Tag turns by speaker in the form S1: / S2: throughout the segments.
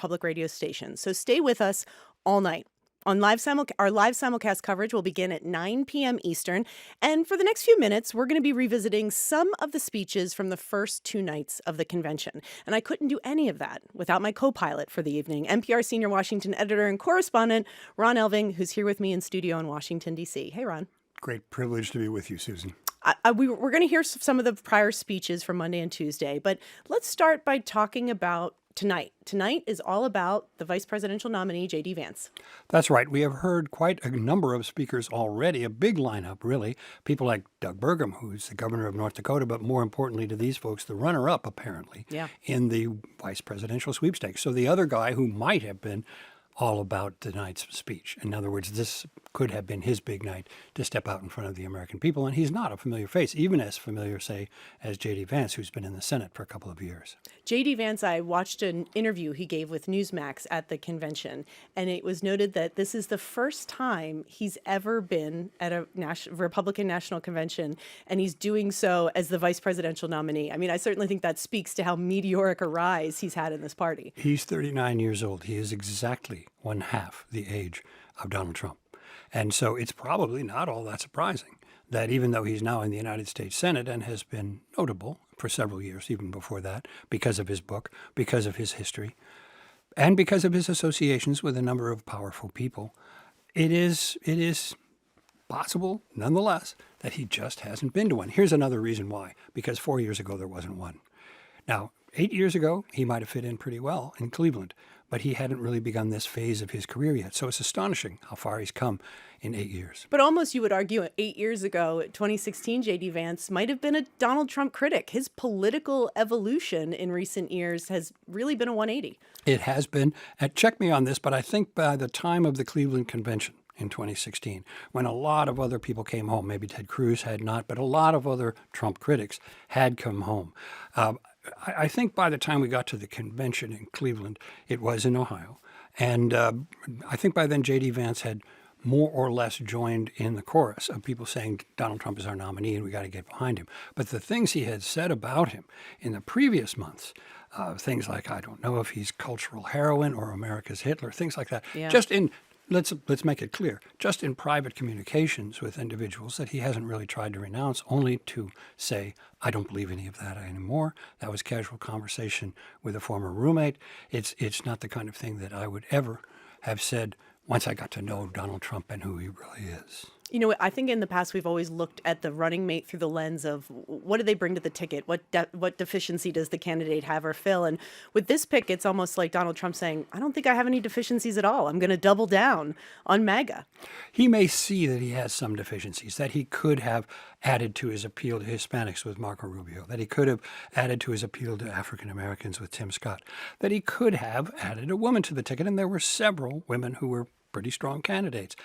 S1: public radio stations. So stay with us all night. Our live simulcast coverage will begin at 9 p.m. Eastern. And for the next few minutes, we're going to be revisiting some of the speeches from the first 2 nights of the convention. And I couldn't do any of that without my co-pilot for the evening, NPR senior Washington editor and correspondent Ron Elving, who's here with me in studio in Washington, D.C. Hey, Ron.
S2: Great privilege to be with you, Susan.
S1: We're going to hear some of the prior speeches from Monday and Tuesday, but let's start by talking about tonight. Tonight is all about the vice presidential nominee, JD Vance.
S2: That's right. We have heard quite a number of speakers already, a big lineup, really. People like Doug Burgum, who's the governor of North Dakota, but more importantly to these folks, the runner-up, apparently, in the vice presidential sweepstakes. So the other guy who might have been all about tonight's speech. In other words, this could have been his big night to step out in front of the American people. And he's not a familiar face, even as familiar, say, as JD Vance, who's been in the Senate for a couple of years.
S1: JD Vance, I watched an interview he gave with Newsmax at the convention, and it was noted that this is the first time he's ever been at a Republican National Convention, and he's doing so as the vice presidential nominee. I mean, I certainly think that speaks to how meteoric a rise he's had in this party.
S2: He's 39 years old. He is exactly one half the age of Donald Trump. And so it's probably not all that surprising that even though he's now in the United States Senate and has been notable for several years, even before that, because of his book, because of his history, and because of his associations with a number of powerful people, it is possible, nonetheless, that he just hasn't been to one. Here's another reason why. Because 4 years ago, there wasn't one. Now, 8 years ago, he might have fit in pretty well in Cleveland, but he hadn't really begun this phase of his career yet. So it's astonishing how far he's come in 8 years.
S1: But almost you would argue 8 years ago, 2016, JD Vance might have been a Donald Trump critic. His political evolution in recent years has really been a 180.
S2: It has been. Check me on this, but I think by the time of the Cleveland Convention in 2016, when a lot of other people came home, maybe Ted Cruz had not, but a lot of other Trump critics had come home. I think by the time we got to the convention in Cleveland, it was in Ohio. And I think by then J.D. Vance had more or less joined in the chorus of people saying Donald Trump is our nominee and we got to get behind him. But the things he had said about him in the previous months, things like, I don't know if he's cultural heroine or America's Hitler, things like that, just in let's make it clear, just in private communications with individuals that he hasn't really tried to renounce, only to say, I don't believe any of that anymore. That was casual conversation with a former roommate. It's not the kind of thing that I would ever have said once I got to know Donald Trump and who he really is.
S1: You know, I think in the past we've always looked at the running mate through the lens of what do they bring to the ticket? What deficiency does the candidate have or fill? And with this pick, it's almost like Donald Trump saying, I don't think I have any deficiencies at all. I'm going to double down on MAGA.
S2: He may see that he has some deficiencies, that he could have added to his appeal to Hispanics with Marco Rubio, that he could have added to his appeal to African Americans with Tim Scott, that he could have added a woman to the ticket. And there were several women who were pretty strong candidates.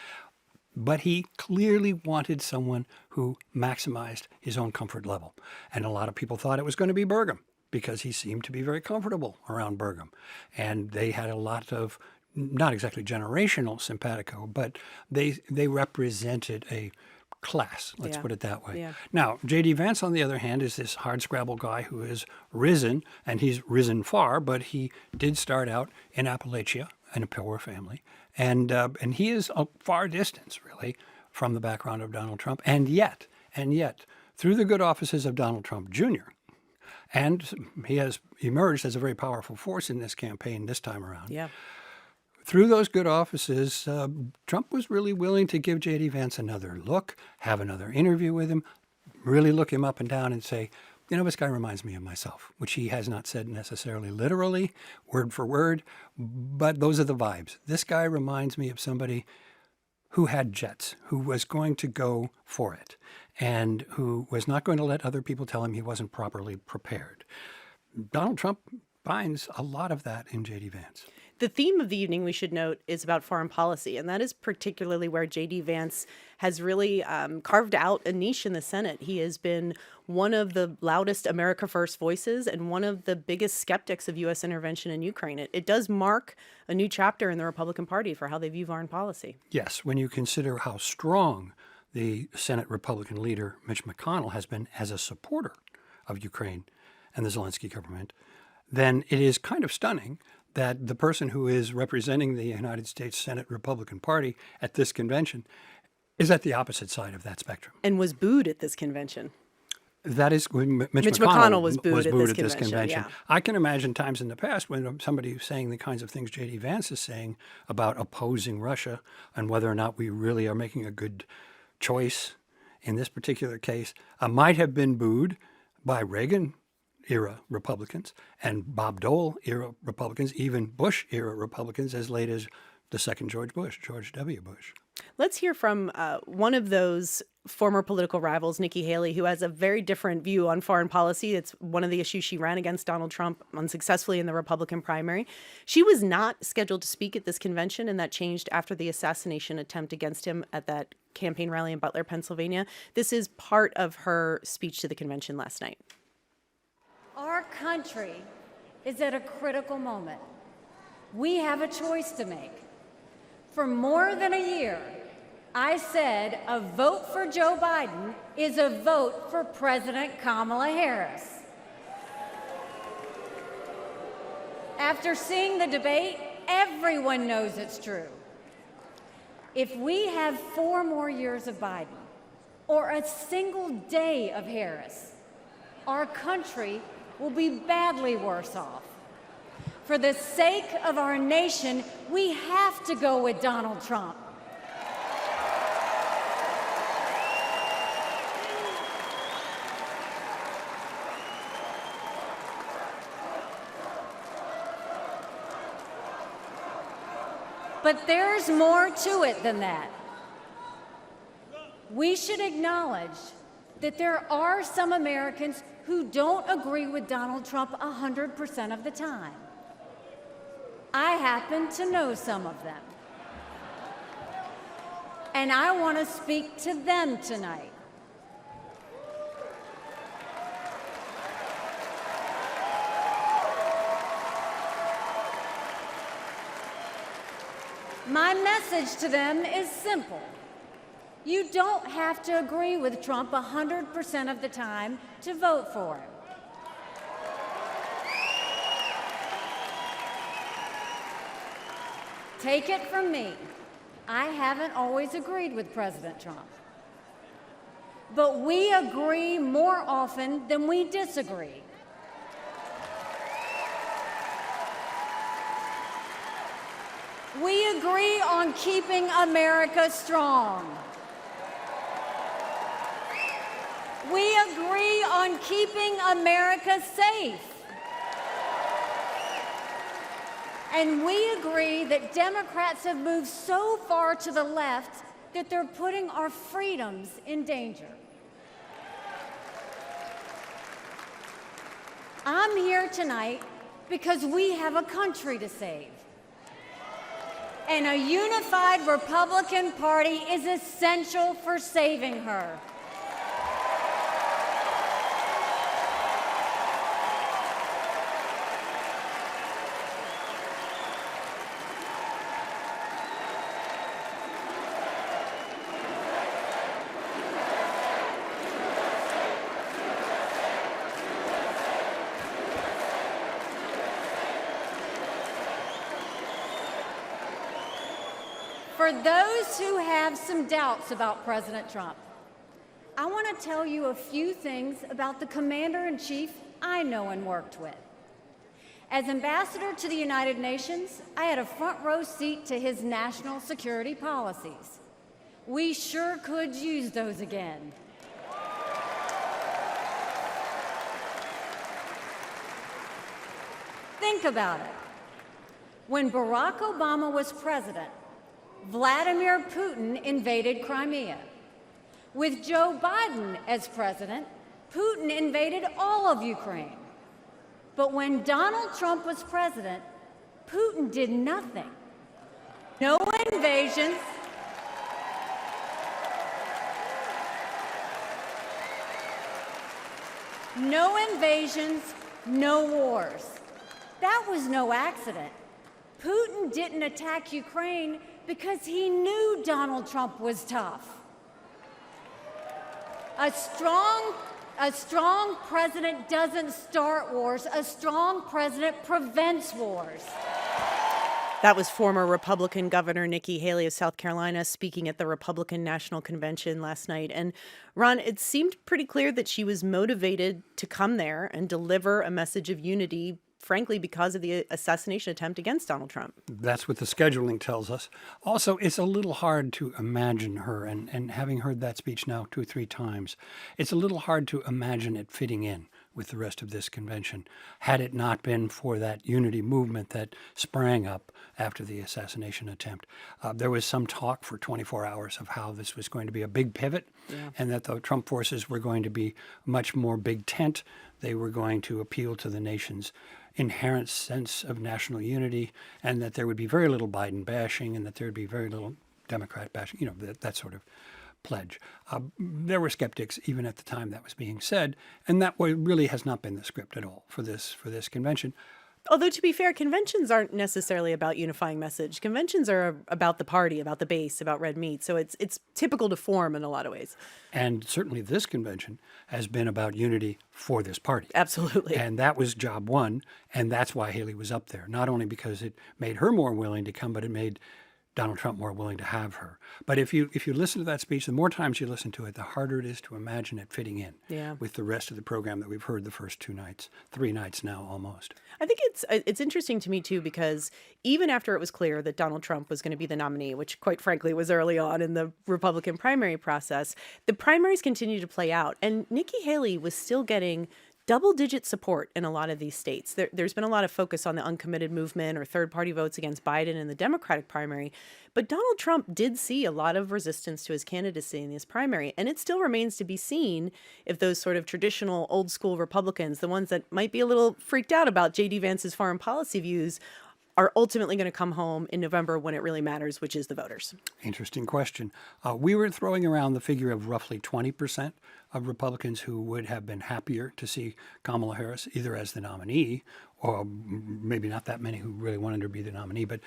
S2: But he clearly wanted someone who maximized his own comfort level. And a lot of people thought it was going to be Burgum because he seemed to be very comfortable around Burgum. And they had a lot of, not exactly generational simpatico, but they represented a class, let's put it that way. Now, J.D. Vance, on the other hand, is this hardscrabble guy who has risen, and he's risen far, but he did start out in Appalachia in a poor family. And he is a far distance, really, from the background of Donald Trump. And yet, through the good offices of Donald Trump Jr., and he has emerged as a very powerful force in this campaign this time around. Through those good offices, Trump was really willing to give J.D. Vance another look, have another interview with him, really look him up and down and say, you know, this guy reminds me of myself, which he has not said necessarily literally, word for word, but those are the vibes. This guy reminds me of somebody who had jets, who was going to go for it, and who was not going to let other people tell him he wasn't properly prepared. Donald Trump finds a lot of that in J.D. Vance.
S1: The theme of the evening, we should note, is about foreign policy, and that is particularly where J.D. Vance has really carved out a niche in the Senate. He has been one of the loudest America First voices and one of the biggest skeptics of U.S. intervention in Ukraine. It does mark a new chapter in the Republican Party for how they view foreign policy.
S2: Yes, when you consider how strong the Senate Republican leader, Mitch McConnell, has been as a supporter of Ukraine and the Zelensky government, then it is kind of stunning that the person who is representing the United States Senate Republican Party at this convention is at the opposite side of that spectrum.
S1: And was booed at this convention.
S2: That is when Mitch
S1: McConnell was booed
S2: at
S1: this
S2: this
S1: convention,
S2: convention.
S1: yeah.
S2: I can imagine times in the past when somebody was saying the kinds of things JD Vance is saying about opposing Russia and whether or not we really are making a good choice in this particular case might have been booed by Reagan-era Republicans and Bob Dole-era Republicans, even Bush-era Republicans as late as the second George Bush, George W. Bush.
S1: Let's hear from one of those former political rivals, Nikki Haley, who has a very different view on foreign policy. It's one of the issues she ran against Donald Trump unsuccessfully in the Republican primary. She was not scheduled to speak at this convention, and that changed after the assassination attempt against him at that campaign rally in Butler, Pennsylvania. This is part of her speech to the convention last night.
S3: Our country is at a critical moment. We have a choice to make. For more than a year, I said a vote for Joe Biden is a vote for President Kamala Harris. After seeing the debate, everyone knows it's true. If we have 4 more years of Biden or a single day of Harris, our country will be badly worse off. For the sake of our nation, we have to go with Donald Trump. But there's more to it than that. We should acknowledge that there are some Americans who don't agree with Donald Trump 100% of the time. I happen to know some of them. And I want to speak to them tonight. My message to them is simple. You don't have to agree with Trump 100% of the time to vote for him. Take it from me, I haven't always agreed with President Trump. But we agree more often than we disagree. We agree on keeping America strong. We agree on keeping America safe. And we agree that Democrats have moved so far to the left that they're putting our freedoms in danger. I'm here tonight because we have a country to save. And a unified Republican Party is essential for saving her. For those who have some doubts about President Trump, I want to tell you a few things about the Commander-in-Chief I know and worked with. As ambassador to the United Nations, I had a front row seat to his national security policies. We sure could use those again. Think about it. When Barack Obama was president, Vladimir Putin invaded Crimea. With Joe Biden as president, Putin invaded all of Ukraine. But when Donald Trump was president, Putin did nothing. No invasions. No invasions, no wars. That was no accident. Putin didn't attack Ukraine because he knew Donald Trump was tough. A strong president doesn't start wars. A strong president prevents wars.
S1: That was former Republican Governor Nikki Haley of South Carolina speaking at the Republican National Convention last night. And Ron, it seemed pretty clear that she was motivated to come there and deliver a message of unity, frankly, because of the assassination attempt against Donald Trump.
S2: That's what the scheduling tells us. Also, it's a little hard to imagine her, and having heard that speech now 2 or 3 times, it's a little hard to imagine it fitting in with the rest of this convention, had it not been for that unity movement that sprang up after the assassination attempt. There was some talk for 24 hours of how this was going to be a big pivot, and that the Trump forces were going to be much more big tent. They were going to appeal to the nation's inherent sense of national unity, and that there would be very little Biden bashing, and that there would be very little Democrat bashing, that sort of pledge. There were skeptics even at the time that was being said, and that really has not been the script at all for this convention.
S1: Although, to be fair, conventions aren't necessarily about unifying message. Conventions are about the party, about the base, about red meat. So it's typical to form in a lot of ways.
S2: And certainly this convention has been about unity for this party.
S1: Absolutely.
S2: And that was job one, and that's why Haley was up there. Not only because it made her more willing to come, but it made Donald Trump more willing to have her. But if you listen to that speech, the more times you listen to it, the harder it is to imagine it fitting in with the rest of the program that we've heard the first 2 nights, 3 nights now almost.
S1: I think it's interesting to me, too, because even after it was clear that Donald Trump was going to be the nominee, which quite frankly was early on in the Republican primary process, the primaries continued to play out. And Nikki Haley was still getting double-digit support in a lot of these states. There's been a lot of focus on the uncommitted movement or third-party votes against Biden in the Democratic primary. But Donald Trump did see a lot of resistance to his candidacy in this primary. And it still remains to be seen if those sort of traditional old-school Republicans, the ones that might be a little freaked out about JD Vance's foreign policy views, are ultimately going to come home in November when it really matters, which is the voters.
S2: Interesting question. We were throwing around the figure of roughly 20% of Republicans who would have been happier to see Kamala Harris either as the nominee, or maybe not that many who really wanted her to be the nominee, but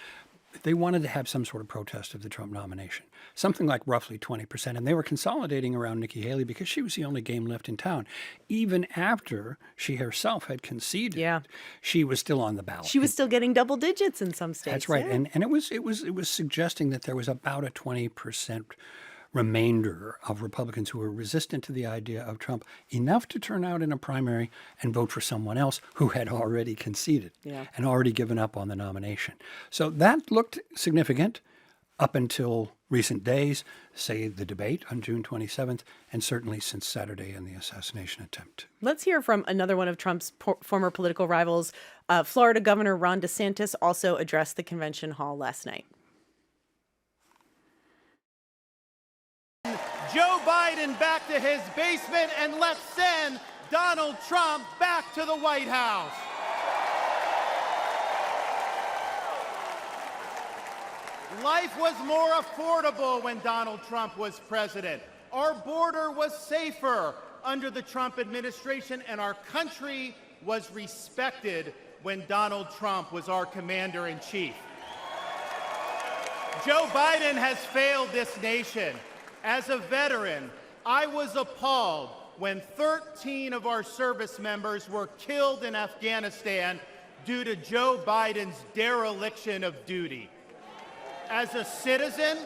S2: they wanted to have some sort of protest of the Trump nomination, something like roughly 20%. And they were consolidating around Nikki Haley because she was the only game left in town. Even after she herself had conceded, she was still on the ballot.
S1: She was still getting double digits in some states.
S2: That's right. And it was suggesting that there was about a 20% remainder of Republicans who were resistant to the idea of Trump, enough to turn out in a primary and vote for someone else who had already conceded and already given up on the nomination. So that looked significant up until recent days, say the debate on June 27th, and certainly since Saturday and the assassination attempt.
S1: Let's hear from another one of Trump's former political rivals. Florida Governor Ron DeSantis also addressed the convention hall last night.
S4: Joe Biden back to his basement, and let's send Donald Trump back to the White House. Life was more affordable when Donald Trump was president. Our border was safer under the Trump administration, and our country was respected when Donald Trump was our commander-in-chief. Joe Biden has failed this nation. As a veteran, I was appalled when 13 of our service members were killed in Afghanistan due to Joe Biden's dereliction of duty. As a citizen,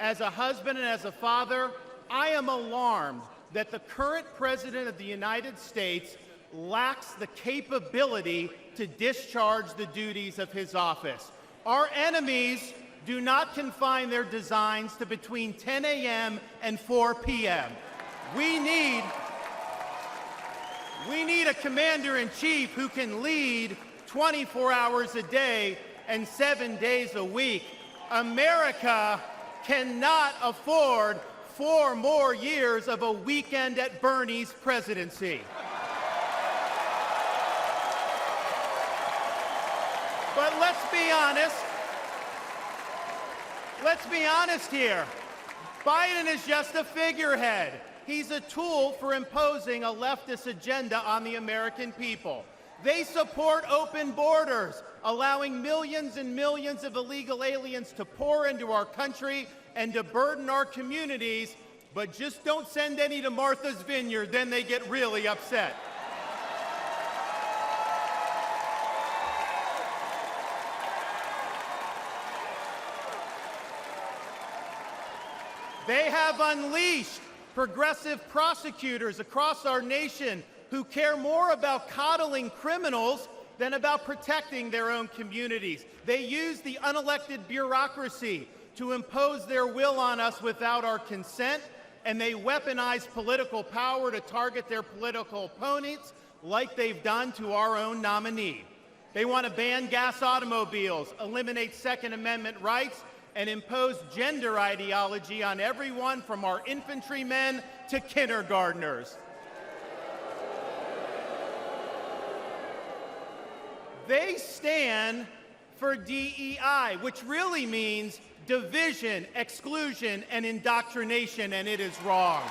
S4: as a husband, and as a father, I am alarmed that the current president of the United States lacks the capability to discharge the duties of his office. Our enemies do not confine their designs to between 10 a.m. and 4 p.m. We need a commander-in-chief who can lead 24 hours a day and 7 days a week. America cannot afford 4 more years of a weekend at Bernie's presidency. But let's be honest. Let's be honest here. Biden is just a figurehead. He's a tool for imposing a leftist agenda on the American people. They support open borders, allowing millions and millions of illegal aliens to pour into our country and to burden our communities, but just don't send any to Martha's Vineyard, then they get really upset. They have unleashed progressive prosecutors across our nation who care more about coddling criminals than about protecting their own communities. They use the unelected bureaucracy to impose their will on us without our consent, and they weaponize political power to target their political opponents like they've done to our own nominee. They want to ban gas automobiles, eliminate Second Amendment rights, and impose gender ideology on everyone from our infantrymen to kindergartners. They stand for DEI, which really means division, exclusion, and indoctrination, and it is wrong.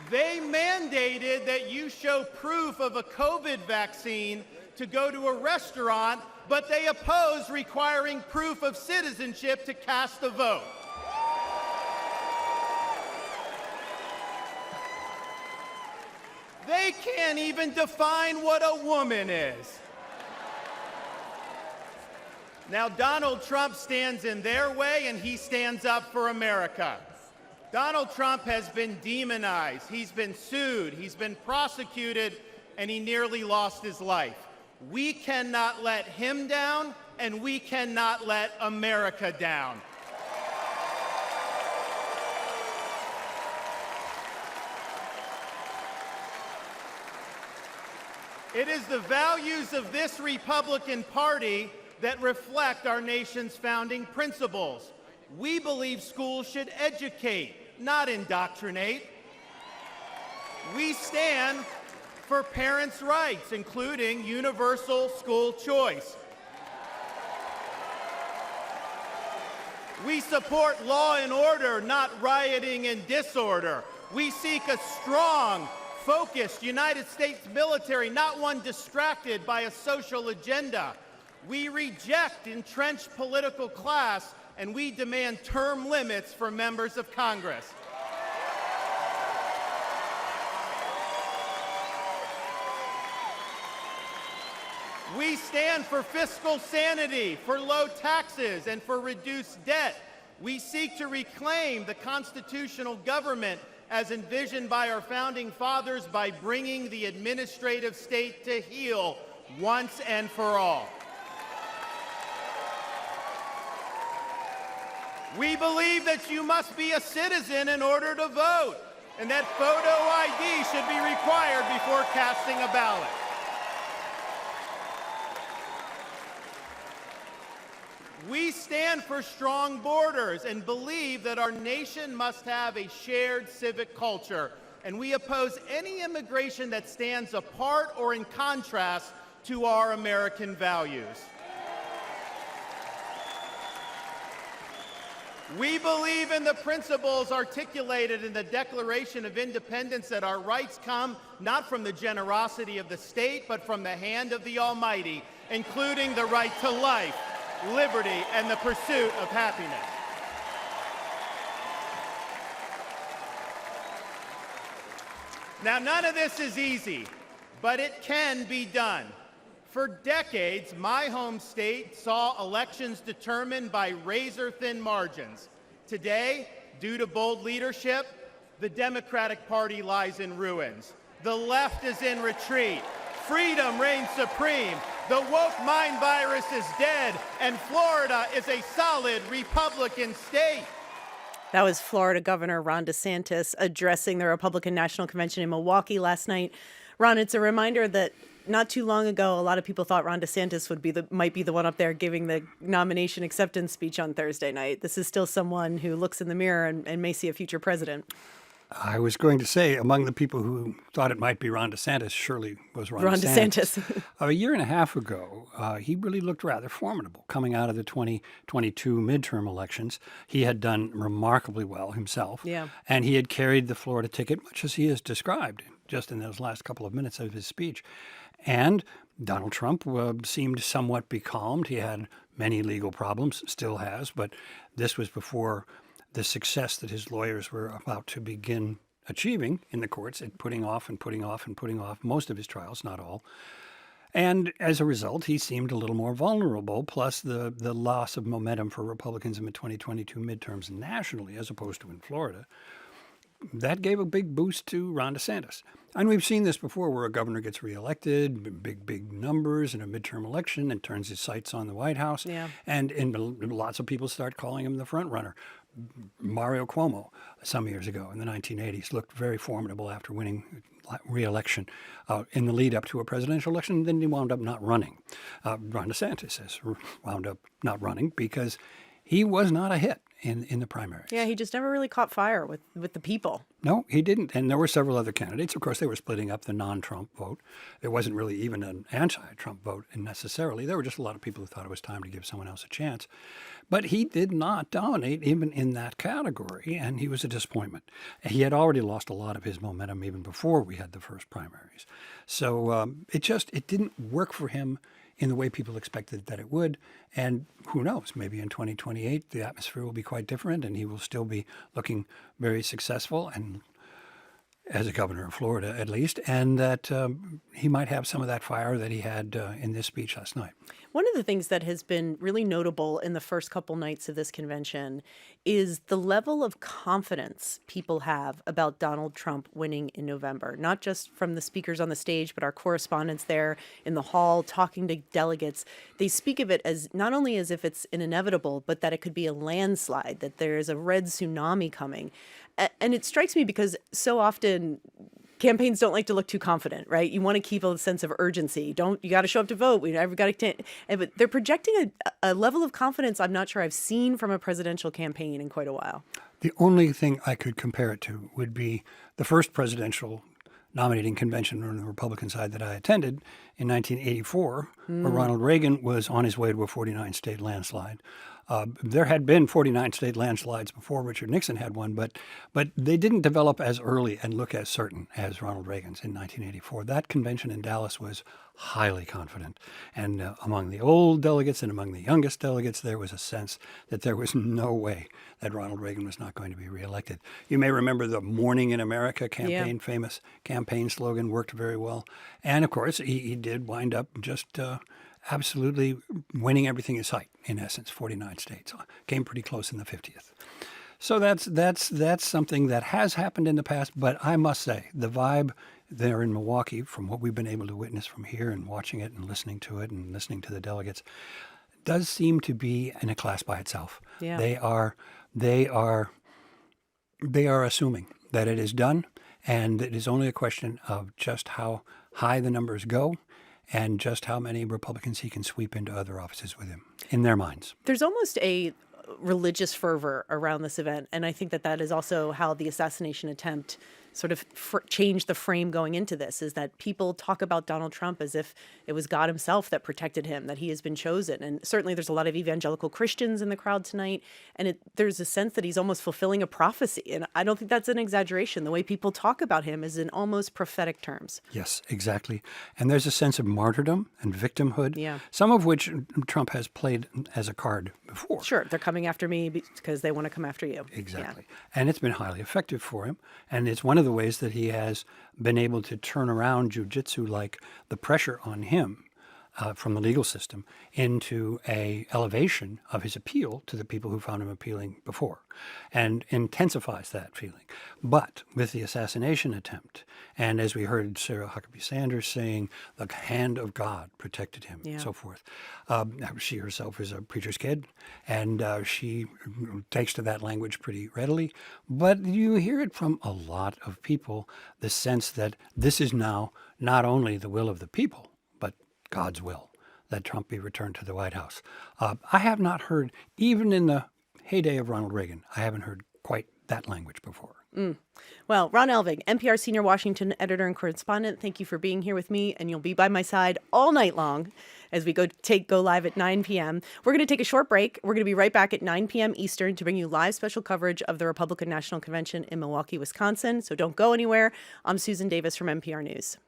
S4: They mandated that you show proof of a COVID vaccine to go to a restaurant, but they oppose requiring proof of citizenship to cast a vote. They can't even define what a woman is. Now, Donald Trump stands in their way, and he stands up for America. Donald Trump has been demonized, he's been sued, he's been prosecuted, and he nearly lost his life. We cannot let him down, and we cannot let America down. It is the values of this Republican Party that reflect our nation's founding principles. We believe schools should educate, not indoctrinate. We stand for parents' rights, including universal school choice. We support law and order, not rioting and disorder. We seek a strong, focused United States military, not one distracted by a social agenda. We reject entrenched political class, and we demand term limits for members of Congress. We stand for fiscal sanity, for low taxes, and for reduced debt. We seek to reclaim the constitutional government as envisioned by our founding fathers by bringing the administrative state to heel once and for all. We believe that you must be a citizen in order to vote, and that photo ID should be required before casting a ballot. We stand for strong borders and believe that our nation must have a shared civic culture, and we oppose any immigration that stands apart or in contrast to our American values. We believe in the principles articulated in the Declaration of Independence that our rights come not from the generosity of the state, but from the hand of the Almighty, including the right to life, liberty, and the pursuit of happiness. Now, none of this is easy, but it can be done. For decades, my home state saw elections determined by razor-thin margins. Today, due to bold leadership, the Democratic Party lies in ruins. The left is in retreat. Freedom reigns supreme. The woke mind virus is dead, and Florida is a solid Republican state.
S1: That was Florida Governor Ron DeSantis addressing the Republican National Convention in Milwaukee last night. Ron, it's a reminder that not too long ago, a lot of people thought Ron DeSantis might be the one up there giving the nomination acceptance speech on Thursday night. This is still someone who looks in the mirror and may see a future president.
S2: I was going to say, among the people who thought it might be Ron DeSantis, surely was Ron
S1: DeSantis.
S2: A year and a half ago, he really looked rather formidable coming out of the 2022 midterm elections. He had done remarkably well himself, and he had carried the Florida ticket, much as he has described just in those last couple of minutes of his speech. And Donald Trump seemed somewhat becalmed. He had many legal problems, still has, but this was before the success that his lawyers were about to begin achieving in the courts and putting off most of his trials, not all. And as a result, he seemed a little more vulnerable, plus the loss of momentum for Republicans in the 2022 midterms nationally, as opposed to in Florida. That gave a big boost to Ron DeSantis. And we've seen this before where a governor gets reelected, big numbers in a midterm election, and turns his sights on the White House.
S1: Yeah.
S2: And lots of people start calling him the front runner. Mario Cuomo, some years ago in the 1980s, looked very formidable after winning re-election in the lead up to a presidential election. Then he wound up not running. Ron DeSantis has wound up not running because he was not a hit in the primaries.
S1: Yeah, he just never really caught fire with the people.
S2: No, he didn't. And there were several other candidates. Of course, they were splitting up the non-Trump vote. There wasn't really even an anti-Trump vote necessarily. There were just a lot of people who thought it was time to give someone else a chance. But he did not dominate even in that category, and he was a disappointment. He had already lost a lot of his momentum even before we had the first primaries. So it didn't work for him in the way people expected that it would. And who knows, maybe in 2028, the atmosphere will be quite different and he will still be looking very successful, and as a governor of Florida at least, and that he might have some of that fire that he had in this speech last night.
S1: One of the things that has been really notable in the first couple nights of this convention is the level of confidence people have about Donald Trump winning in November, not just from the speakers on the stage, but our correspondents there in the hall talking to delegates. They speak of it as not only as if it's an inevitable, but that it could be a landslide, that there is a red tsunami coming. And it strikes me because so often campaigns don't like to look too confident, right? You want to keep a sense of urgency. You got to show up to vote. But they're projecting a level of confidence I'm not sure I've seen from a presidential campaign in quite a while.
S2: The only thing I could compare it to would be the first presidential nominating convention on the Republican side that I attended in 1984, where Ronald Reagan was on his way to a 49-state landslide. There had been 49 state landslides before Richard Nixon had one, but they didn't develop as early and look as certain as Ronald Reagan's in 1984. That convention in Dallas was highly confident. And among the old delegates and among the youngest delegates, there was a sense that there was no way that Ronald Reagan was not going to be reelected. You may remember the Morning in America campaign, famous campaign slogan, worked very well. And of course, he did wind up just absolutely winning everything in sight, in essence, 49 states. Came pretty close in the 50th. So that's something that has happened in the past, but I must say, the vibe there in Milwaukee, from what we've been able to witness from here and watching it and listening to it and listening to the delegates, does seem to be in a class by itself.
S1: Yeah.
S2: They are assuming that it is done, and it is only a question of just how high the numbers go and just how many Republicans he can sweep into other offices with him, in their minds.
S1: There's almost a religious fervor around this event, and I think that is also how the assassination attempt sort of changed the frame going into this, is that people talk about Donald Trump as if it was God himself that protected him, that he has been chosen. And certainly there's a lot of evangelical Christians in the crowd tonight, and there's a sense that he's almost fulfilling a prophecy. And I don't think that's an exaggeration. The way people talk about him is in almost prophetic terms.
S2: Yes, exactly. And there's a sense of martyrdom and victimhood, some of which Trump has played as a card before.
S1: Sure, they're coming after me because they want to come after you.
S2: Exactly. Yeah. And it's been highly effective for him. And it's one of the ways that he has been able to turn around jujitsu, like the pressure on him from the legal system, into a elevation of his appeal to the people who found him appealing before, and intensifies that feeling. But with the assassination attempt, and as we heard Sarah Huckabee Sanders saying, the hand of God protected him, and so forth. She herself is a preacher's kid, and she takes to that language pretty readily. But you hear it from a lot of people, the sense that this is now not only the will of the people, but God's will, that Trump be returned to the White House. I have not heard, even in the heyday of Ronald Reagan, I haven't heard quite that language before.
S1: Well, Ron Elving, NPR senior Washington editor and correspondent, thank you for being here with me, and you'll be by my side all night long as we go live at 9 p.m. We're going to take a short break. We're going to be right back at 9 p.m. Eastern to bring you live special coverage of the Republican National Convention in Milwaukee, Wisconsin. So don't go anywhere. I'm Susan Davis from NPR News.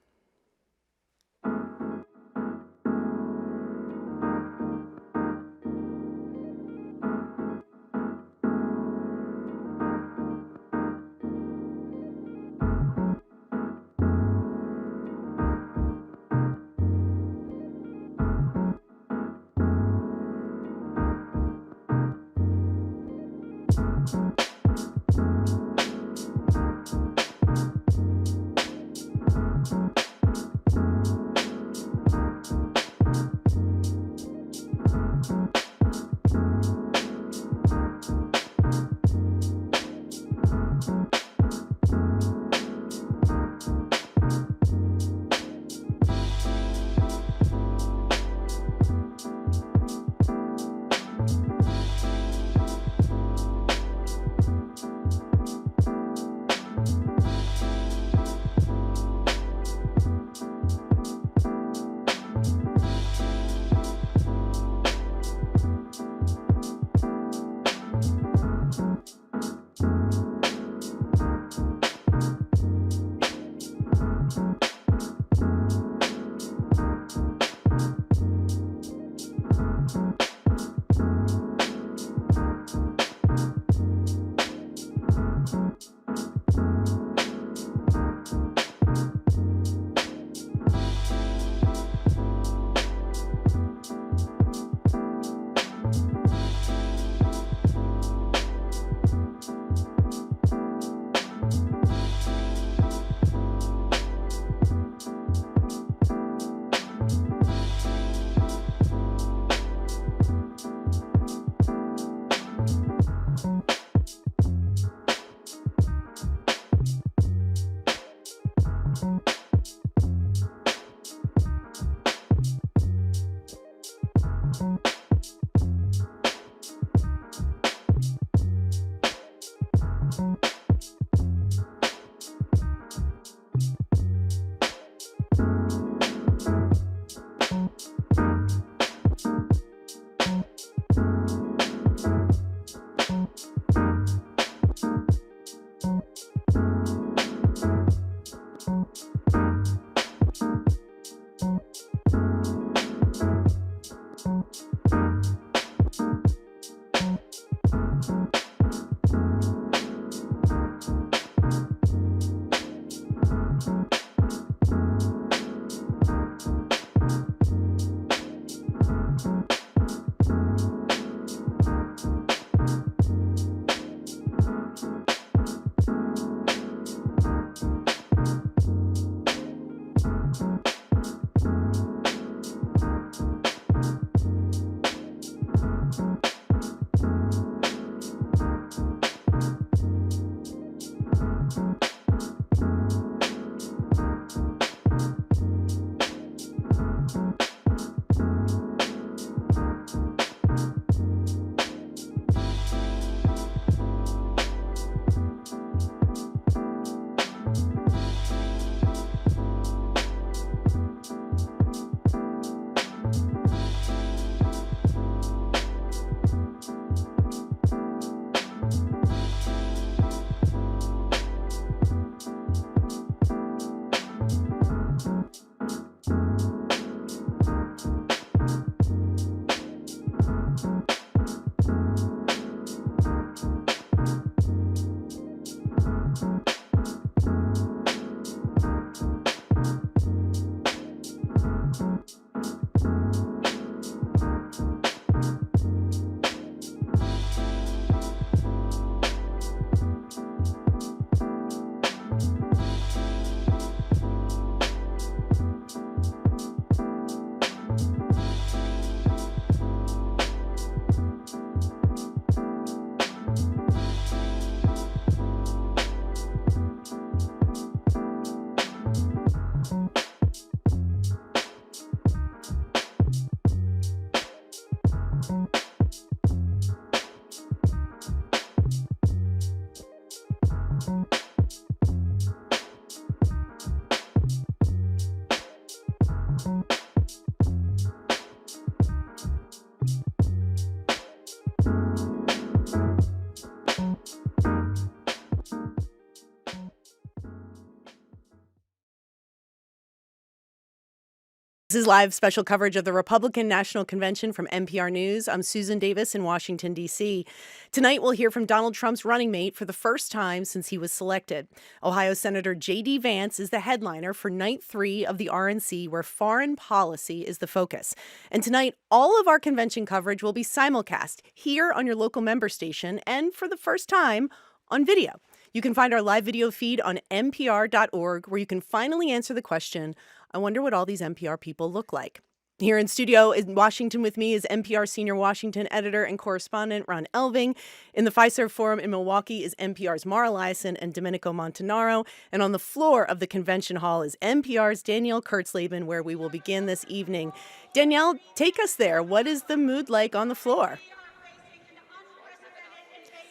S1: This is live special coverage of the Republican National Convention from NPR News. I'm Susan Davis in Washington, D.C. Tonight, we'll hear from Donald Trump's running mate for the first time since he was selected. Ohio Senator JD Vance is the headliner for night 3 of the RNC, where foreign policy is the focus. And tonight, all of our convention coverage will be simulcast here on your local member station and for the first time on video. You can find our live video feed on npr.org, where you can finally answer the question, I wonder what all these NPR people look like. Here in studio in Washington with me is NPR senior Washington editor and correspondent Ron Elving. In the Fiserv Forum in Milwaukee is NPR's Mara Liasson and Domenico Montanaro. And on the floor of the convention hall is NPR's Danielle Kurtzleben, where we will begin this evening. Danielle, take us there. What is the mood like on the floor?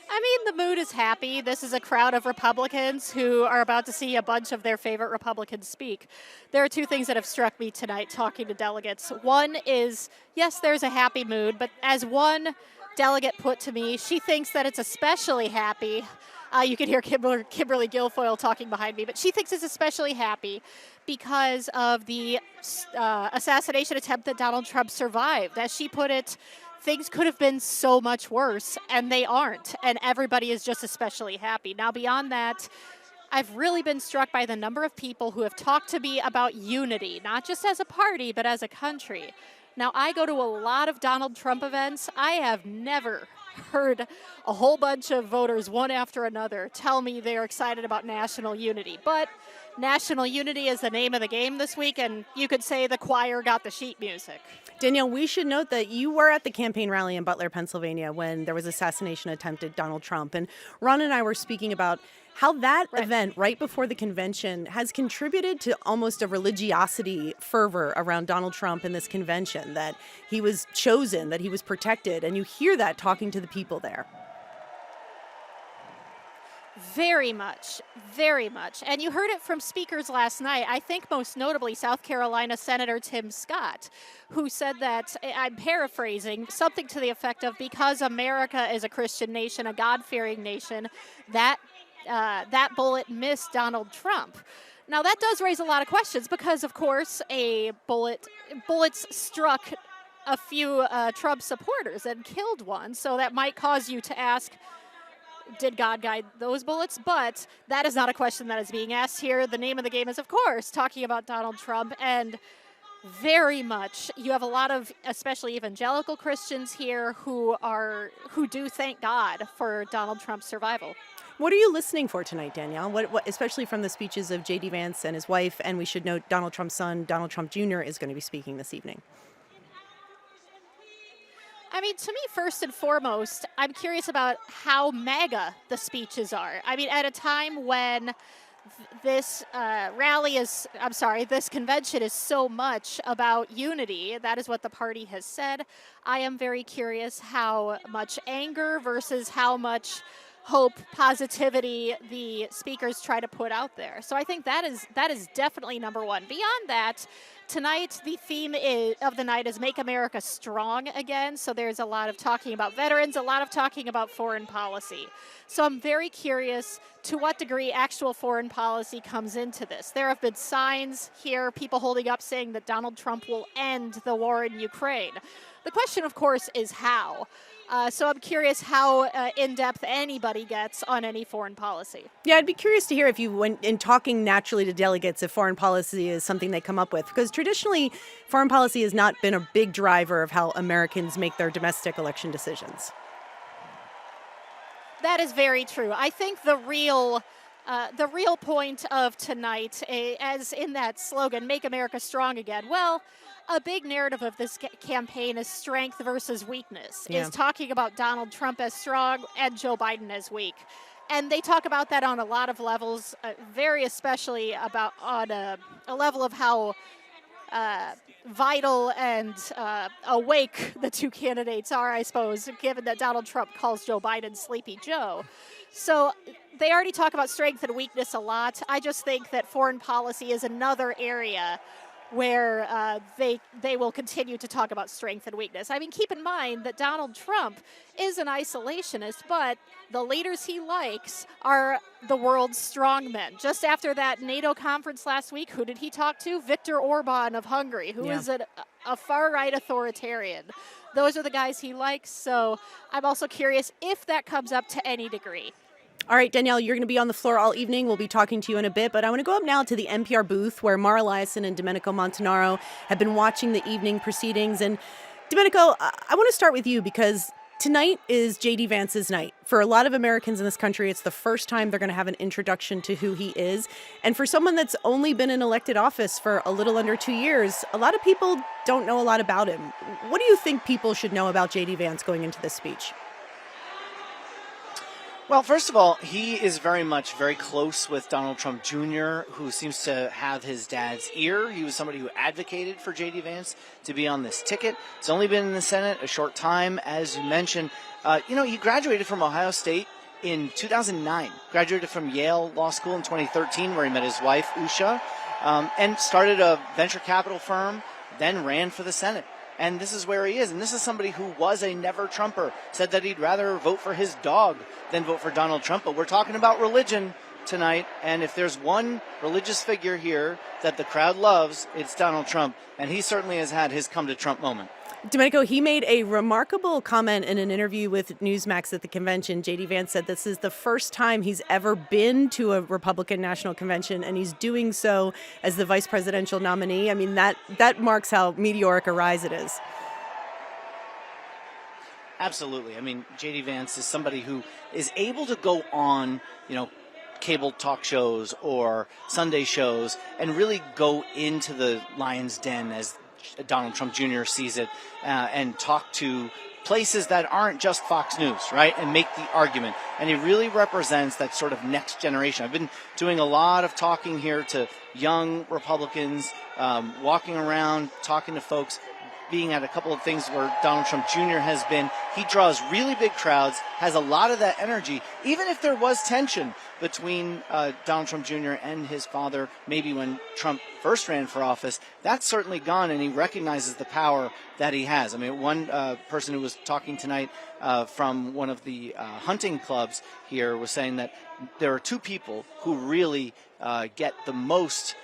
S5: I mean, the mood is happy. This is a crowd of Republicans who are about to see a bunch of their favorite Republicans speak. There are two things that have struck me tonight talking to delegates. One is, yes, there's a happy mood, but as one delegate put to me, she thinks that it's especially happy. You can hear Kimberly Guilfoyle talking behind me, but she thinks it's especially happy because of the assassination attempt that Donald Trump survived. As she put it, things could have been so much worse, and they aren't, and everybody is just especially happy. Now, beyond that, I've really been struck by the number of people who have talked to me about unity, not just as a party, but as a country. Now, I go to a lot of Donald Trump events. I have never heard a whole bunch of voters, one after another, tell me they're excited about national unity. But national unity is the name of the game this week, and you could say the choir got the sheet music.
S1: Danielle, we should note that you were at the campaign rally in Butler, Pennsylvania, when there was assassination attempt at Donald Trump. And Ron and I were speaking about how that event right before the convention has contributed to almost a religiosity fervor around Donald Trump in this convention, that he was chosen, that he was protected. And you hear that talking to the people there.
S5: Very much, very much. And you heard it from speakers last night. I think most notably South Carolina Senator Tim Scott, who said that, I'm paraphrasing, something to the effect of, because America is a Christian nation, a God-fearing nation, that bullet missed Donald Trump. Now, that does raise a lot of questions because, of course, bullets struck a few Trump supporters and killed one. So that might cause you to ask, did God guide those bullets? But that is not a question that is being asked here. The name of the game is, of course, talking about Donald Trump. And very much, you have a lot of, especially evangelical Christians here, who do thank God for Donald Trump's survival.
S1: What are you listening for tonight, Danielle? What, especially from the speeches of JD Vance and his wife, and we should note Donald Trump's son, Donald Trump Jr., is going to be speaking this evening.
S5: I mean, to me, first and foremost, I'm curious about how MAGA the speeches are. I mean, at a time when this this convention is so much about unity. That is what the party has said. I am very curious how much anger versus how much hope, positivity the speakers try to put out there. So I think that is definitely number one. Beyond that, tonight the theme of the night is Make America Strong Again. So there's a lot of talking about veterans, a lot of talking about foreign policy. So I'm very curious to what degree actual foreign policy comes into this. There have been signs here, people holding up saying that Donald Trump will end the war in Ukraine. The question, of course, is how. So I'm curious how in-depth anybody gets on any foreign policy.
S1: Yeah, I'd be curious to hear if you went in talking naturally to delegates if foreign policy is something they come up with. Because traditionally, foreign policy has not been a big driver of how Americans make their domestic election decisions.
S5: That is very true. I think the real point of tonight, as in that slogan, Make America Strong Again, well, a big narrative of this campaign is strength versus weakness, is talking about Donald Trump as strong and Joe Biden as weak. And they talk about that on a lot of levels, very especially about on a level of how vital and awake the two candidates are, I suppose, given that Donald Trump calls Joe Biden Sleepy Joe. So they already talk about strength and weakness a lot. I just think that foreign policy is another area where they will continue to talk about strength and weakness. I mean, keep in mind that Donald Trump is an isolationist, but the leaders he likes are the world's strongmen. Just after that NATO conference last week, who did he talk to? Viktor Orban of Hungary, who is a far-right authoritarian. Those are the guys he likes, so I'm also curious if that comes up to any degree.
S1: All right, Danielle, you're going to be on the floor all evening. We'll be talking to you in a bit, but I want to go up now to the NPR booth where Mara Liasson and Domenico Montanaro have been watching the evening proceedings. And Domenico, I want to start with you because tonight is JD Vance's night. For a lot of Americans in this country, it's the first time they're going to have an introduction to who he is. And for someone that's only been in elected office for a little under 2 years, a lot of people don't know a lot about him. What do you think people should know about JD Vance going into this speech?
S6: Well, first of all, he is very close with Donald Trump Jr., who seems to have his dad's ear. He was somebody who advocated for JD Vance to be on this ticket. He's only been in the Senate a short time, as you mentioned. He graduated from Ohio State in 2009, graduated from Yale Law School in 2013, where he met his wife, Usha, and started a venture capital firm, then ran for the Senate. And this is where he is. And this is somebody who was a never-Trumper, said that he'd rather vote for his dog than vote for Donald Trump. But we're talking about religion tonight. And if there's one religious figure here that the crowd loves, it's Donald Trump. And he certainly has had his come-to-Trump moment.
S1: Domenico, he made a remarkable comment in an interview with Newsmax at the convention. JD Vance said this is the first time he's ever been to a Republican National Convention, and he's doing so as the vice presidential nominee. I mean, that marks how meteoric a rise it is.
S6: Absolutely. I mean, JD Vance is somebody who is able to go on, cable talk shows or Sunday shows and really go into the lion's den, as Donald Trump Jr. sees it, and talk to places that aren't just Fox News, right, and make the argument. And he really represents that sort of next generation. I've been doing a lot of talking here to young Republicans, walking around, talking to folks, being at a couple of things where Donald Trump Jr. has been. He draws really big crowds, has a lot of that energy, even if there was tension between Donald Trump Jr. and his father, maybe when Trump first ran for office. That's certainly gone, and he recognizes the power that he has. I mean, one person who was talking tonight from one of the hunting clubs here was saying that there are two people who really get the most,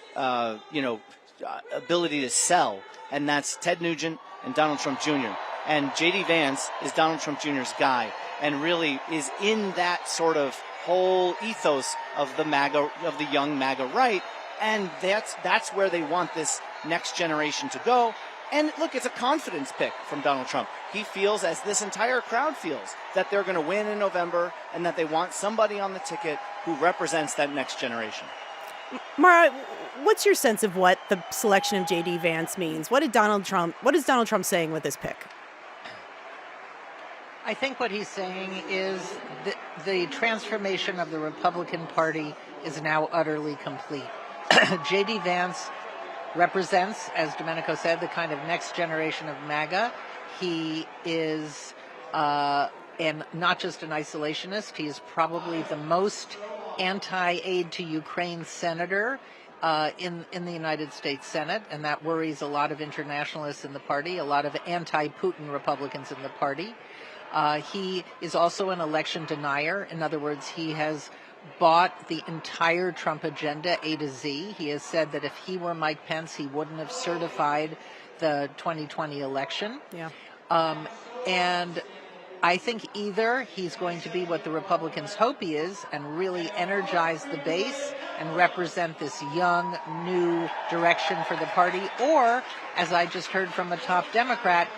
S6: ability to sell, and that's Ted Nugent and Donald Trump Jr. And JD Vance is Donald Trump Jr.'s guy, and really is in that sort of whole ethos of the young MAGA right, and that's where they want this next generation to go. And look, it's a confidence pick from Donald Trump. He feels, as this entire crowd feels, that they're going to win in November and that they want somebody on the ticket who represents that next generation.
S1: Mara, what's your sense of what the selection of JD Vance means? What is Donald Trump saying with this pick?
S7: I think what he's saying is the transformation of the Republican Party is now utterly complete. JD Vance represents, as Domenico said, the kind of next generation of MAGA. He is and not just an isolationist. He is probably the most anti-aid to Ukraine senator in the United States Senate, and that worries a lot of internationalists in the party, a lot of anti-Putin Republicans in the party. He is also an election denier. In other words, he has bought the entire Trump agenda A to Z. He has said that if he were Mike Pence, he wouldn't have certified the 2020 election.
S1: Yeah.
S7: And I think either he's going to be what the Republicans hope he is and really energize the base and represent this young, new direction for the party, or, as I just heard from a top Democrat,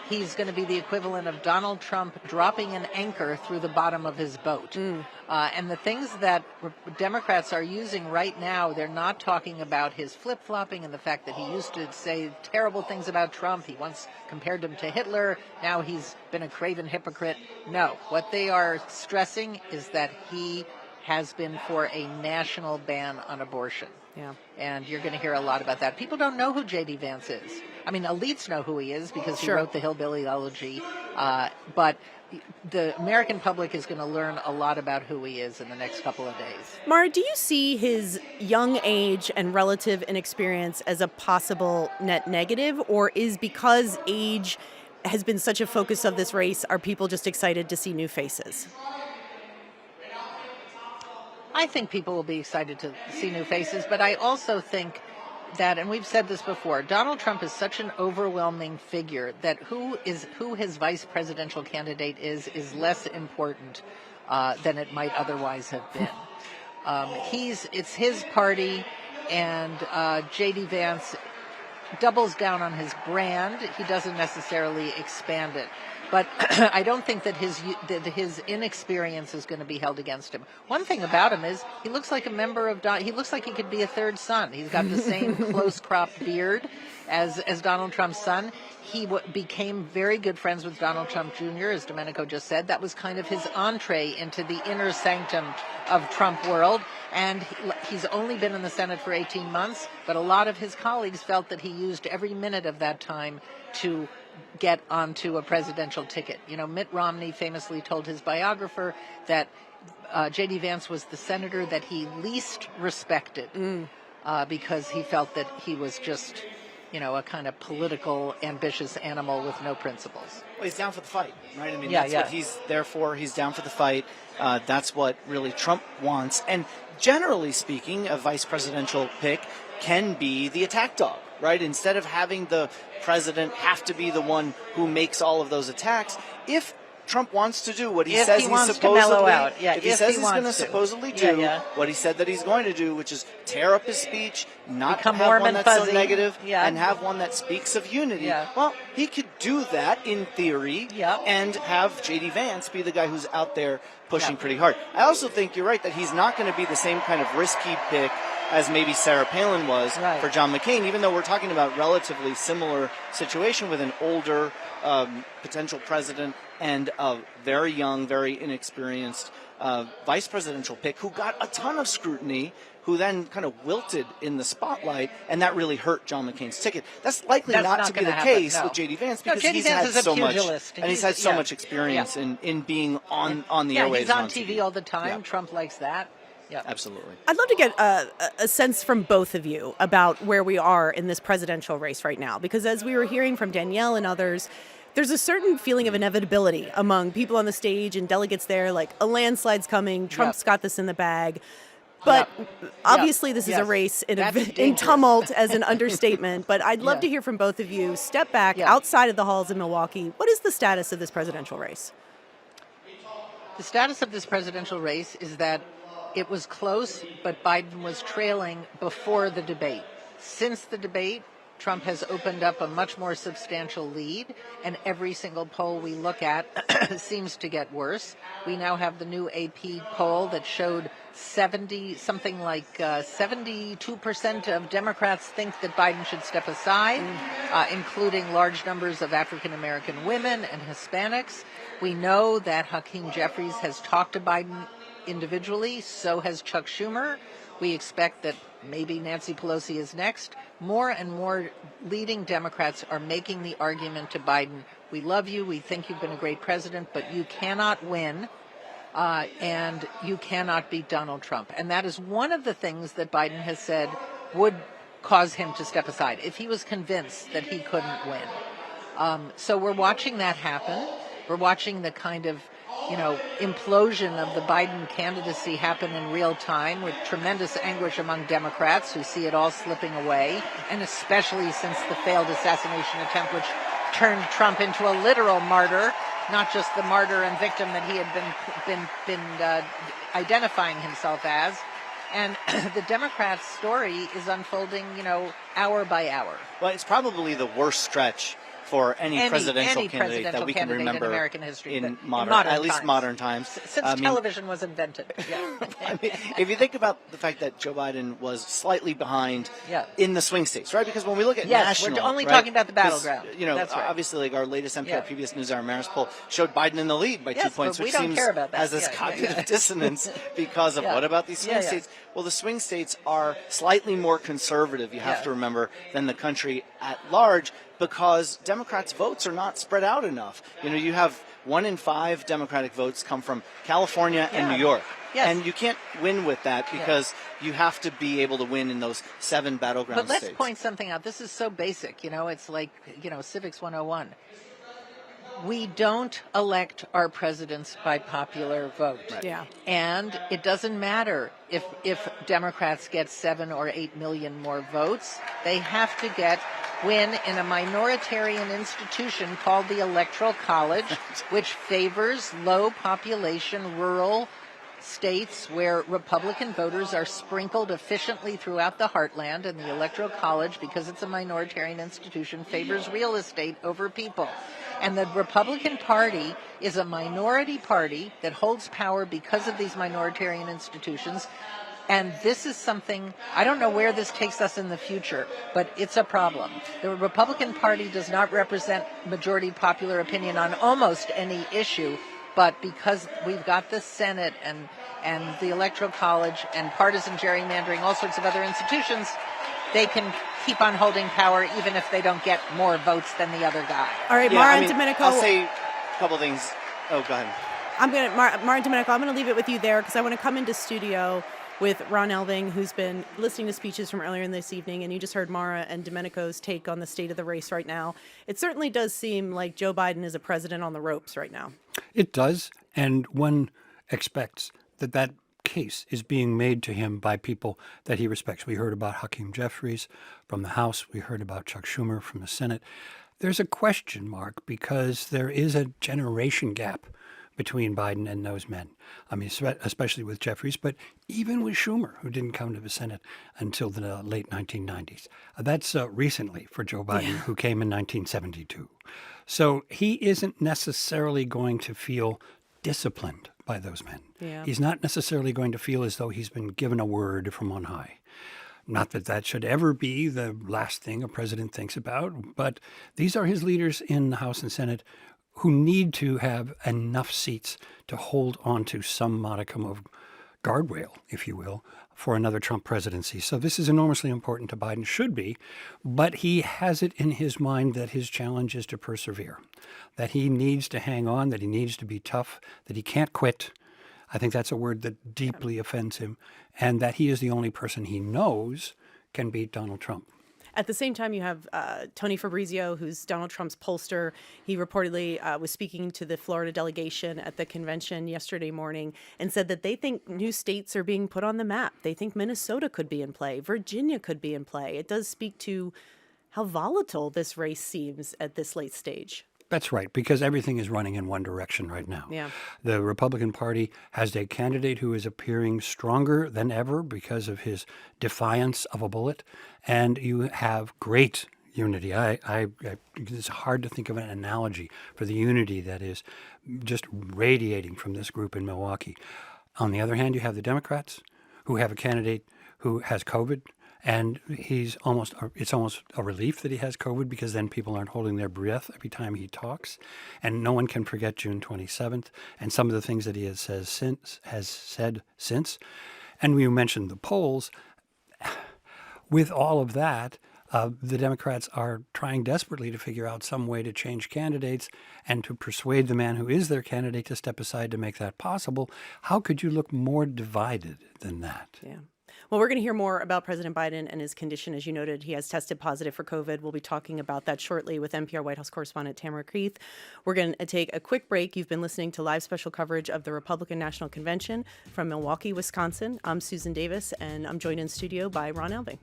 S7: he's going to be the equivalent of Donald Trump dropping an anchor through the bottom of his boat. And the things that Democrats are using right now, they're not talking about his flip-flopping and the fact that he used to say terrible things about Trump. He once compared him to Hitler. Now he's been a craven hypocrite. No, what they are stressing is that he has been for a national ban on abortion.
S1: Yeah.
S7: And you're going to hear a lot about that. People don't know who JD Vance is. I mean, elites know who he is because he wrote the Hillbilly Elegy. But the American public is going to learn a lot about who he is in the next couple of days.
S1: Mara, do you see his young age and relative inexperience as a possible net negative, or is because age has been such a focus of this race, are people just excited to see new faces?
S7: I think people will be excited to see new faces, but I also think that, and we've said this before, Donald Trump is such an overwhelming figure that who his vice presidential candidate is less important than it might otherwise have been. It's his party, and JD Vance doubles down on his brand. He doesn't necessarily expand it. But I don't think that his inexperience is going to be held against him. One thing about him is he looks like a member of he looks like he could be a third son. He's got the same close-cropped beard as Donald Trump's son. He became very good friends with Donald Trump Jr., as Domenico just said. That was kind of his entree into the inner sanctum of Trump world. And he's only been in the Senate for 18 months, but a lot of his colleagues felt that he used every minute of that time to get onto a presidential ticket. You know, Mitt Romney famously told his biographer that J.D. Vance was the senator that he least respected because he felt that he was just, a kind of political, ambitious animal with no principles.
S6: Well, he's down for the fight, right? I mean, that's what he's there for. He's down for the fight. That's what really Trump wants. And generally speaking, a vice presidential pick can be the attack dog, right? Instead of having the president have to be the one who makes all of those attacks, if Trump wants to do what he says he's supposedly, if he says he's going to supposedly do what he said that he's going to do, which is tear up his speech, not
S7: become
S6: have one that's
S7: fuzzy.
S6: so negative, and have one that speaks of unity. Well, he could do that in theory, and have JD Vance be the guy who's out there pushing pretty hard. I also think you're right that he's not going to be the same kind of risky pick as maybe Sarah Palin was for John McCain, even though we're talking about relatively similar situation with an older potential president and a very young, very inexperienced vice presidential pick who got a ton of scrutiny, who then kind of wilted in the spotlight, and that really hurt John McCain's ticket. That's likely not to be the case with JD Vance because he's had so much, and he's had so much experience in being on the airwaves.
S7: He's on TV all the time. Trump likes that. Yeah,
S6: absolutely.
S1: I'd love to get a sense from both of you about where we are in this presidential race right now, because as we were hearing from Danielle and others, there's a certain feeling of inevitability among people on the stage and delegates there, like a landslide's coming, Trump's got this in the bag. But obviously this is a race in tumult as an understatement, but I'd love to hear from both of you. Step back outside of the halls in Milwaukee. What is the status of this presidential race?
S7: The status of this presidential race is that it was close, but Biden was trailing before the debate. Since the debate, Trump has opened up a much more substantial lead, and every single poll we look at seems to get worse. We now have the new AP poll that showed 72% of Democrats think that Biden should step aside, including large numbers of African American women and Hispanics. We know that Hakeem Jeffries has talked to Biden individually, so has Chuck Schumer. We expect that maybe Nancy Pelosi is next. More and more leading Democrats are making the argument to Biden, we love you, we think you've been a great president, but you cannot win, and you cannot beat Donald Trump. And that is one of the things that Biden has said would cause him to step aside, if he was convinced that he couldn't win. So we're watching that happen. We're watching the kind of implosion of the Biden candidacy happen in real time, with tremendous anguish among Democrats who see it all slipping away, and especially since the failed assassination attempt, which turned Trump into a literal martyr, not just the martyr and victim that he had been identifying himself as. And the Democrats' story is unfolding, hour by hour.
S6: Well, it's probably the worst stretch for any presidential candidate that we can remember
S7: in American history,
S6: in
S7: modern
S6: times.
S7: Since television was invented. Yeah.
S6: I mean, if you think about the fact that Joe Biden was slightly behind in the swing states, right? Because when we look at national,
S7: we're only
S6: right?
S7: talking about the battleground.
S6: That's right. Obviously, like our latest NPR PBS NewsHour Marist poll showed Biden in the lead by 2 points, which seems has this cognitive dissonance because of what about these swing states? Well, the swing states are slightly more conservative, you have to remember, than the country at large, because Democrats' votes are not spread out enough. You have 1 in 5 Democratic votes come from California and New York. Yes. And you can't win with that because you have to be able to win in those 7 battleground states.
S7: But let's point something out. This is so basic. It's like, Civics 101. We don't elect our presidents by popular vote.
S1: Right. Yeah.
S7: And it doesn't matter if Democrats get 7 or 8 million more votes. They have to win in a minoritarian institution called the Electoral College, which favors low population rural states where Republican voters are sprinkled efficiently throughout the heartland, and the Electoral College, because it's a minoritarian institution, favors real estate over people. And the Republican Party is a minority party that holds power because of these minoritarian institutions. And this is something, I don't know where this takes us in the future, but it's a problem. The Republican Party does not represent majority popular opinion on almost any issue, but because we've got the Senate and the Electoral College and partisan gerrymandering, all sorts of other institutions, they can keep on holding power even if they don't get more votes than the other guy.
S1: All right, Mara and Domenico.
S6: I'll say a couple things. Oh, go ahead.
S1: Mara and Domenico, I'm going to leave it with you there because I want to come into studio with Ron Elving, who's been listening to speeches from earlier in this evening, and you just heard Mara and Domenico's take on the state of the race right now. It certainly does seem like Joe Biden is a president on the ropes right now.
S2: It does, and one expects that case is being made to him by people that he respects. We heard about Hakeem Jeffries from the House. We heard about Chuck Schumer from the Senate. There's a question mark because there is a generation gap between Biden and those men. I mean, especially with Jeffries, but even with Schumer, who didn't come to the Senate until the late 1990s. That's recently for Joe Biden, who came in 1972. So he isn't necessarily going to feel disciplined by those men. Yeah. He's not necessarily going to feel as though he's been given a word from on high. Not that that should ever be the last thing a president thinks about, but these are his leaders in the House and Senate who need to have enough seats to hold on to some modicum of guardrail, if you will, for another Trump presidency. So this is enormously important to Biden, should be, but he has it in his mind that his challenge is to persevere, that he needs to hang on, that he needs to be tough, that he can't quit. I think that's a word that deeply offends him, and that he is the only person he knows can beat Donald Trump.
S1: At the same time, you have Tony Fabrizio, who's Donald Trump's pollster. He reportedly was speaking to the Florida delegation at the convention yesterday morning and said that they think new states are being put on the map. They think Minnesota could be in play. Virginia could be in play. It does speak to how volatile this race seems at this late stage.
S2: That's right, because everything is running in one direction right now.
S1: Yeah.
S2: The Republican Party has a candidate who is appearing stronger than ever because of his defiance of a bullet, and you have great unity. It's hard to think of an analogy for the unity that is just radiating from this group in Milwaukee. On the other hand, you have the Democrats who have a candidate who has COVID, and it's almost a relief that he has COVID because then people aren't holding their breath every time he talks. And no one can forget June 27th and some of the things that he has said since. And we mentioned the polls. With all of that, the Democrats are trying desperately to figure out some way to change candidates and to persuade the man who is their candidate to step aside to make that possible. How could you look more divided than that?
S1: Yeah. Well, we're going to hear more about President Biden and his condition. As you noted, he has tested positive for COVID. We'll be talking about that shortly with NPR White House correspondent Tamara Keith. We're going to take a quick break. You've been listening to live special coverage of the Republican National Convention from Milwaukee, Wisconsin. I'm Susan Davis, and I'm joined in studio by Ron Elving.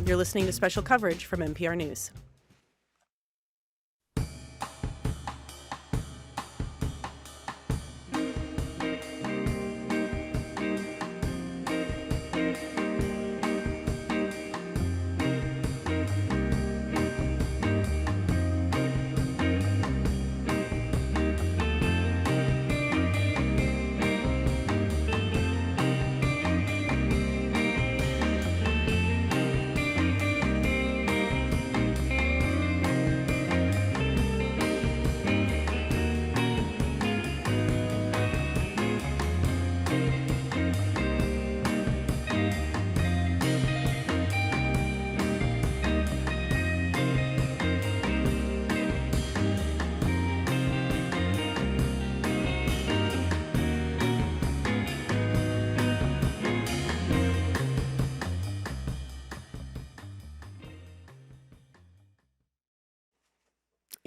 S1: You're listening to special coverage from NPR News.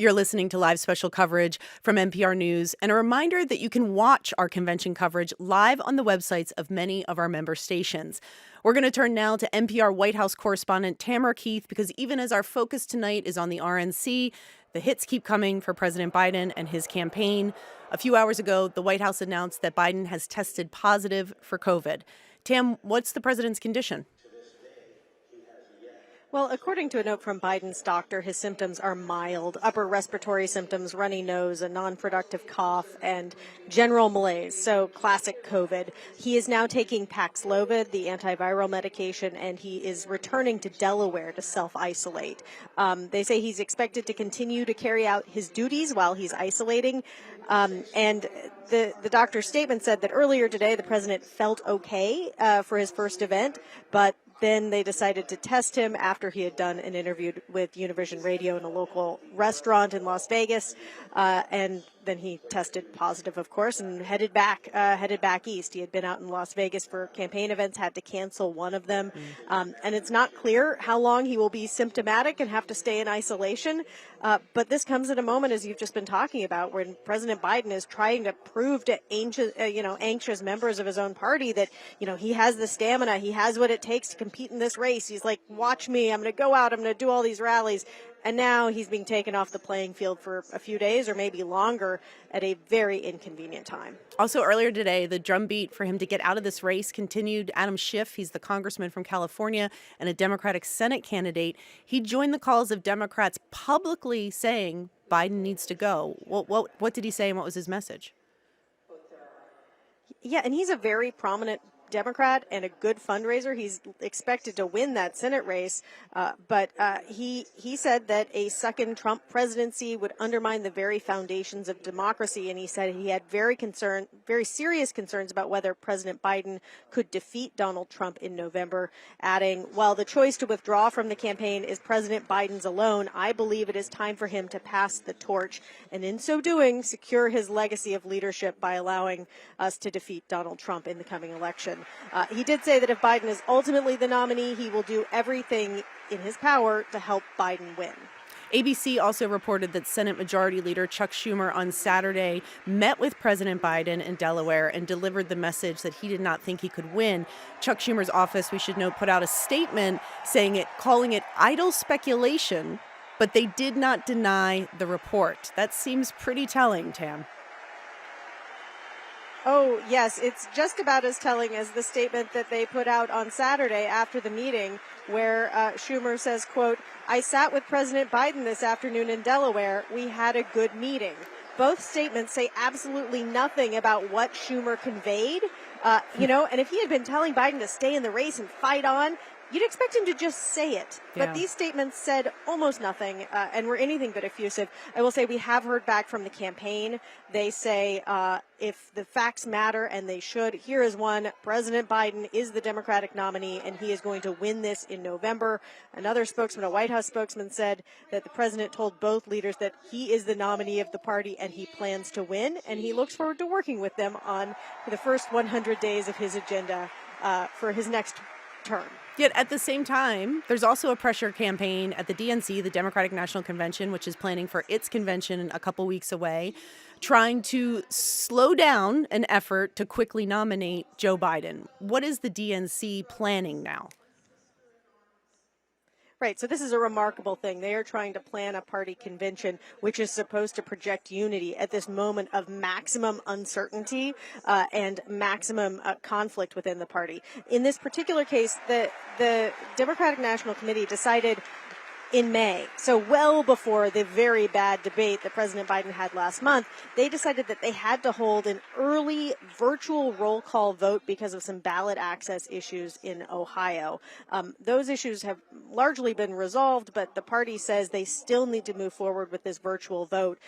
S1: You're listening to live special coverage from NPR News, and a reminder that you can watch our convention coverage live on the websites of many of our member stations. We're going to turn now to NPR White House correspondent Tamara Keith, because even as our focus tonight is on the RNC, the hits keep coming for President Biden and his campaign. A few hours ago, the White House announced that Biden has tested positive for COVID. Tam, what's the president's condition?
S8: Well, according to a note from Biden's doctor, his symptoms are mild: upper respiratory symptoms, runny nose, a non-productive cough, and general malaise. So classic COVID. He is now taking Paxlovid, the antiviral medication, and he is returning to Delaware to self-isolate. They say he's expected to continue to carry out his duties while he's isolating. And the doctor's statement said that earlier today the president felt okay for his first event, but then they decided to test him after he had done an interview with Univision Radio in a local restaurant in Las Vegas, and then he tested positive, of course, and headed back east. He had been out in Las Vegas for campaign events, had to cancel one of them, and it's not clear how long he will be symptomatic and have to stay in isolation. But this comes at a moment, as you've just been talking about, when President Biden is trying to prove to anxious members of his own party that he has the stamina, he has what it takes to compete in this race. He's like, watch me, I'm going to go out, I'm going to do all these rallies. And now he's being taken off the playing field for a few days or maybe longer at a very inconvenient time.
S1: Also earlier today, the drumbeat for him to get out of this race continued. Adam Schiff, he's the congressman from California and a Democratic Senate candidate. He joined the calls of Democrats publicly saying Biden needs to go. What did he say and what was his message?
S8: Yeah, and he's a very prominent Democrat and a good fundraiser. He's expected to win that Senate race, but he said that a second Trump presidency would undermine the very foundations of democracy, and he said he had very serious concerns about whether President Biden could defeat Donald Trump in November, adding, while the choice to withdraw from the campaign is President Biden's alone, I believe it is time for him to pass the torch, and in so doing, secure his legacy of leadership by allowing us to defeat Donald Trump in the coming election. He did say that if Biden is ultimately the nominee, he will do everything in his power to help Biden win.
S1: ABC also reported that Senate Majority Leader Chuck Schumer on Saturday met with President Biden in Delaware and delivered the message that he did not think he could win. Chuck Schumer's office, we should note, put out a statement calling it idle speculation but they did not deny the report. That seems pretty telling, Tam.
S8: Oh, yes. It's just about as telling as the statement that they put out on Saturday after the meeting where Schumer says, quote, "I sat with President Biden this afternoon in Delaware. We had a good meeting." Both statements say absolutely nothing about what Schumer conveyed. And if he had been telling Biden to stay in the race and fight on, you'd expect him to just say it.
S1: Yeah.
S8: But these statements said almost nothing and were anything but effusive. I will say we have heard back from the campaign. They say if the facts matter, and they should, here is one. President Biden is the Democratic nominee, and he is going to win this in November. Another spokesman, a White House spokesman, said that the president told both leaders that he is the nominee of the party and he plans to win, and he looks forward to working with them on the first 100 days of his agenda for his next term.
S1: Yet at the same time, there's also a pressure campaign at the DNC, the Democratic National Convention, which is planning for its convention a couple weeks away, trying to slow down an effort to quickly nominate Joe Biden. What is the DNC planning now?
S8: Right. So this is a remarkable thing. They are trying to plan a party convention which is supposed to project unity at this moment of maximum uncertainty and maximum conflict within the party. In this particular case, the Democratic National Committee decided in May, so well before the very bad debate that President Biden had last month, they decided that they had to hold an early virtual roll call vote because of some ballot access issues in Ohio. Those issues have largely been resolved, but the party says they still need to move forward with this virtual vote.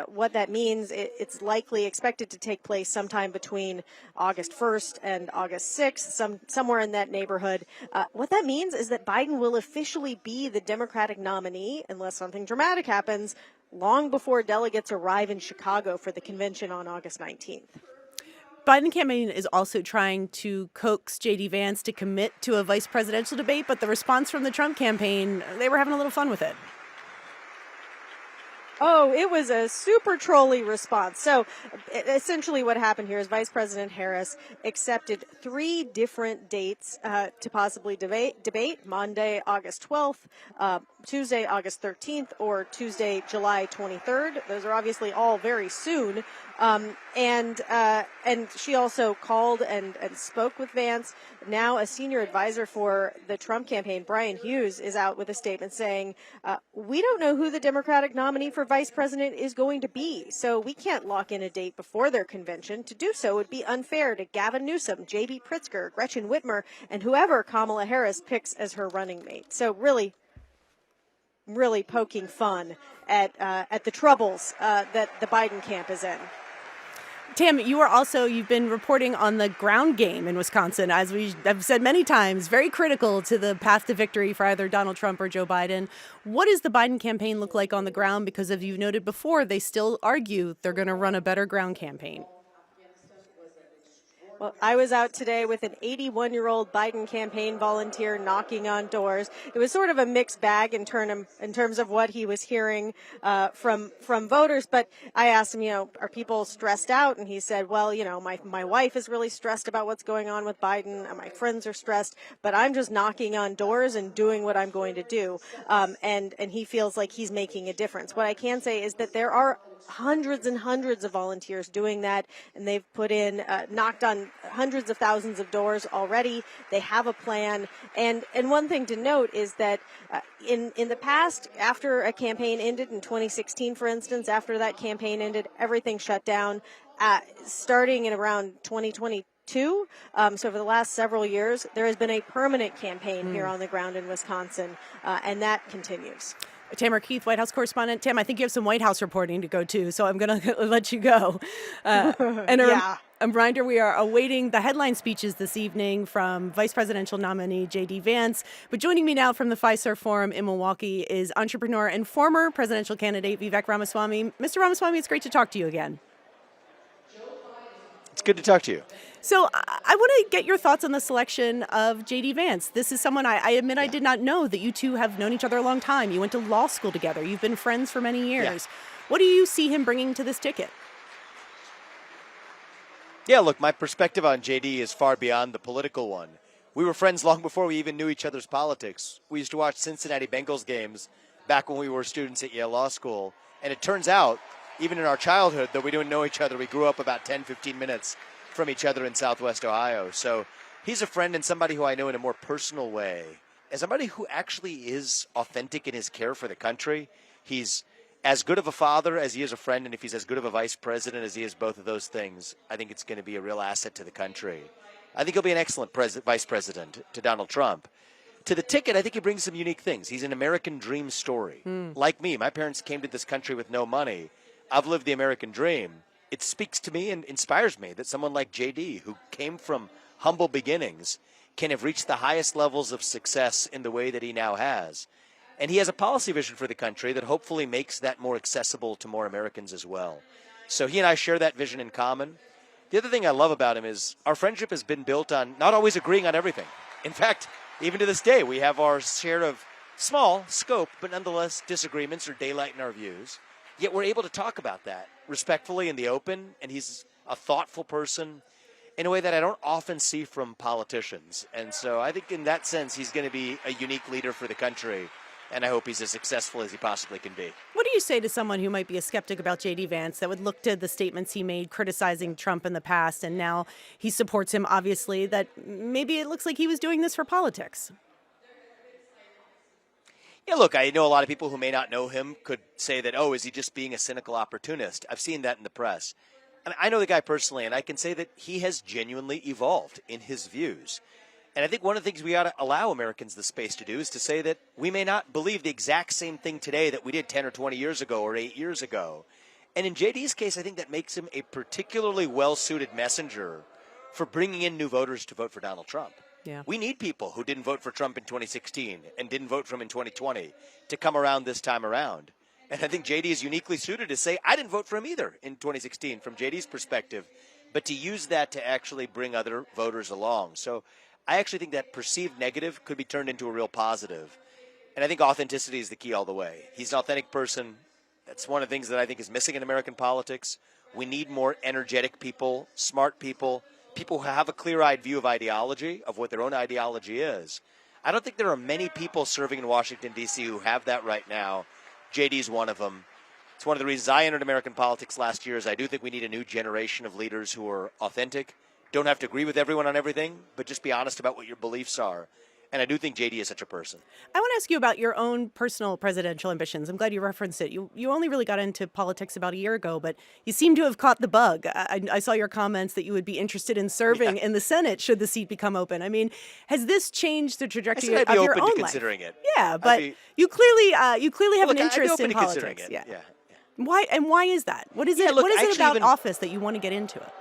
S8: What that means, it's likely expected to take place sometime between August 1st and August 6th, somewhere in that neighborhood. What that means is that Biden will officially be the Democratic nominee, unless something dramatic happens, long before delegates arrive in Chicago for the convention on August 19th.
S1: Biden campaign is also trying to coax JD Vance to commit to a vice presidential debate, but the response from the Trump campaign, they were having a little fun with it.
S8: Oh, it was a super trolly response. So essentially what happened here is Vice President Harris accepted 3 different dates to possibly debate Monday, August 12th, Tuesday, August 13th, or Tuesday, July 23rd. Those are obviously all very soon. And she also called and spoke with Vance. Now a senior advisor for the Trump campaign, Brian Hughes, is out with a statement saying, we don't know who the Democratic nominee for vice president is going to be, so we can't lock in a date before their convention. To do so would be unfair to Gavin Newsom, J.B. Pritzker, Gretchen Whitmer, and whoever Kamala Harris picks as her running mate. So really poking fun at the troubles that the Biden camp is in.
S1: Tam, you've been reporting on the ground game in Wisconsin, as we have said many times, very critical to the path to victory for either Donald Trump or Joe Biden. What does the Biden campaign look like on the ground? Because as you've noted before, they still argue they're going to run a better ground campaign.
S8: Well, I was out today with an 81-year-old Biden campaign volunteer knocking on doors. It was sort of a mixed bag in terms of what he was hearing from voters. But I asked him, are people stressed out? And he said, well, my wife is really stressed about what's going on with Biden. And my friends are stressed, but I'm just knocking on doors and doing what I'm going to do. And he feels like he's making a difference. What I can say is that there are hundreds and hundreds of volunteers doing that, and they've knocked on hundreds of thousands of doors already. They have a plan, and one thing to note is that in the past, after a campaign ended in 2016, for instance, after that campaign ended, everything shut down. Starting in around 2022, so for the last several years, there has been a permanent campaign here on the ground in Wisconsin, and that continues.
S1: Tamara Keith, White House correspondent. Tam, I think you have some White House reporting to go to, so I'm going to let you go. And a reminder, we are awaiting the headline speeches this evening from Vice Presidential nominee JD Vance. But joining me now from the Fiserv Forum in Milwaukee is entrepreneur and former presidential candidate Vivek Ramaswamy. Mr. Ramaswamy, it's great to talk to you again.
S9: It's good to talk to you.
S1: So I want to get your thoughts on the selection of JD Vance. This is someone I admit I did not know that you two have known each other a long time. You went to law school together. You've been friends for many years. Yeah. What do you see him bringing to this ticket?
S9: Yeah, look, my perspective on JD is far beyond the political one. We were friends long before we even knew each other's politics. We used to watch Cincinnati Bengals games back when we were students at Yale Law School. And it turns out, even in our childhood, though we didn't know each other, we grew up about 10, 15 minutes from each other in Southwest Ohio. So he's a friend and somebody who I know in a more personal way, as somebody who actually is authentic in his care for the country. He's as good of a father as he is a friend, and if he's as good of a vice president as he is both of those things, I think it's going to be a real asset to the country. I think he'll be an excellent vice president to Donald Trump. To the ticket, I think he brings some unique things. He's an American dream story. Like me, my parents came to this country with no money. I've lived the American dream. It speaks to me and inspires me that someone like JD, who came from humble beginnings, can have reached the highest levels of success in the way that he now has. And he has a policy vision for the country that hopefully makes that more accessible to more Americans as well. So he and I share that vision in common. The other thing I love about him is our friendship has been built on not always agreeing on everything. In fact, even to this day, we have our share of small scope, but nonetheless disagreements or daylight in our views. Yet we're able to talk about that respectfully in the open, and he's a thoughtful person in a way that I don't often see from politicians. And so I think in that sense, he's going to be a unique leader for the country, and I hope he's as successful as he possibly can be.
S1: What do you say to someone who might be a skeptic about JD Vance that would look to the statements he made criticizing Trump in the past, and now he supports him, obviously, that maybe it looks like he was doing this for politics?
S9: Yeah, look, I know a lot of people who may not know him could say that, oh, is he just being a cynical opportunist? I've seen that in the press. I mean, I know the guy personally, and I can say that he has genuinely evolved in his views. And I think one of the things we ought to allow Americans the space to do is to say that we may not believe the exact same thing today that we did 10 or 20 years ago or 8 years ago. And in JD's case, I think that makes him a particularly well-suited messenger for bringing in new voters to vote for Donald Trump.
S1: Yeah.
S9: We need people who didn't vote for Trump in 2016 and didn't vote for him in 2020 to come around this time around. And I think JD is uniquely suited to say, I didn't vote for him either in 2016 from JD's perspective, but to use that to actually bring other voters along. So I actually think that perceived negative could be turned into a real positive. And I think authenticity is the key all the way. He's an authentic person. That's one of the things that I think is missing in American politics. We need more energetic people, smart people, people who have a clear-eyed view of ideology, of what their own ideology is. I don't think there are many people serving in Washington, D.C. who have that right now. JD's one of them. It's one of the reasons I entered American politics last year is I do think we need a new generation of leaders who are authentic, don't have to agree with everyone on everything, but just be honest about what your beliefs are. And I do think JD is such a person.
S1: I want to ask you about your own personal presidential ambitions. I'm glad you referenced it. You only really got into politics about a year ago, but you seem to have caught the bug. I saw your comments that you would be interested in serving in the Senate should the seat become open. I mean, has this changed the trajectory of your own life?
S9: I'd be open to considering it.
S1: Yeah, but you clearly have an interest in politics.
S9: Considering it. Yeah.
S1: Why is that? What is it?
S9: Look,
S1: what is it about office that you want to get into it?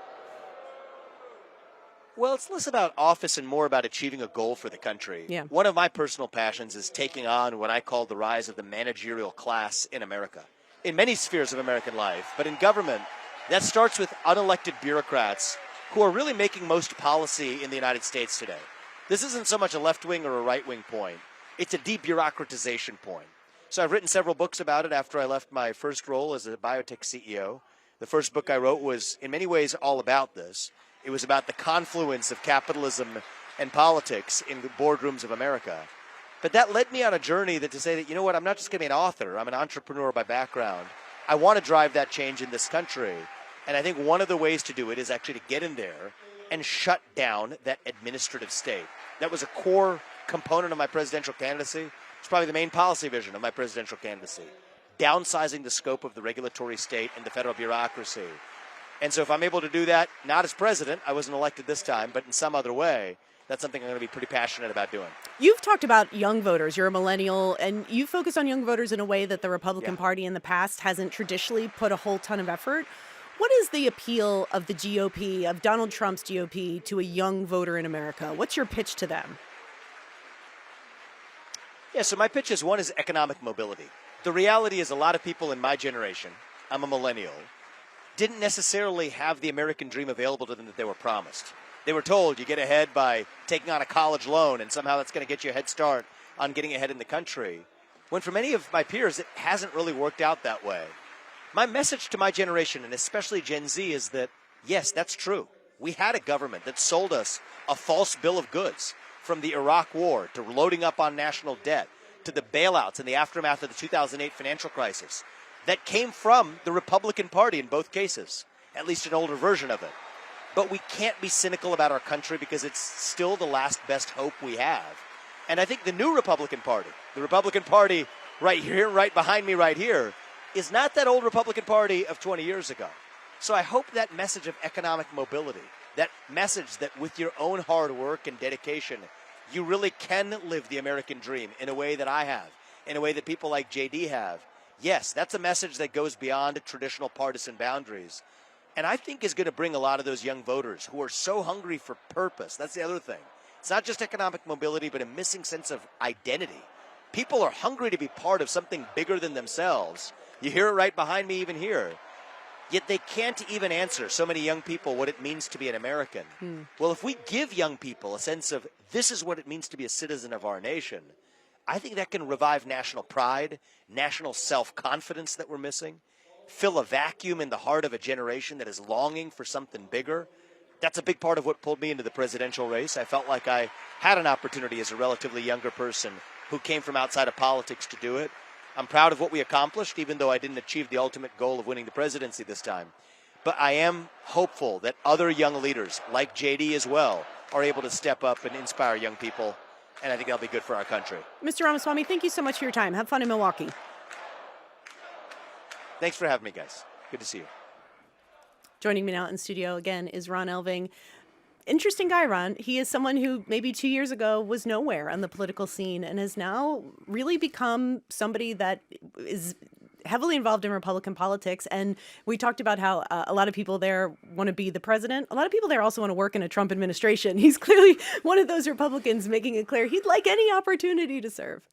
S9: Well, it's less about office and more about achieving a goal for the country.
S1: Yeah.
S9: One of my personal passions is taking on what I call the rise of the managerial class in America, in many spheres of American life. But in government, that starts with unelected bureaucrats who are really making most policy in the United States today. This isn't so much a left-wing or a right-wing point. It's a debureaucratization point. So I've written several books about it after I left my first role as a biotech CEO. The first book I wrote was, in many ways, all about this. It was about the confluence of capitalism and politics in the boardrooms of America. But that led me on a journey to say that, you know what, I'm not just going to be an author. I'm an entrepreneur by background. I want to drive that change in this country. And I think one of the ways to do it is actually to get in there and shut down that administrative state. That was a core component of my presidential candidacy. It's probably the main policy vision of my presidential candidacy. Downsizing the scope of the regulatory state and the federal bureaucracy. And so if I'm able to do that, not as president, I wasn't elected this time, but in some other way, that's something I'm going to be pretty passionate about doing.
S1: You've talked about young voters. You're a millennial, and you focus on young voters in a way that the Republican Party in the past hasn't traditionally put a whole ton of effort. What is the appeal of the GOP, of Donald Trump's GOP, to a young voter in America? What's your pitch to them?
S9: Yeah, so my pitch is one is economic mobility. The reality is a lot of people in my generation, I'm a millennial, didn't necessarily have the American dream available to them that they were promised. They were told you get ahead by taking on a college loan and somehow that's going to get you a head start on getting ahead in the country. When for many of my peers, it hasn't really worked out that way. My message to my generation, and especially Gen Z, is that, yes, that's true. We had a government that sold us a false bill of goods, from the Iraq War to loading up on national debt to the bailouts in the aftermath of the 2008 financial crisis that came from the Republican Party in both cases, at least an older version of it. But we can't be cynical about our country because it's still the last best hope we have. And I think the new Republican Party, the Republican Party right here, right behind me right here, is not that old Republican Party of 20 years ago. So I hope that message of economic mobility, that message that with your own hard work and dedication, you really can live the American dream in a way that I have, in a way that people like JD have. Yes, that's a message that goes beyond traditional partisan boundaries. And I think is going to bring a lot of those young voters who are so hungry for purpose. That's the other thing. It's not just economic mobility, but a missing sense of identity. People are hungry to be part of something bigger than themselves. You hear it right behind me even here. Yet they can't even answer, so many young people, what it means to be an American. Well, if we give young people a sense of this is what it means to be a citizen of our nation, I think that can revive national pride, national self-confidence that we're missing, fill a vacuum in the heart of a generation that is longing for something bigger. That's a big part of what pulled me into the presidential race. I felt like I had an opportunity as a relatively younger person who came from outside of politics to do it. I'm proud of what we accomplished, even though I didn't achieve the ultimate goal of winning the presidency this time. But I am hopeful that other young leaders, like JD as well, are able to step up and inspire young people, and I think that'll be good for our country.
S1: Mr. Ramaswamy, thank you so much for your time. Have fun in Milwaukee.
S9: Thanks for having me, guys. Good to see you.
S1: Joining me now in studio again is Ron Elving. Interesting guy, Ron. He is someone who maybe 2 years ago was nowhere on the political scene and has now really become somebody that is heavily involved in Republican politics. And we talked about how a lot of people there want to be the president. A lot of people there also want to work in a Trump administration. He's clearly one of those Republicans making it clear he'd like any opportunity to serve.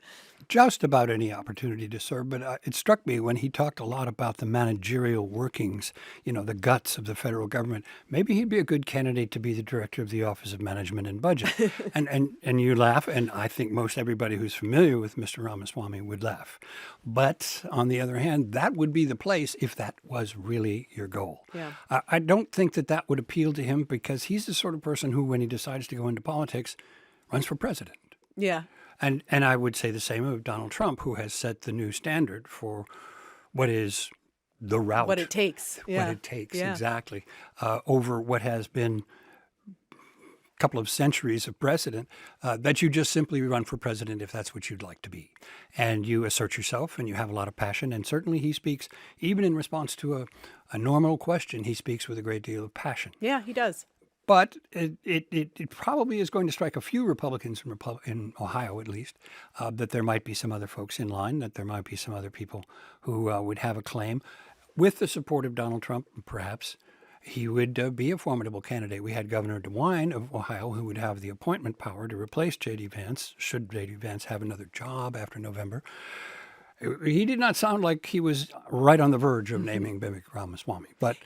S2: Just about any opportunity to serve, but it struck me when he talked a lot about the managerial workings, the guts of the federal government. Maybe he'd be a good candidate to be the director of the Office of Management and Budget. and you laugh, and I think most everybody who's familiar with Mr. Ramaswamy would laugh. But on the other hand, that would be the place if that was really your goal.
S1: Yeah.
S2: I don't think that would appeal to him because he's the sort of person who, when he decides to go into politics, runs for president.
S1: Yeah.
S2: And I would say the same of Donald Trump, who has set the new standard for what is the route.
S1: What it takes. Yeah.
S2: What it takes,
S1: yeah.
S2: exactly. Over what has been a couple of centuries of precedent, that you just simply run for president if that's what you'd like to be. And you assert yourself and you have a lot of passion. And certainly he speaks, even in response to a normal question, he speaks with a great deal of passion.
S1: Yeah, he does.
S2: But it probably is going to strike a few Republicans in Ohio, at least, that there might be some other folks in line, that there might be some other people who would have a claim. With the support of Donald Trump, perhaps, he would be a formidable candidate. We had Governor DeWine of Ohio who would have the appointment power to replace JD Vance, should JD Vance have another job after November. He did not sound like he was right on the verge of naming Vivek Ramaswamy, but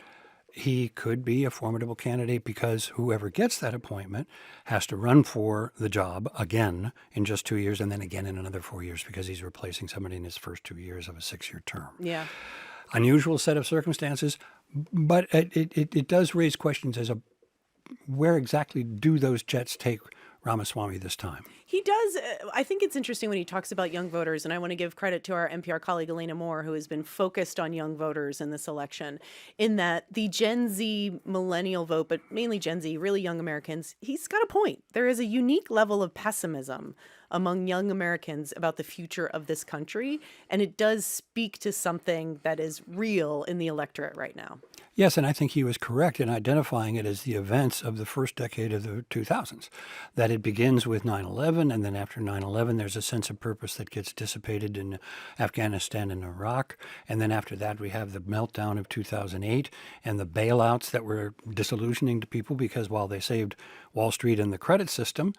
S2: he could be a formidable candidate because whoever gets that appointment has to run for the job again in just 2 years and then again in another 4 years because he's replacing somebody in his first 2 years of a 6-year term.
S1: Yeah.
S2: Unusual set of circumstances, but it does raise questions as where exactly do those jets take Ramaswamy this time?
S1: He does. I think it's interesting when he talks about young voters, and I want to give credit to our NPR colleague Elena Moore, who has been focused on young voters in this election, in that the Gen Z millennial vote, but mainly Gen Z, really young Americans, he's got a point. There is a unique level of pessimism among young Americans about the future of this country, and it does speak to something that is real in the electorate right now.
S2: Yes, and I think he was correct in identifying it as the events of the first decade of the 2000s, that it begins with 9/11, and then after 9/11, there's a sense of purpose that gets dissipated in Afghanistan and Iraq, and then after that, we have the meltdown of 2008 and the bailouts that were disillusioning to people because while they saved Wall Street and the credit system,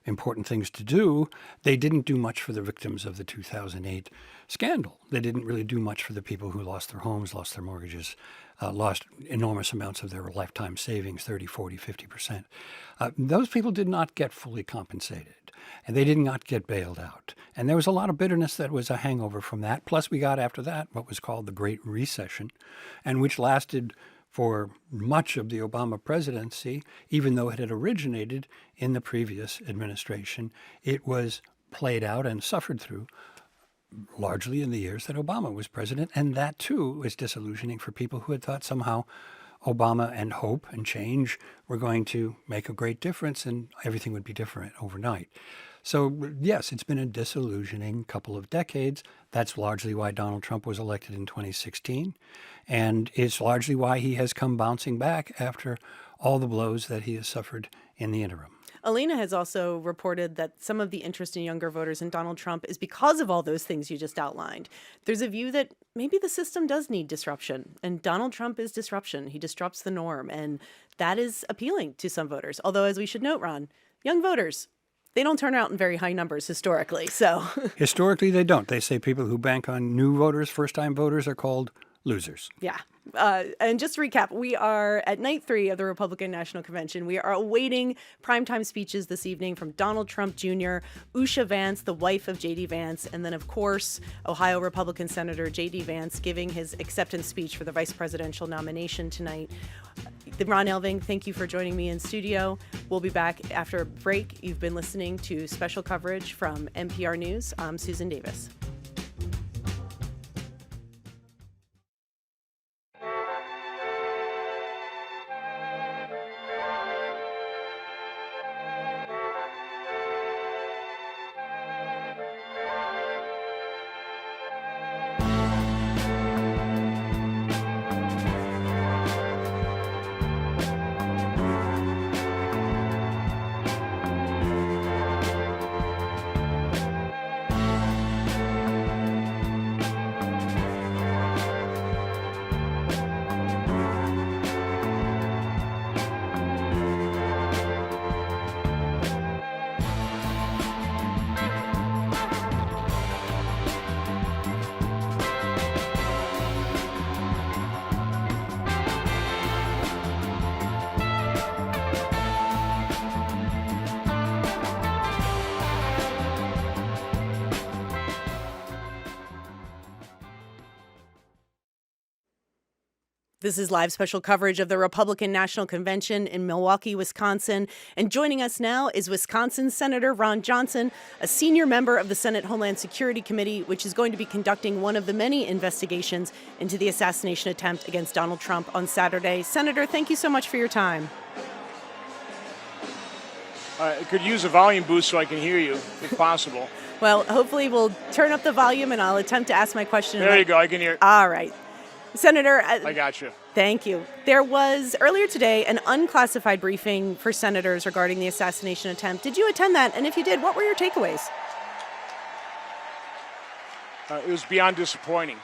S2: important things to do, they didn't do much for the victims of the 2008 scandal. They didn't really do much for the people who lost their homes, lost their mortgages, lost enormous amounts of their lifetime savings, 30, 40, 50%. Those people did not get fully compensated, and they did not get bailed out. And there was a lot of bitterness that was a hangover from that. Plus, we got after that what was called the Great Recession, and which lasted for much of the Obama presidency, even though it had originated in the previous administration. It was played out and suffered through largely in the years that Obama was president. And that, too, was disillusioning for people who had thought somehow Obama and hope and change were going to make a great difference and everything would be different overnight. So, yes, it's been a disillusioning couple of decades. That's largely why Donald Trump was elected in 2016. And it's largely why he has come bouncing back after all the blows that he has suffered in the interim.
S1: Alina has also reported that some of the interest in younger voters in Donald Trump is because of all those things you just outlined. There's a view that maybe the system does need disruption, and Donald Trump is disruption. He disrupts the norm, and that is appealing to some voters. Although, as we should note, Ron, young voters, they don't turn out in very high numbers historically. So
S2: historically, they don't. They say people who bank on new voters, first-time voters, are called losers.
S1: Yeah. And just to recap, we are at night 3 of the Republican National Convention. We are awaiting primetime speeches this evening from Donald Trump Jr., Usha Vance, the wife of JD Vance, and then, of course, Ohio Republican Senator JD Vance giving his acceptance speech for the vice presidential nomination tonight. Ron Elving, thank you for joining me in studio. We'll be back after a break. You've been listening to special coverage from NPR News. I'm Susan Davis. This is live special coverage of the Republican National Convention in Milwaukee, Wisconsin. And joining us now is Wisconsin Senator Ron Johnson, a senior member of the Senate Homeland Security Committee, which is going to be conducting one of the many investigations into the assassination attempt against Donald Trump on Saturday. Senator, thank you so much for your time.
S10: I could use a volume boost so I can hear you, if possible.
S1: Well, hopefully we'll turn up the volume and I'll attempt to ask my question.
S10: There you go, I can hear it.
S1: All right. Senator,
S10: I got you.
S1: Thank you. There was earlier today an unclassified briefing for senators regarding the assassination attempt. Did you attend that? And if you did, what were your takeaways?
S10: It was beyond disappointing.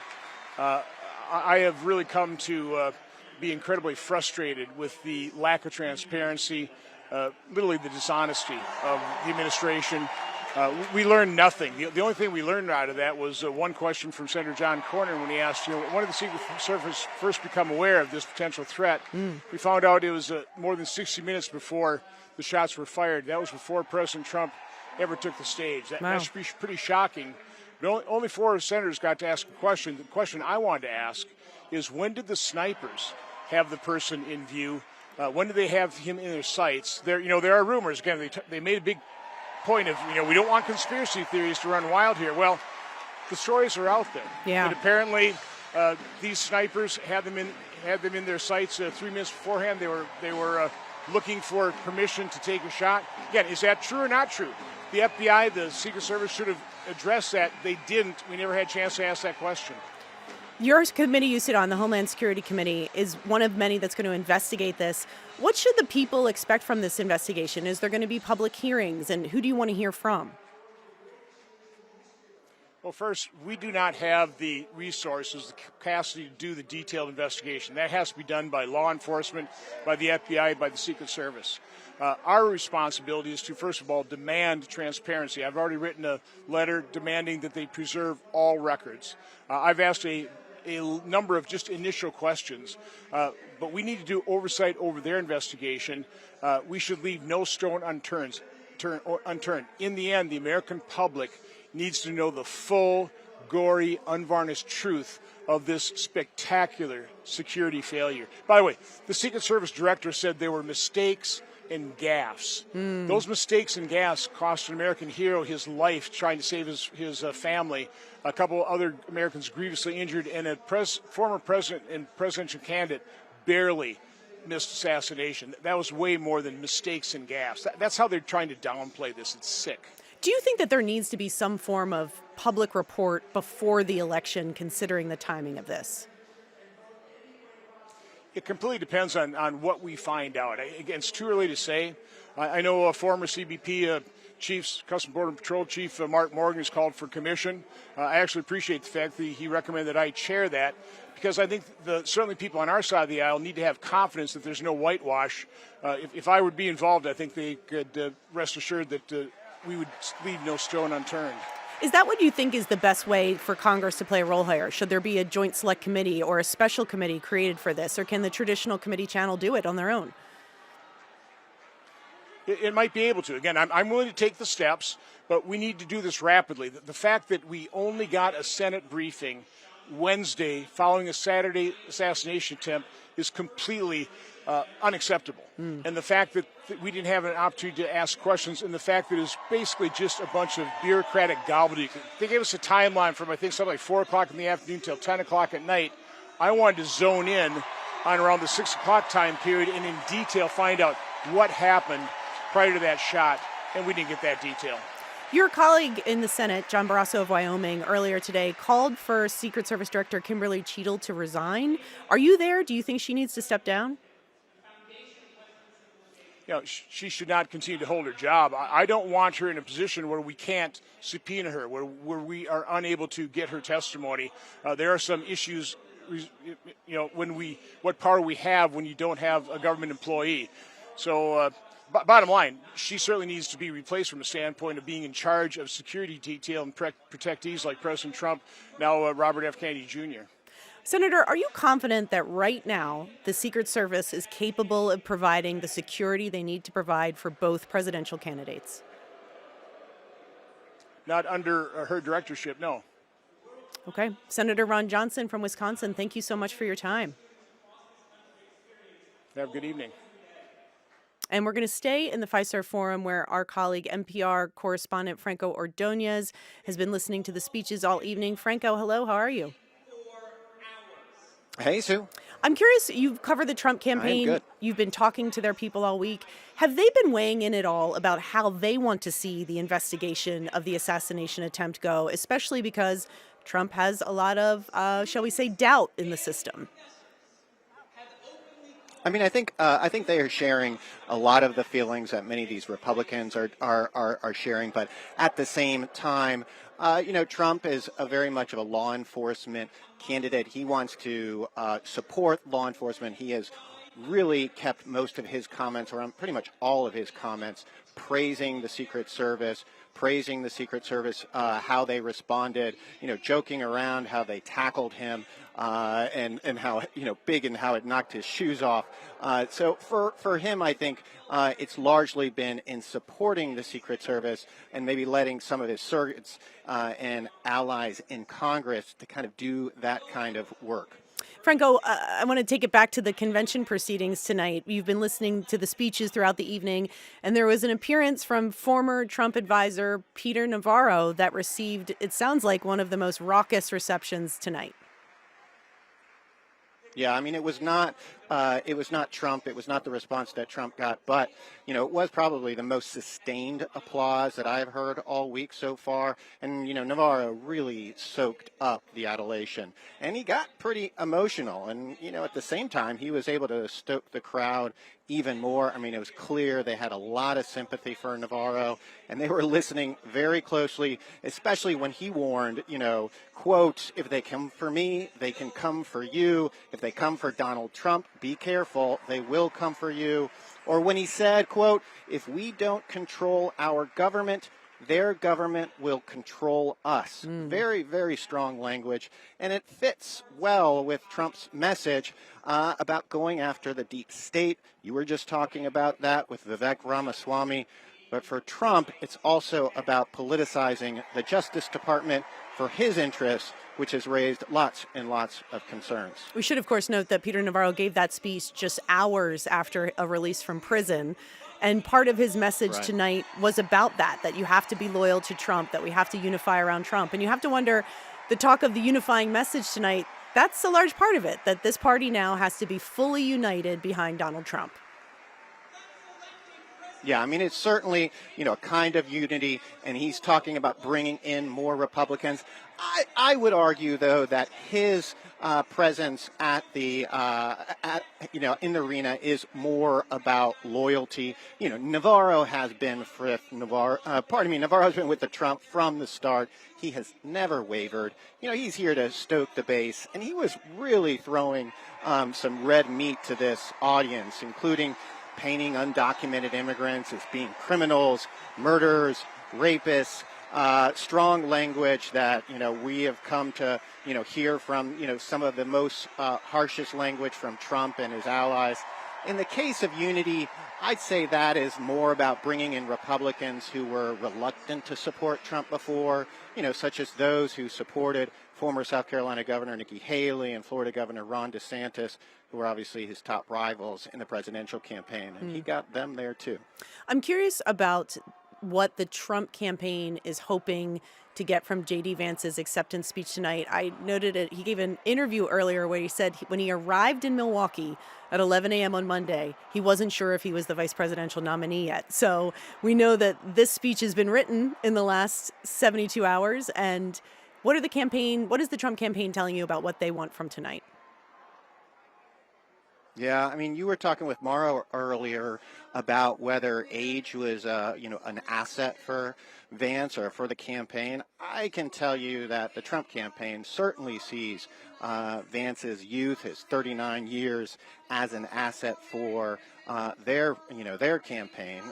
S10: I have really come to be incredibly frustrated with the lack of transparency, literally the dishonesty of the administration. We learned nothing. The only thing we learned out of that was one question from Senator John Cornyn when he asked, when did the Secret Service first become aware of this potential threat? We found out it was more than 60 minutes before the shots were fired. That was before President Trump ever took the stage. That should be pretty shocking. But only 4 senators got to ask a question. The question I wanted to ask is, when did the snipers have the person in view? When did they have him in their sights? There are rumors. Again, they made a big point of, we don't want conspiracy theories to run wild here. Well, the stories are out there.
S1: Yeah.
S10: And apparently, these snipers had them in their sights 3 minutes beforehand. They were looking for permission to take a shot. Again, is that true or not true? The FBI, the Secret Service, should have addressed that. They didn't. We never had a chance to ask that question.
S1: Your committee you sit on, the Homeland Security Committee, is one of many that's going to investigate this. What should the people expect from this investigation? Is there going to be public hearings, and who do you want to hear from?
S10: Well, first, we do not have the resources, the capacity to do the detailed investigation. That has to be done by law enforcement, by the FBI, by the Secret Service. Our responsibility is to, first of all, demand transparency. I've already written a letter demanding that they preserve all records. I've asked a number of just initial questions, but we need to do oversight over their investigation. We should leave no stone unturned. In the end, the American public needs to know the full, gory, unvarnished truth of this spectacular security failure. By the way, the Secret Service director said there were mistakes and gaffes. Those mistakes and gaffes cost an American hero his life trying to save his family. A couple other Americans grievously injured, and a former president and presidential candidate barely missed assassination. That was way more than mistakes and gaffes. That's how they're trying to downplay this. It's sick.
S1: Do you think that there needs to be some form of public report before the election, considering the timing of this?
S10: It completely depends on what we find out. Again, it's too early to say. I know a former CBP Chiefs, Customs Border Patrol Chief Mark Morgan has called for commission. I actually appreciate the fact that he recommended I chair that, because I think certainly people on our side of the aisle need to have confidence that there's no whitewash. If I would be involved, I think they could rest assured that we would leave no stone unturned.
S1: Is that what you think is the best way for Congress to play a role here? Should there be a joint select committee or a special committee created for this, or can the traditional committee channel do it on their own?
S10: It might be able to. Again, I'm willing to take the steps, but we need to do this rapidly. The fact that we only got a Senate briefing Wednesday following a Saturday assassination attempt is completely unacceptable. And the fact that we didn't have an opportunity to ask questions, and the fact that it's basically just a bunch of bureaucratic gobbledygook. They gave us a timeline from, I think, something like 4 o'clock in the afternoon till 10 o'clock at night. I wanted to zone in on around the 6 o'clock time period and in detail find out what happened prior to that shot, and we didn't get that detail.
S1: Your colleague in the Senate, John Barrasso of Wyoming, earlier today called for Secret Service Director Kimberly Cheadle to resign. Are you there? Do you think she needs to step down?
S10: She should not continue to hold her job. I don't want her in a position where we can't subpoena her, where we are unable to get her testimony. There are some issues, what power we have when you don't have a government employee. So bottom line, she certainly needs to be replaced from a standpoint of being in charge of security detail and protectees like President Trump, now Robert F. Kennedy Jr.
S1: Senator, are you confident that right now the Secret Service is capable of providing the security they need to provide for both presidential candidates?
S10: Not under her directorship, no.
S1: Okay. Senator Ron Johnson from Wisconsin, thank you so much for your time.
S10: Have a good evening.
S1: And we're going to stay in the Fiserv Forum, where our colleague NPR correspondent Franco Ordonez has been listening to the speeches all evening. Franco, hello, how are you?
S11: Hey, Sue.
S1: I'm curious, you've covered the Trump campaign.
S11: I'm good.
S1: You've been talking to their people all week. Have they been weighing in at all about how they want to see the investigation of the assassination attempt go, especially because Trump has a lot of, shall we say, doubt in the system?
S11: I mean, I think they are sharing a lot of the feelings that many of these Republicans are sharing, but at the same time, Trump is very much of a law enforcement candidate. He wants to support law enforcement. He has really kept most of his comments, or pretty much all of his comments, praising the Secret Service, how they responded, joking around how they tackled him, and how, big and how it knocked his shoes off. So for him, I think it's largely been in supporting the Secret Service and maybe letting some of his surrogates and allies in Congress to kind of do that kind of work.
S1: Franco, I want to take it back to the convention proceedings tonight. You've been listening to the speeches throughout the evening, and there was an appearance from former Trump advisor Peter Navarro that received, it sounds like, one of the most raucous receptions tonight.
S11: Yeah, I mean, it was not Trump. It was not the response that Trump got, but, it was probably the most sustained applause that I've heard all week so far. And, Navarro really soaked up the adulation, and he got pretty emotional. And, at the same time, he was able to stoke the crowd even more. I mean, it was clear they had a lot of sympathy for Navarro, and they were listening very closely, especially when he warned, quote, if they come for me, they can come for you. If they come for Donald Trump, be careful, they will come for you. Or when he said, quote, if we don't control our government, their government will control us. Very, very strong language. And it fits well with Trump's message about going after the deep state. You were just talking about that with Vivek Ramaswamy. But for Trump, it's also about politicizing the Justice Department for his interests, which has raised lots and lots of concerns.
S1: We should, of course, note that Peter Navarro gave that speech just hours after a release from prison. And part of his message
S11: Right.
S1: tonight was about that you have to be loyal to Trump, that we have to unify around Trump. And you have to wonder, the talk of the unifying message tonight, that's a large part of it, that this party now has to be fully united behind Donald Trump.
S11: Yeah, I mean, it's certainly, a kind of unity, and he's talking about bringing in more Republicans. I would argue, though, that his presence at the, in the arena is more about loyalty. Navarro has been Navarro's been with the Trump from the start. He has never wavered. He's here to stoke the base, and he was really throwing some red meat to this audience, including painting undocumented immigrants as being criminals, murderers, rapists, strong language that, we have come to, hear from, some of the most harshest language from Trump and his allies. In the case of unity, I'd say that is more about bringing in Republicans who were reluctant to support Trump before, such as those who supported former South Carolina Governor Nikki Haley and Florida Governor Ron DeSantis, who were obviously his top rivals in the presidential campaign. And he got them there, too.
S1: I'm curious about what the Trump campaign is hoping to get from JD Vance's acceptance speech tonight. I noted he gave an interview earlier where he said when he arrived in Milwaukee at 11 a.m. on Monday, he wasn't sure if he was the vice presidential nominee yet. So we know that this speech has been written in the last 72 hours. And what is the Trump campaign telling you about what they want from tonight?
S11: Yeah, I mean, you were talking with Morrow earlier about whether age was, an asset for Vance or for the campaign. I can tell you that the Trump campaign certainly sees Vance's youth, his 39 years, as an asset for their campaign.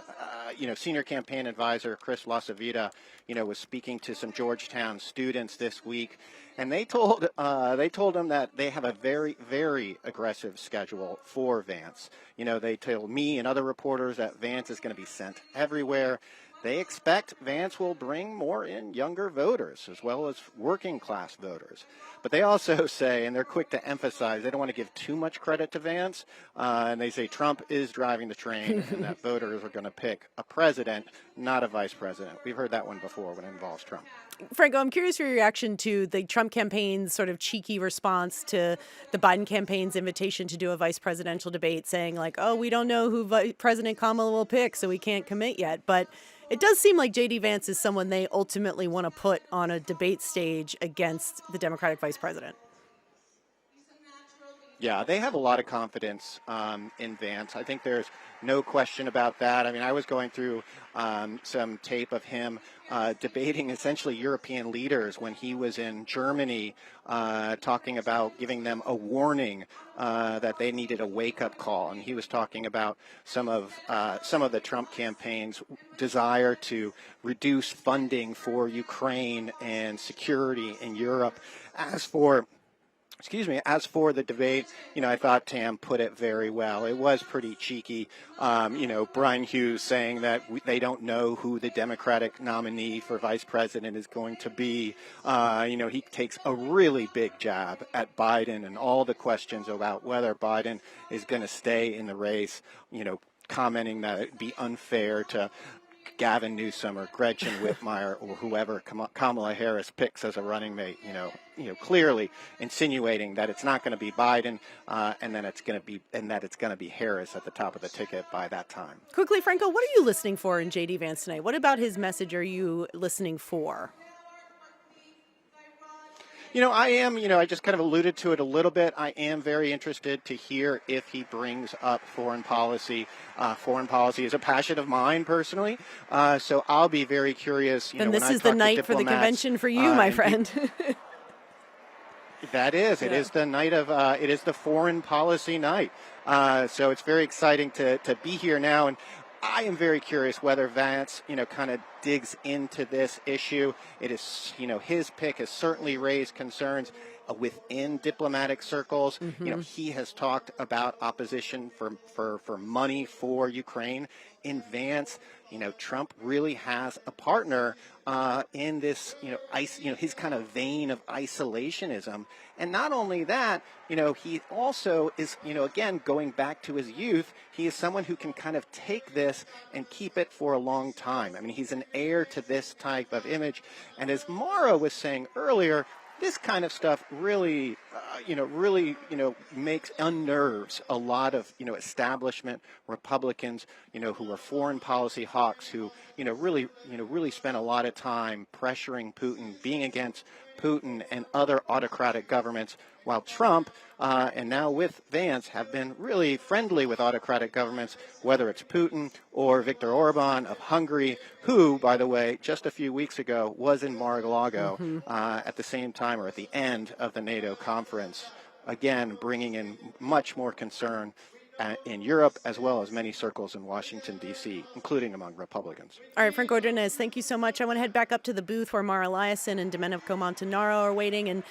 S11: Senior campaign advisor Chris LaCivita, was speaking to some Georgetown students this week. And they told him that they have a very, very aggressive schedule for Vance. They told me and other reporters that Vance is going to be sent everywhere. They expect Vance will bring more in younger voters as well as working class voters. But they also say, and they're quick to emphasize, they don't want to give too much credit to Vance. And they say Trump is driving the train and that voters are going to pick a president, not a vice president. We've heard that one before when it involves Trump.
S1: Franco, I'm curious for your reaction to the Trump campaign's sort of cheeky response to the Biden campaign's invitation to do a vice presidential debate, saying like, oh, we don't know who President Kamala will pick, so we can't commit yet. But it does seem like JD Vance is someone they ultimately want to put on a debate stage against the Democratic vice president.
S11: Yeah, they have a lot of confidence in Vance. I think there's no question about that. I mean, I was going through some tape of him debating essentially European leaders when he was in Germany, talking about giving them a warning that they needed a wake-up call. And he was talking about some of the Trump campaign's desire to reduce funding for Ukraine and security in Europe. As for the debate, I thought Tam put it very well. It was pretty cheeky. Brian Hughes saying that they don't know who the Democratic nominee for vice president is going to be. He takes a really big jab at Biden and all the questions about whether Biden is going to stay in the race, commenting that it'd be unfair to Gavin Newsom or Gretchen Whitmire or whoever Kamala Harris picks as a running mate, clearly insinuating that it's not going to be Biden and that it's going to be Harris at the top of the ticket by that time.
S1: Quickly, Franco, what are you listening for in JD Vance tonight? What about his message are you listening for?
S11: I am, I just kind of alluded to it a little bit. I am very interested to hear if he brings up foreign policy. Foreign policy is a passion of mine personally. So I'll be very curious.
S1: Then this is the night for the convention for you, my friend.
S11: That is. It is the night of, it is the foreign policy night. So it's very exciting to be here now. And I am very curious whether Vance, kind of digs into this issue. It is, his pick has certainly raised concerns within diplomatic circles. He has talked about opposition for money for Ukraine. In Vance, Trump really has a partner in this, his kind of vein of isolationism. And not only that, he also is, again, going back to his youth, he is someone who can kind of take this and keep it for a long time. I mean, he's an heir to this type of image. And as Mara was saying earlier, this kind of stuff really, unnerves a lot of, establishment Republicans, who are foreign policy hawks, who, really spend a lot of time pressuring Putin, being against Putin and other autocratic governments, while Trump and now with Vance have been really friendly with autocratic governments, whether it's Putin or Viktor Orban of Hungary, who, by the way, just a few weeks ago was in Mar-a-Lago at the same time or at the end of the NATO conference, again bringing in much more concern in Europe, as well as many circles in Washington, D.C., including among Republicans.
S1: All right, Franco Ordonez, thank you so much. I want to head back up to the booth where Mara Eliason and Domenico Montanaro are waiting. And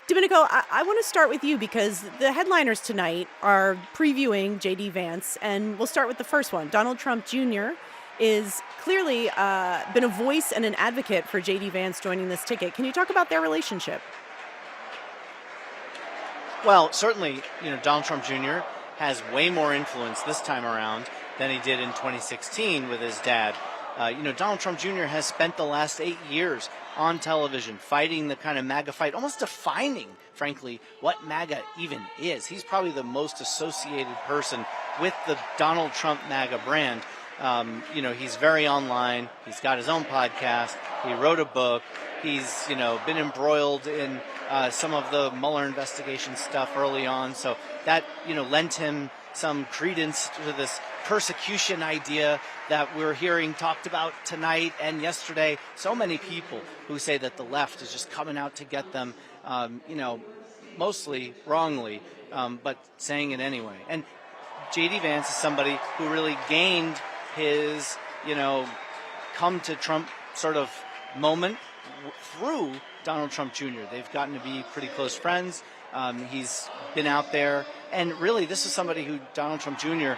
S1: Domenico, I want to start with you because the headliners tonight are previewing JD Vance, and we'll start with the first one. Donald Trump Jr. is clearly been a voice and an advocate for JD Vance joining this ticket. Can you talk about their relationship?
S6: Well, certainly, Donald Trump Jr. has way more influence this time around than he did in 2016 with his dad. Donald Trump Jr. has spent the last 8 years on television fighting the kind of MAGA fight, almost defining, frankly, what MAGA even is. He's probably the most associated person with the Donald Trump MAGA brand. He's very online. He's got his own podcast. He wrote a book. He's, been embroiled in some of the Mueller investigation stuff early on. So that, lent him some credence to this persecution idea that we're hearing talked about tonight and yesterday. So many people who say that the left is just coming out to get them, mostly wrongly, but saying it anyway. And JD Vance is somebody who really gained his, come to Trump sort of moment through Donald Trump Jr. They've gotten to be pretty close friends. He's been out there. And really, this is somebody who Donald Trump Jr.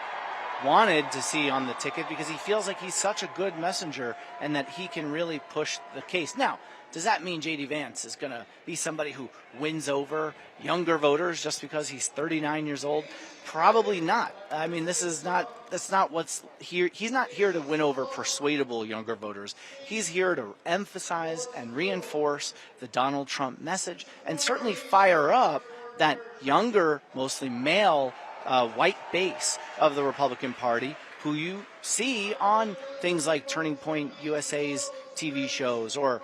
S6: wanted to see on the ticket because he feels like he's such a good messenger and that he can really push the case. Now, does that mean JD Vance is going to be somebody who wins over younger voters just because he's 39 years old? Probably not. I mean, that's not what's here. He's not here to win over persuadable younger voters. He's here to emphasize and reinforce the Donald Trump message and certainly fire up that younger, mostly male, white base of the Republican Party who you see on things like Turning Point USA's TV shows or,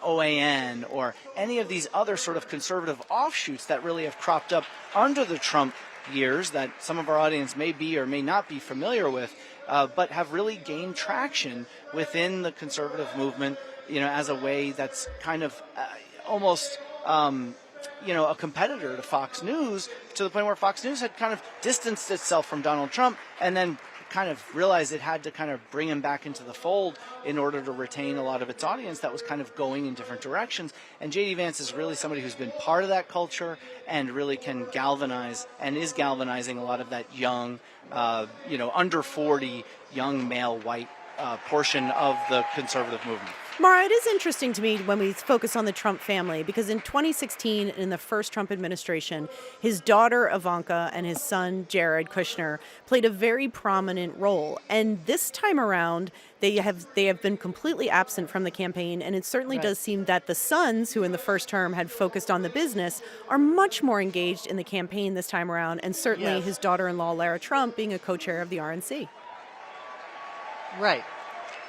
S6: OAN or any of these other sort of conservative offshoots that really have cropped up under the Trump years that some of our audience may be or may not be familiar with, but have really gained traction within the conservative movement, as a way that's kind of almost a competitor to Fox News, to the point where Fox News had kind of distanced itself from Donald Trump and then kind of realized it had to kind of bring him back into the fold in order to retain a lot of its audience that was kind of going in different directions. And JD Vance is really somebody who's been part of that culture and really can galvanize and is galvanizing a lot of that young, under 40 young male white portion of the conservative movement.
S1: Mara, it is interesting to me when we focus on the Trump family because in 2016, in the first Trump administration, his daughter Ivanka and his son Jared Kushner played a very prominent role. And this time around, they have been completely absent from the campaign. And it certainly does seem that the sons, who in the first term had focused on the business, are much more engaged in the campaign this time around. And certainly his daughter-in-law, Lara Trump, being a co-chair of the RNC.
S7: Right.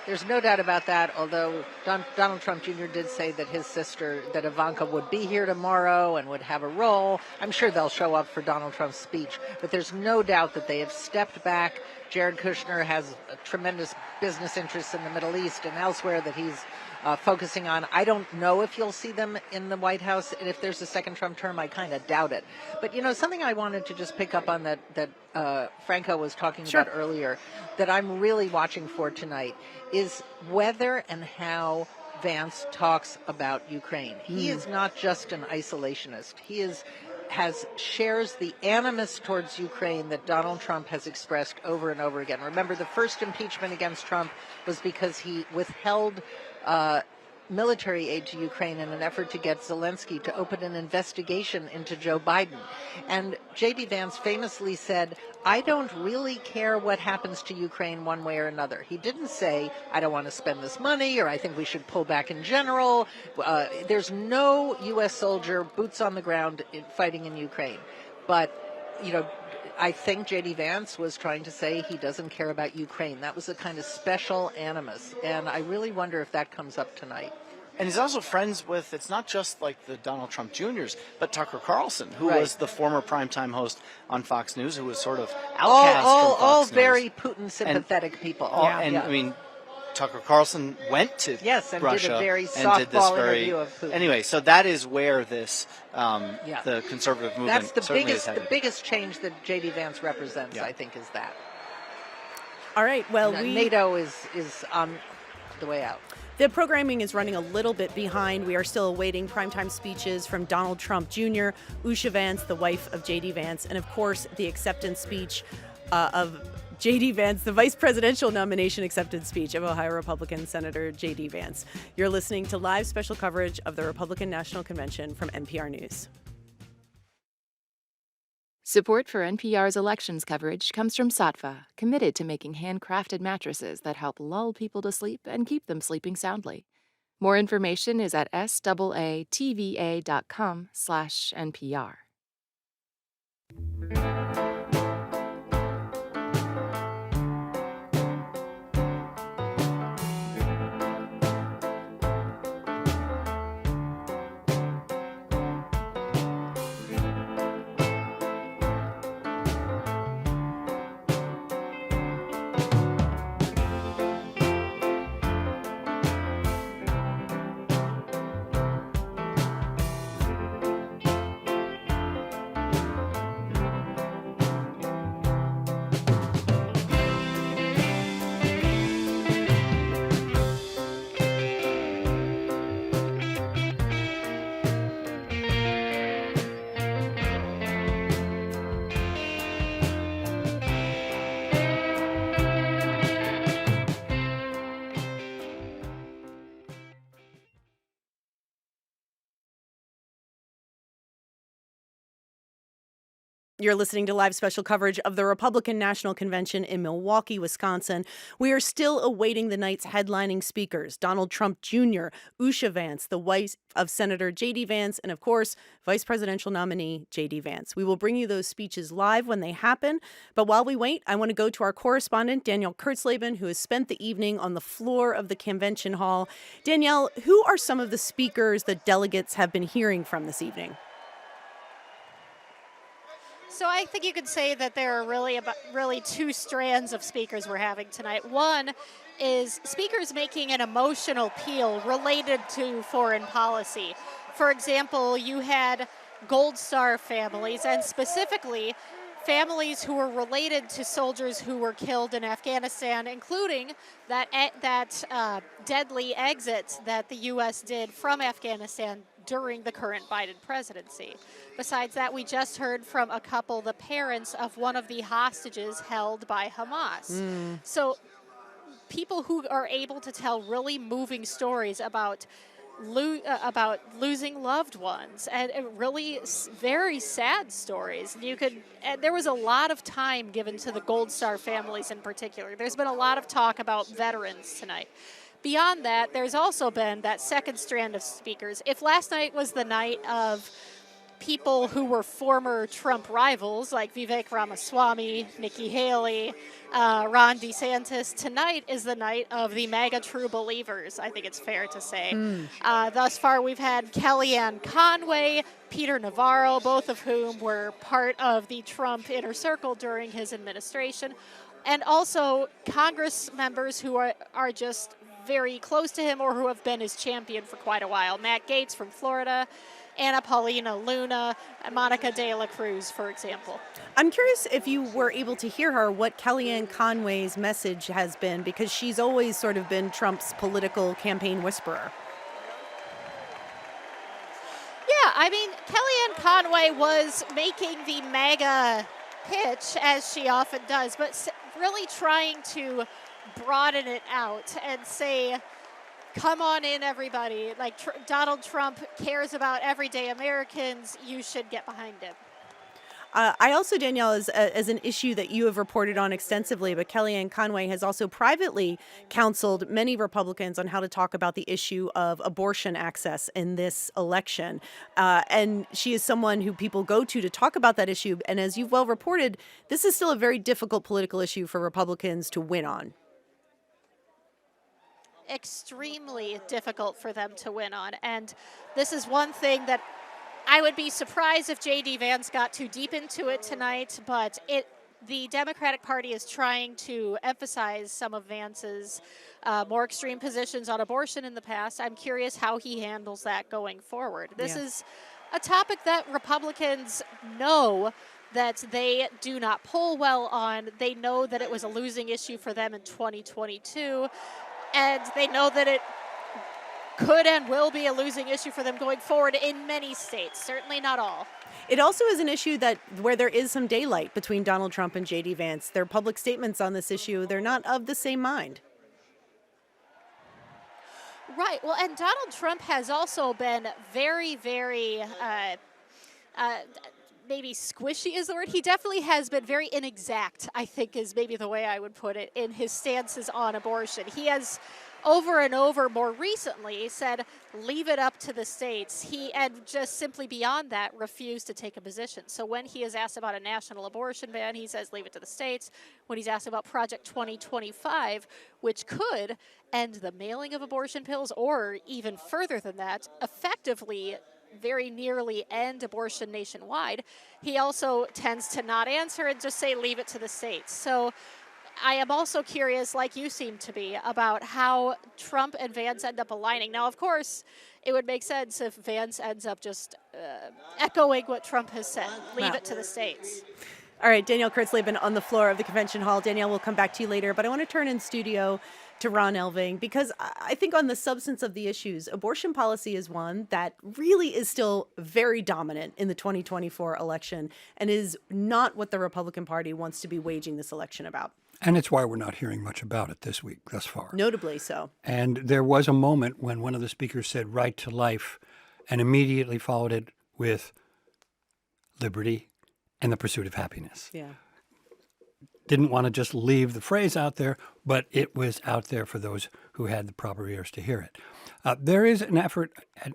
S7: There's no doubt about that, although Donald Trump Jr. did say that his sister, that Ivanka, would be here tomorrow and would have a role. I'm sure they'll show up for Donald Trump's speech, but there's no doubt that they have stepped back. Jared Kushner has a tremendous business interests in the Middle East and elsewhere that he's focusing on. I don't know if you'll see them in the White House, and if there's a second Trump term, I kind of doubt it. But, something I wanted to just pick up on that Franco was talking about earlier, that I'm really watching for tonight, is whether and how Vance talks about Ukraine. He is not just an isolationist. He shares the animus towards Ukraine that Donald Trump has expressed over and over again. Remember, the first impeachment against Trump was because he withheld military aid to Ukraine in an effort to get Zelensky to open an investigation into Joe Biden. And JD Vance famously said, I don't really care what happens to Ukraine one way or another. He didn't say, I don't want to spend this money, or I think we should pull back in general. There's no U.S. soldier, boots on the ground, fighting in Ukraine. But, I think JD Vance was trying to say he doesn't care about Ukraine. That was a kind of special animus, and I really wonder if that comes up tonight.
S6: And he's also friends with, it's not just like the Donald Trump Juniors, but Tucker Carlson, who was the former primetime host on Fox News, who was sort of outcast from Fox
S7: all
S6: News.
S7: Very Putin-sympathetic people.
S6: I mean, Tucker Carlson went to
S7: and
S6: Russia
S7: did a very
S6: and did this
S7: softball interview of Putin.
S6: Anyway, so that is where this the conservative movement
S7: that's
S6: the
S7: biggest change that JD Vance represents. I think is that.
S1: All right. Well,
S7: NATO is on the way out.
S1: The programming is running a little bit behind. We are still awaiting primetime speeches from Donald Trump Jr., Usha Vance, the wife of JD Vance, and of course the acceptance speech of JD Vance, the vice presidential nomination acceptance speech of Ohio Republican Senator JD Vance. You're listening to live special coverage of the Republican National Convention from NPR News.
S12: Support for NPR's elections coverage comes from Saatva, committed to making handcrafted mattresses that help lull people to sleep and keep them sleeping soundly. More information is at saatva.com/NPR.
S1: You're listening to live special coverage of the Republican National Convention in Milwaukee, Wisconsin. We are still awaiting the night's headlining speakers, Donald Trump Jr., Usha Vance, the wife of Senator JD Vance, and of course, vice presidential nominee JD Vance. We will bring you those speeches live when they happen. But while we wait, I want to go to our correspondent, Danielle Kurtzleben, who has spent the evening on the floor of the convention hall. Danielle, who are some of the speakers that delegates have been hearing from this evening?
S5: So I think you could say that there are really two strands of speakers we're having tonight. One is speakers making an emotional appeal related to foreign policy. For example, you had Gold Star families, and specifically families who were related to soldiers who were killed in Afghanistan, including that deadly exit that the U.S. did from Afghanistan during the current Biden presidency. Besides that, we just heard from a couple, the parents of one of the hostages held by Hamas. So people who are able to tell really moving stories about losing loved ones and really very sad stories. There was a lot of time given to the Gold Star families in particular. There's been a lot of talk about veterans tonight. Beyond that, there's also been that second strand of speakers. If last night was the night of people who were former Trump rivals like Vivek Ramaswamy, Nikki Haley, Ron DeSantis, tonight is the night of the MAGA true believers, I think it's fair to say. Thus far, we've had Kellyanne Conway, Peter Navarro, both of whom were part of the Trump inner circle during his administration, and also Congress members who are just very close to him or who have been his champion for quite a while. Matt Gaetz from Florida, Anna Paulina Luna, and Monica de la Cruz, for example.
S1: I'm curious if you were able to hear her, what Kellyanne Conway's message has been, because she's always sort of been Trump's political campaign whisperer.
S5: I mean, Kellyanne Conway was making the MAGA pitch, as she often does, but really trying to broaden it out and say, come on in, everybody. Like, Donald Trump cares about everyday Americans. You should get behind him.
S1: I also, Danielle, as an issue that you have reported on extensively, but Kellyanne Conway has also privately counseled many Republicans on how to talk about the issue of abortion access in this election. And she is someone who people go to talk about that issue. And as you've well reported, this is still a very difficult political issue for Republicans to win on.
S5: Extremely difficult for them to win on. And this is one thing that I would be surprised if JD Vance got too deep into it tonight, but the Democratic Party is trying to emphasize some of Vance's more extreme positions on abortion in the past. I'm curious how he handles that going forward. This is a topic that Republicans know that they do not poll well on. They know that it was a losing issue for them in 2022, and they know that it could and will be a losing issue for them going forward in many states, certainly not all.
S1: It also is an issue where there is some daylight between Donald Trump and JD Vance. Their public statements on this issue, they're not of the same mind.
S5: Right. Well, and Donald Trump has also been very, very maybe squishy is the word. He definitely has been very inexact, I think is maybe the way I would put it, in his stances on abortion. He has over and over more recently said, leave it up to the states. And just simply beyond that, refused to take a position. So when he is asked about a national abortion ban, he says, leave it to the states. When he's asked about Project 2025, which could end the mailing of abortion pills, or even further than that, effectively very nearly end abortion nationwide, he also tends to not answer and just say, leave it to the states. So I am also curious, like you seem to be, about how Trump and Vance end up aligning. Now, of course, it would make sense if Vance ends up just echoing what Trump has said. Leave it to the states.
S1: All right, Danielle Kurtzleben on the floor of the convention hall. Danielle, we'll come back to you later, but I want to turn in studio to Ron Elving, because I think on the substance of the issues, abortion policy is one that really is still very dominant in the 2024 election and is not what the Republican Party wants to be waging this election about.
S2: And it's why we're not hearing much about it this week thus far.
S1: Notably so.
S2: And there was a moment when one of the speakers said right to life and immediately followed it with liberty and the pursuit of happiness.
S1: Yeah.
S2: Didn't want to just leave the phrase out there, but it was out there for those who had the proper ears to hear it. There is an effort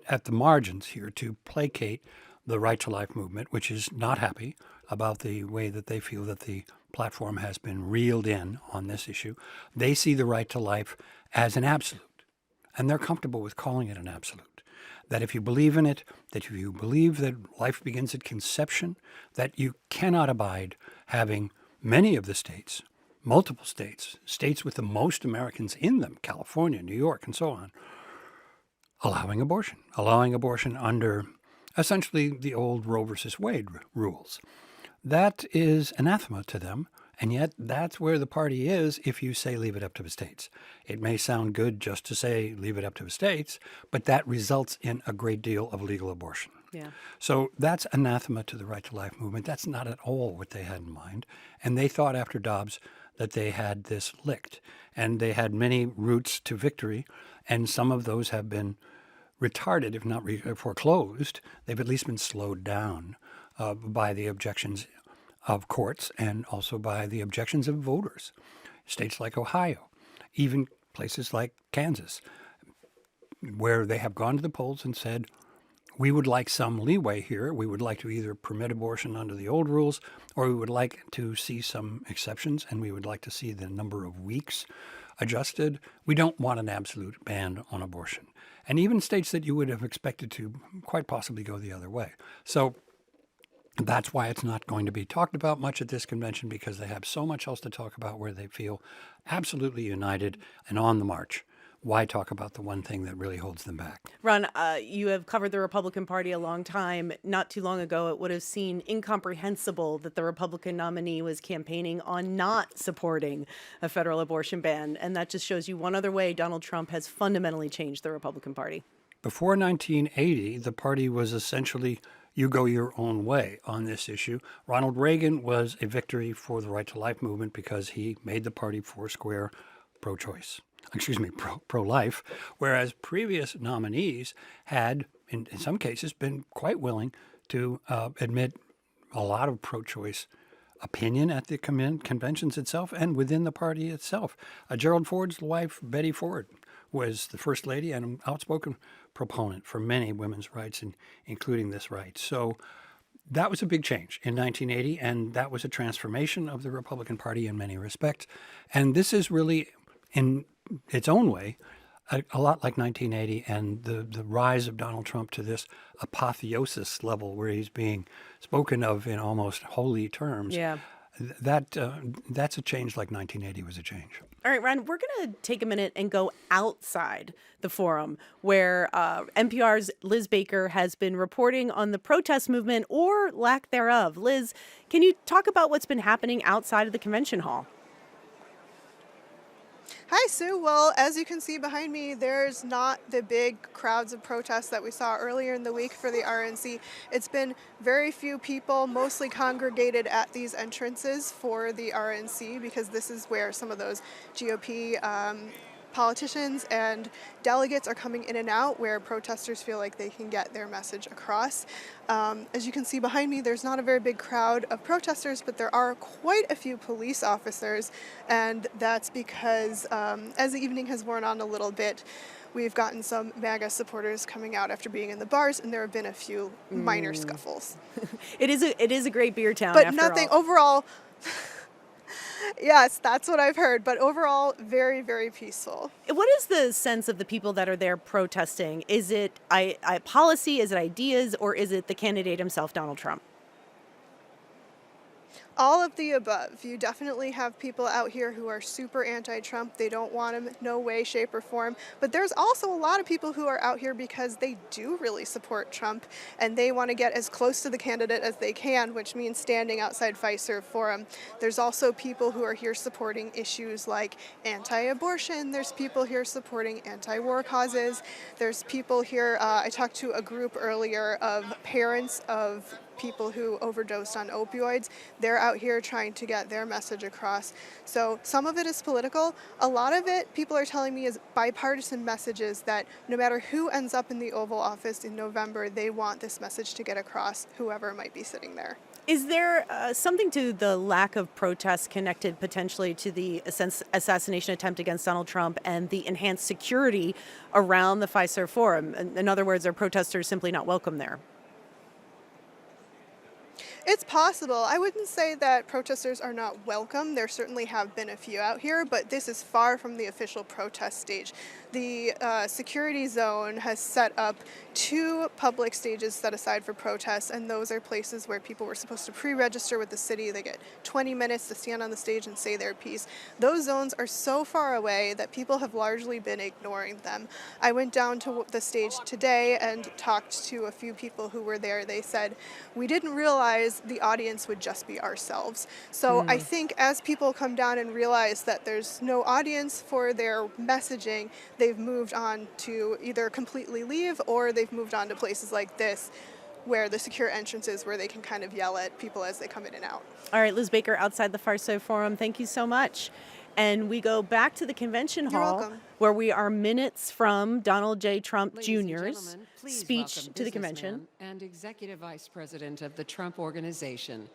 S2: at the margins here to placate the Right to Life movement, which is not happy about the way that they feel that the platform has been reeled in on this issue. They see the right to life as an absolute, and they're comfortable with calling it an absolute. That if you believe in it, that if you believe that life begins at conception, that you cannot abide having many of the states, multiple states, states with the most Americans in them, California, New York, and so on, allowing abortion under essentially the old Roe versus Wade rules. That is anathema to them, and yet that's where the party is if you say leave it up to the states. It may sound good just to say leave it up to the states, but that results in a great deal of legal abortion.
S1: Yeah.
S2: So that's anathema to the Right to Life movement. That's not at all what they had in mind. And they thought after Dobbs that they had this licked. And they had many routes to victory, and some of those have been retarded, if not foreclosed. They've at least been slowed down by the objections of courts and also by the objections of voters. States like Ohio, even places like Kansas, where they have gone to the polls and said, we would like some leeway here. We would like to either permit abortion under the old rules, or we would like to see some exceptions, and we would like to see the number of weeks adjusted. We don't want an absolute ban on abortion. And even states that you would have expected to quite possibly go the other way. So that's why it's not going to be talked about much at this convention, because they have so much else to talk about where they feel absolutely united and on the march. Why talk about the one thing that really holds them back?
S1: Ron, you have covered the Republican Party a long time. Not too long ago, it would have seemed incomprehensible that the Republican nominee was campaigning on not supporting a federal abortion ban. And that just shows you one other way Donald Trump has fundamentally changed the Republican Party.
S2: Before 1980, the party was essentially you go your own way on this issue. Ronald Reagan was a victory for the right to life movement because he made the party foursquare pro-choice. Pro-life, whereas previous nominees had, in some cases, been quite willing to admit a lot of pro-choice opinion at the conventions itself and within the party itself. Gerald Ford's wife, Betty Ford, was the first lady and an outspoken proponent for many women's rights, including this right. So that was a big change in 1980, and that was a transformation of the Republican Party in many respects. And this is really, in its own way, a lot like 1980 and the rise of Donald Trump to this apotheosis level where he's being spoken of in almost holy terms.
S1: Yeah.
S2: That's a change like 1980 was a change.
S1: All right, Ron, we're going to take a minute and go outside the forum where NPR's Liz Baker has been reporting on the protest movement or lack thereof. Liz, can you talk about what's been happening outside of the convention hall?
S13: Hi, Sue. Well, as you can see behind me, there's not the big crowds of protests that we saw earlier in the week for the RNC. It's been very few people, mostly congregated at these entrances for the RNC because this is where some of those GOP politicians and delegates are coming in and out where protesters feel like they can get their message across. As you can see behind me, there's not a very big crowd of protesters, but there are quite a few police officers, and that's because as the evening has worn on a little bit, we've gotten some MAGA supporters coming out after being in the bars, and there have been a few minor scuffles.
S1: It is a great beer town,
S13: but
S1: after
S13: nothing
S1: all.
S13: overall. Yes, that's what I've heard, but overall, very, very peaceful.
S1: What is the sense of the people that are there protesting? Is it policy, is it ideas, or is it the candidate himself, Donald Trump?
S13: All of the above. You definitely have people out here who are super anti-Trump. They don't want him, no way, shape, or form. But there's also a lot of people who are out here because they do really support Trump, and they want to get as close to the candidate as they can, which means standing outside Fiserv Forum. There's also people who are here supporting issues like anti-abortion. There's people here supporting anti-war causes. There's people here, I talked to a group earlier of parents of people who overdosed on opioids. They're out here trying to get their message across. So some of it is political. A lot of it, people are telling me, is bipartisan messages that no matter who ends up in the Oval Office in November, they want this message to get across, whoever might be sitting there.
S1: Is there something to the lack of protests connected potentially to the assassination attempt against Donald Trump and the enhanced security around the Fiserv Forum? In other words, are protesters simply not welcome there?
S13: It's possible. I wouldn't say that protesters are not welcome. There certainly have been a few out here, but this is far from the official protest stage. The security zone has set up 2 public stages set aside for protests, and those are places where people were supposed to pre-register with the city. They get 20 minutes to stand on the stage and say their piece. Those zones are so far away that people have largely been ignoring them. I went down to the stage today and talked to a few people who were there. They said, we didn't realize the audience would just be ourselves. So I think as people come down and realize that there's no audience for their messaging, they've moved on to either completely leave or they've moved on to places like this where the secure entrances where they can kind of yell at people as they come in and out.
S1: All right, Liz Baker outside the Fiserv Forum, thank you so much. And we go back to the convention hall where we are minutes from Donald J. Trump Jr.'s speech to the convention.
S14: And Executive Vice President of the Trump Organization,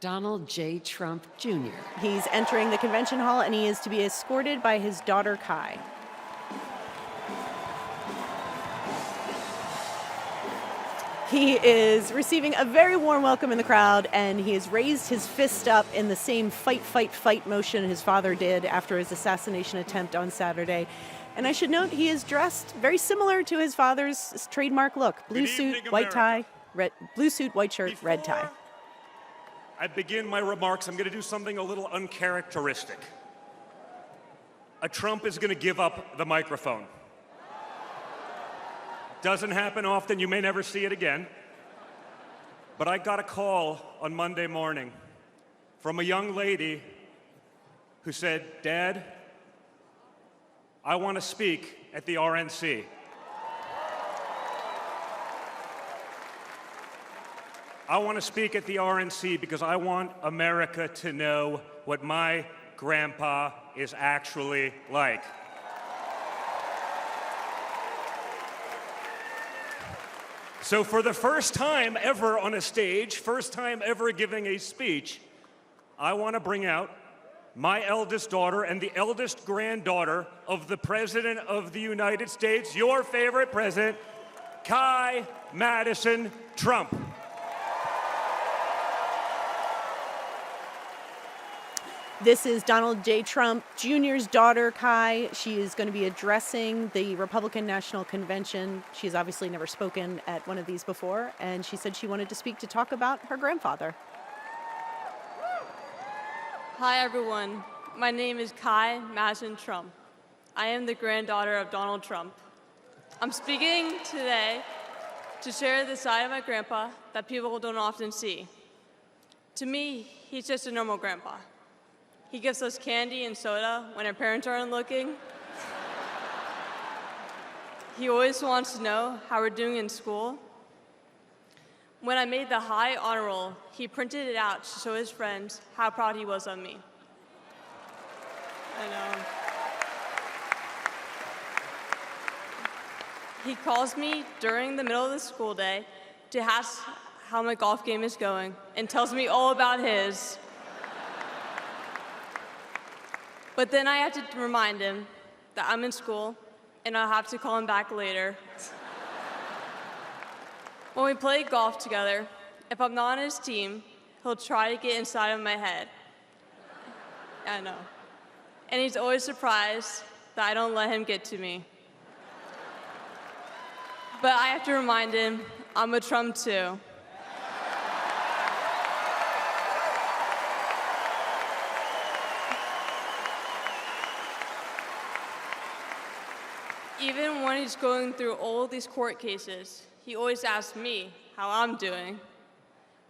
S14: Donald J. Trump Jr.
S1: He's entering the convention hall and he is to be escorted by his daughter, Kai. He is receiving a very warm welcome in the crowd, and he has raised his fist up in the same fight, fight, fight motion his father did after his assassination attempt on Saturday. And I should note, he is dressed very similar to his father's trademark look. Blue suit, white tie, blue suit, white shirt, red tie.
S15: I begin my remarks, I'm going to do something a little uncharacteristic. A Trump is going to give up the microphone. Doesn't happen often, you may never see it again. But I got a call on Monday morning from a young lady who said, Dad, I want to speak at the RNC. I want to speak at the RNC because I want America to know what my grandpa is actually like. So for the first time ever on a stage, first time ever giving a speech, I want to bring out my eldest daughter and the eldest granddaughter of the President of the United States, your favorite president, Kai Madison Trump.
S1: This is Donald J. Trump Jr.'s daughter, Kai. She is going to be addressing the Republican National Convention. She's obviously never spoken at one of these before, and she said she wanted to speak to talk about her grandfather.
S16: Hi, everyone. My name is Kai Madison Trump. I am the granddaughter of Donald Trump. I'm speaking today to share the side of my grandpa that people don't often see. To me, he's just a normal grandpa. He gives us candy and soda when our parents aren't looking. He always wants to know how we're doing in school. When I made the high honor roll, he printed it out to show his friends how proud he was of me. I know. He calls me during the middle of the school day to ask how my golf game is going and tells me all about his. But then I have to remind him that I'm in school and I'll have to call him back later. When we play golf together, if I'm not on his team, he'll try to get inside of my head. I know. And he's always surprised that I don't let him get to me. But I have to remind him I'm a Trump too. Even when he's going through all these court cases, he always asks me how I'm doing.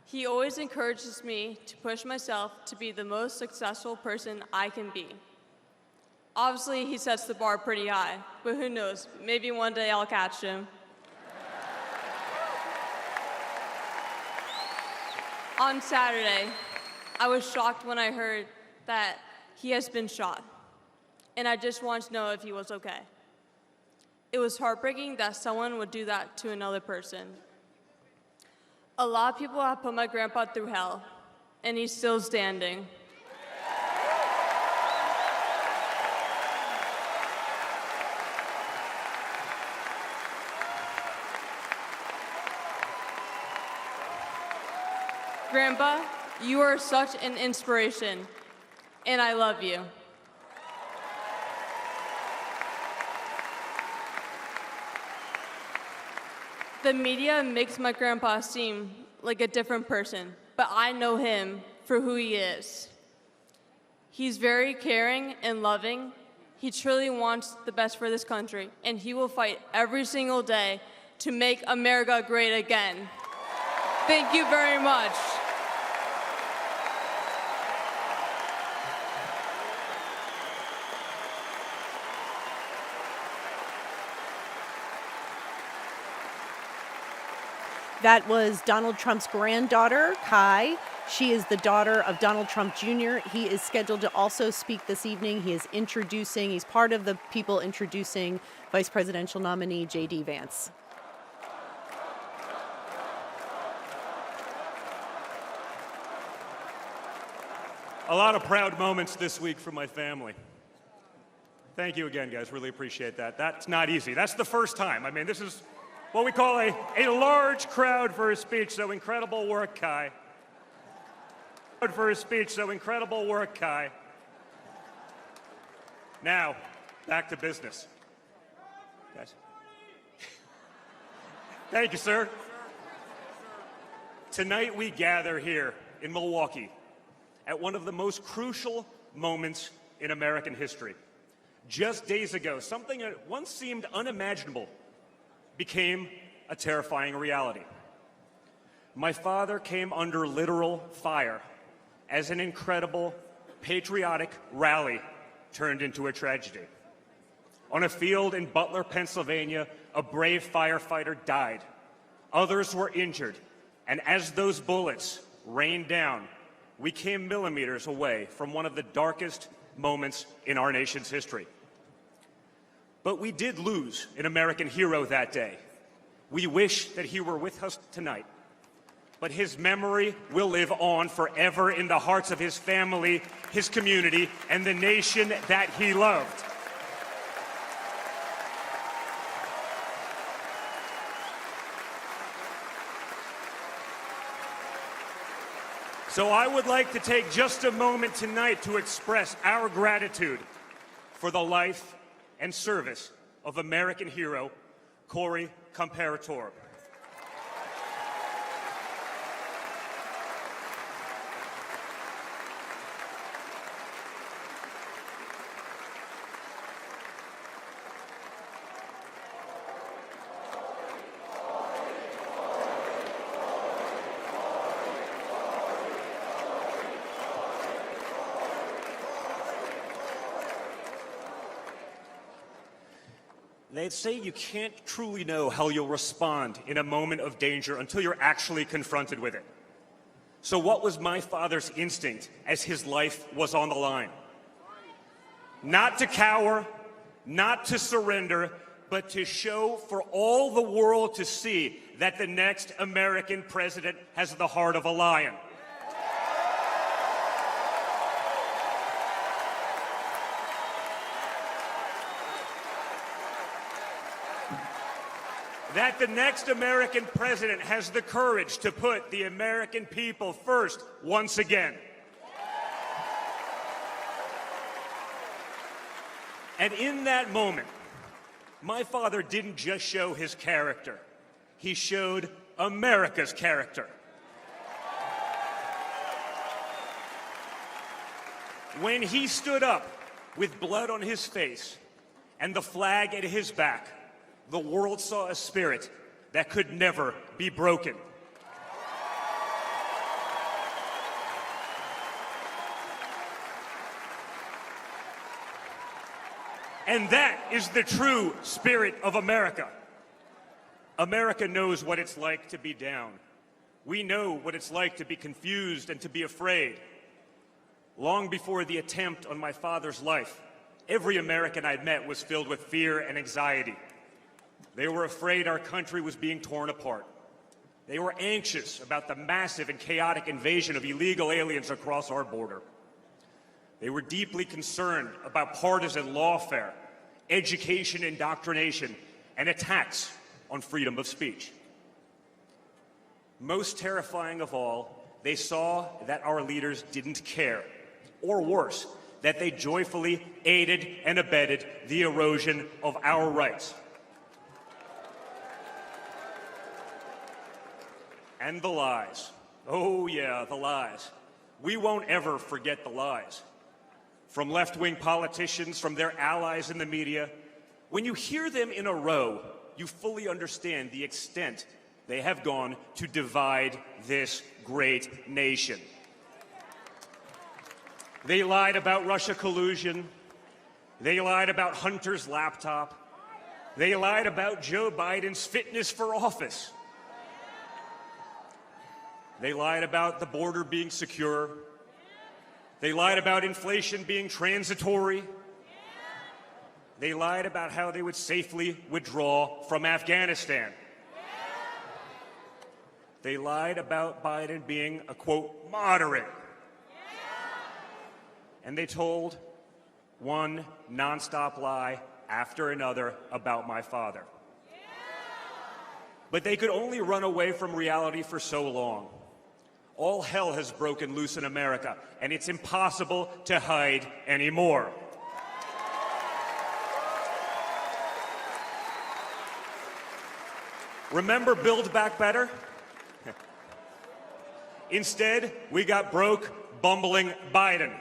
S16: He always encourages me to push myself to be the most successful person I can be. Obviously, he sets the bar pretty high, but who knows, maybe one day I'll catch him. On Saturday, I was shocked when I heard that he has been shot, and I just wanted to know if he was okay. It was heartbreaking that someone would do that to another person. A lot of people have put my grandpa through hell, and he's still standing. Grandpa, you are such an inspiration, and I love you. The media makes my grandpa seem like a different person, but I know him for who he is. He's very caring and loving. He truly wants the best for this country, and he will fight every single day to make America great again. Thank you very much.
S1: That was Donald Trump's granddaughter, Kai. She is the daughter of Donald Trump Jr. He is scheduled to also speak this evening. He's part of the people introducing vice presidential nominee JD Vance.
S15: A lot of proud moments this week for my family. Thank you again, guys. Really appreciate that. That's not easy. That's the first time. I mean, this is what we call a large crowd for a speech, so incredible work, Kai. For a speech, so incredible work, Kai. Now, back to business. Guys. Thank you, sir. Tonight we gather here in Milwaukee at one of the most crucial moments in American history. Just days ago, something that once seemed unimaginable became a terrifying reality. My father came under literal fire as an incredible, patriotic rally turned into a tragedy. On a field in Butler, Pennsylvania, a brave firefighter died. Others were injured, And as those bullets rained down, we came millimeters away from one of the darkest moments in our nation's history. But we did lose an American hero that day. We wish that he were with us tonight. But his memory will live on forever in the hearts of his family, his community, and the nation that he loved. So I would like to take just a moment tonight to express our gratitude for the life and service of American hero Corey Comparator. They say you can't truly know how you'll respond in a moment of danger until you're actually confronted with it. So what was my father's instinct as his life was on the line? Not to cower, not to surrender, but to show for all the world to see that the next American president has the heart of a lion. That the next American president has the courage to put the American people first once again. And in that moment, my father didn't just show his character. He showed America's character. When he stood up with blood on his face and the flag at his back, the world saw a spirit that could never be broken. And that is the true spirit of America. America knows what it's like to be down. We know what it's like to be confused and to be afraid. Long before the attempt on my father's life, every American I'd met was filled with fear and anxiety. They were afraid our country was being torn apart. They were anxious about the massive and chaotic invasion of illegal aliens across our border. They were deeply concerned about partisan lawfare, education indoctrination, and attacks on freedom of speech. Most terrifying of all, they saw that our leaders didn't care, or worse, that they joyfully aided and abetted the erosion of our rights. And the lies. Oh yeah, the lies. We won't ever forget the lies. From left-wing politicians, from their allies in the media, when you hear them in a row, you fully understand the extent they have gone to divide this great nation. They lied about Russia collusion. They lied about Hunter's laptop. They lied about Joe Biden's fitness for office. They lied about the border being secure. They lied about inflation being transitory. They lied about how they would safely withdraw from Afghanistan. They lied about Biden being a, quote, moderate. And they told one nonstop lie after another about my father. But they could only run away from reality for so long. All hell has broken loose in America, and it's impossible to hide anymore. Remember Build Back Better? Instead, we got broke, bumbling Biden.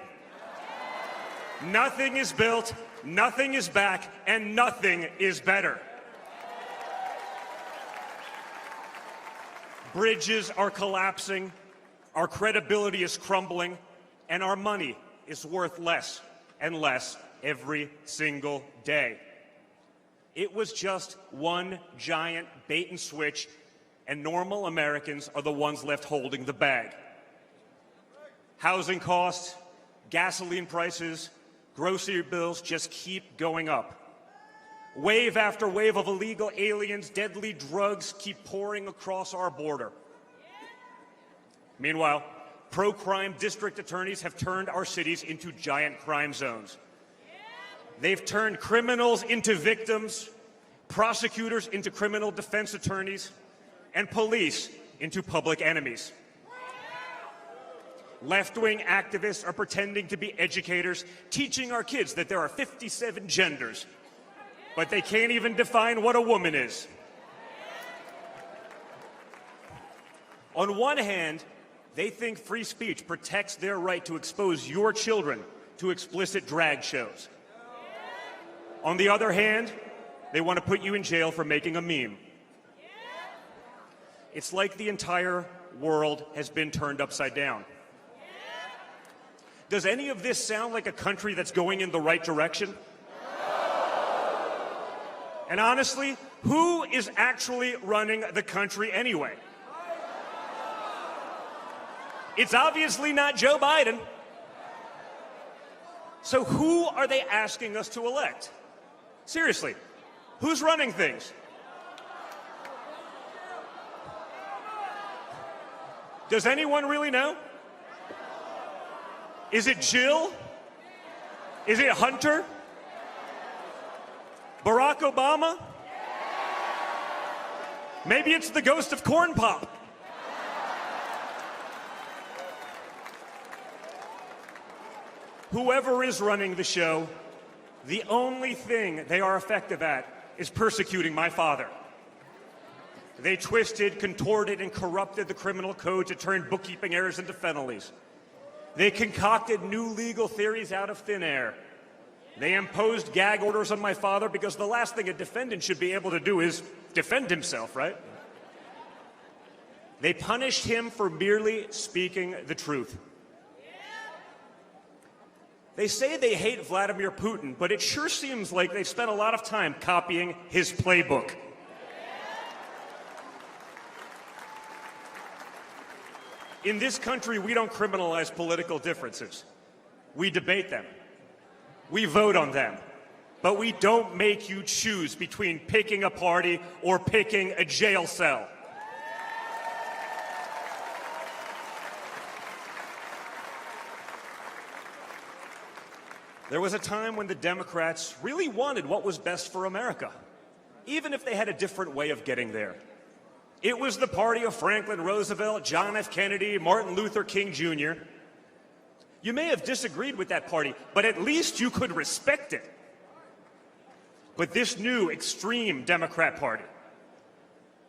S15: Nothing is built, nothing is back, and nothing is better. Bridges are collapsing. Our credibility is crumbling, and our money is worth less and less every single day. It was just one giant bait and switch and normal Americans are the ones left holding the bag. Housing costs, gasoline prices, grocery bills just keep going up. Wave after wave of illegal aliens, deadly drugs keep pouring across our border. Meanwhile, pro-crime district attorneys have turned our cities into giant crime zones. They've turned criminals into victims, prosecutors into criminal defense attorneys, and police into public enemies. Left-wing activists are pretending to be educators, teaching our kids that there are 57 genders, but they can't even define what a woman is. On one hand, they think free speech protects their right to expose your children to explicit drag shows. On the other hand, they want to put you in jail for making a meme. It's like the entire world has been turned upside down. Does any of this sound like a country that's going in the right direction? And honestly, who is actually running the country anyway? It's obviously not Joe Biden. So who are they asking us to elect? Seriously, who's running things? Does anyone really know? Is it Jill? Is it Hunter? Barack Obama? Maybe it's the ghost of Corn Pop. Whoever is running the show, the only thing they are effective at is persecuting my father. They twisted, contorted, and corrupted the criminal code to turn bookkeeping errors into felonies. They concocted new legal theories out of thin air. They imposed gag orders on my father because the last thing a defendant should be able to do is defend himself, right? They punished him for merely speaking the truth. They say they hate Vladimir Putin, but it sure seems like they've spent a lot of time copying his playbook. In this country, we don't criminalize political differences. We debate them. We vote on them. But we don't make you choose between picking a party or picking a jail cell. There was a time when the Democrats really wanted what was best for America, even if they had a different way of getting there. It was the party of Franklin Roosevelt, John F. Kennedy, Martin Luther King Jr. You may have disagreed with that party, but at least you could respect it. But this new extreme Democrat Party,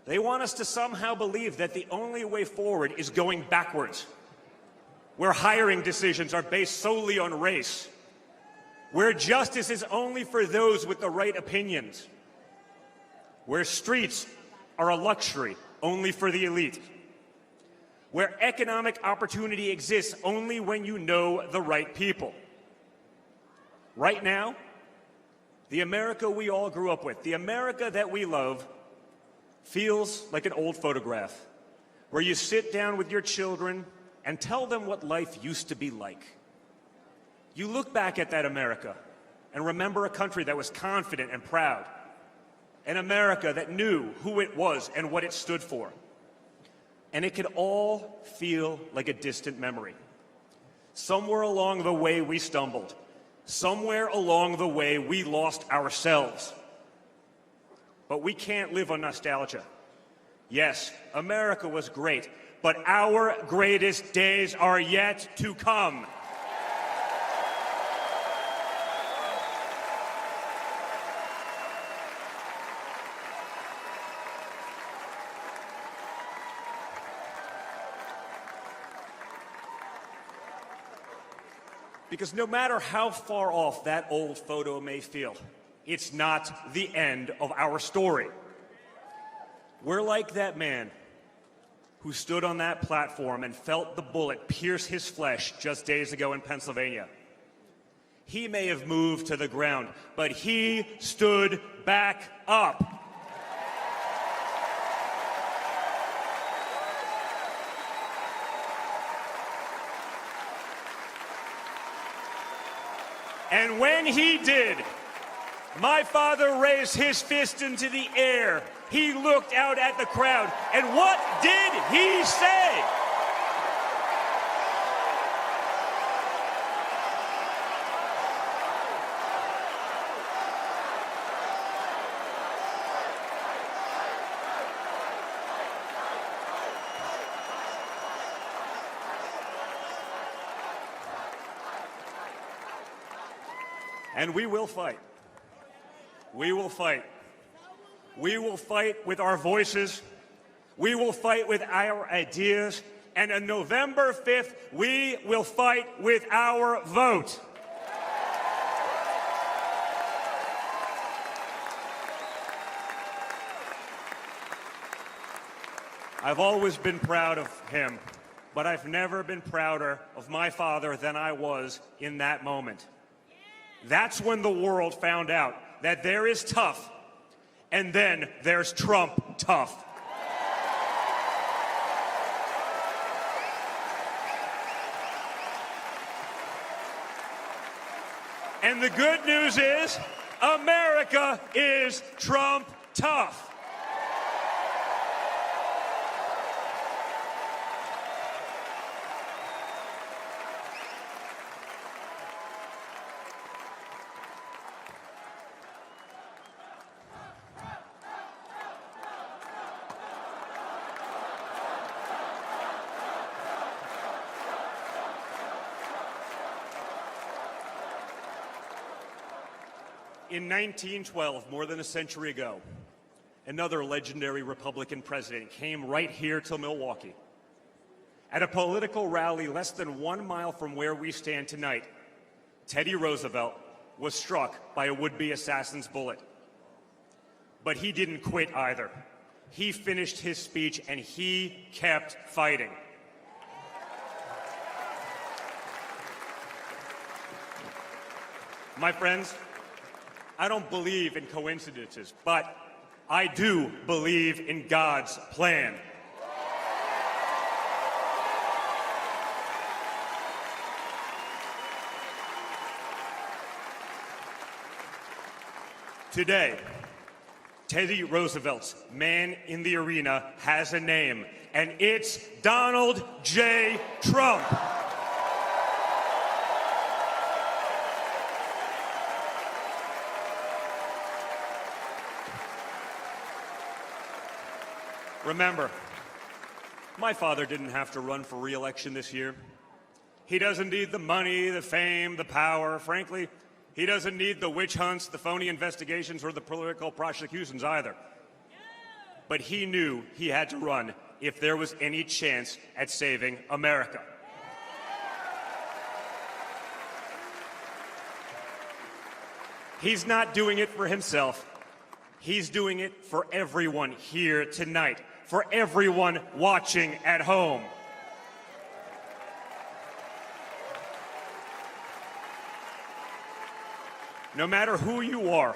S15: they want us to somehow believe that the only way forward is going backwards, where hiring decisions are based solely on race, where justice is only for those with the right opinions, where streets are a luxury only for the elite, where economic opportunity exists only when you know the right people. Right now, the America we all grew up with, the America that we love, feels like an old photograph where you sit down with your children and tell them what life used to be like. You look back at that America and remember a country that was confident and proud, an America that knew who it was and what it stood for. And it could all feel like a distant memory. Somewhere along the way we stumbled. Somewhere along the way we lost ourselves. But we can't live on nostalgia. Yes, America was great, but our greatest days are yet to come. Because no matter how far off that old photo may feel, it's not the end of our story. We're like that man who stood on that platform and felt the bullet pierce his flesh just days ago in Pennsylvania. He may have moved to the ground, but he stood back up. And when he did, my father raised his fist into the air. He looked out at the crowd. And what did he say? And we will fight. We will fight. We will fight with our voices. We will fight with our ideas. And on November 5th, we will fight with our vote. I've always been proud of him, but I've never been prouder of my father than I was in that moment. That's when the world found out that there is tough, and then there's Trump tough. And the good news is, America is Trump tough. In 1912, more than a century ago, another legendary Republican president came right here to Milwaukee. At a political rally less than 1 mile from where we stand tonight, Teddy Roosevelt was struck by a would-be assassin's bullet. But he didn't quit either. He finished his speech and he kept fighting. My friends, I don't believe in coincidences, but I do believe in God's plan. Today, Teddy Roosevelt's man in the arena has a name, and it's Donald J. Trump. Remember, my father didn't have to run for re-election this year. He doesn't need the money, the fame, the power. Frankly, he doesn't need the witch hunts, the phony investigations, or the political prosecutions either. But he knew he had to run if there was any chance at saving America. He's not doing it for himself. He's doing it for everyone here tonight, for everyone watching at home. No matter who you are,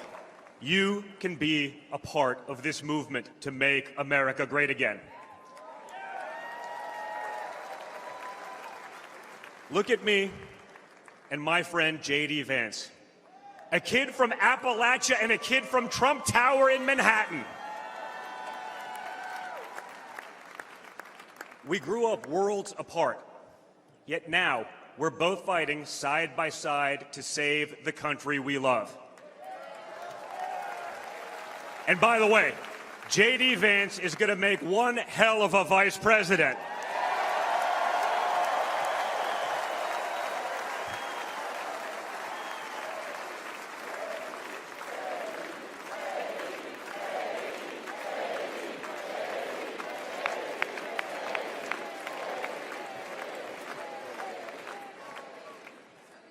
S15: you can be a part of this movement to make America great again. Look at me and my friend JD Vance, a kid from Appalachia and a kid from Trump Tower in Manhattan. We grew up worlds apart, yet now we're both fighting side by side to save the country we love. And by the way, JD Vance is going to make one hell of a vice president.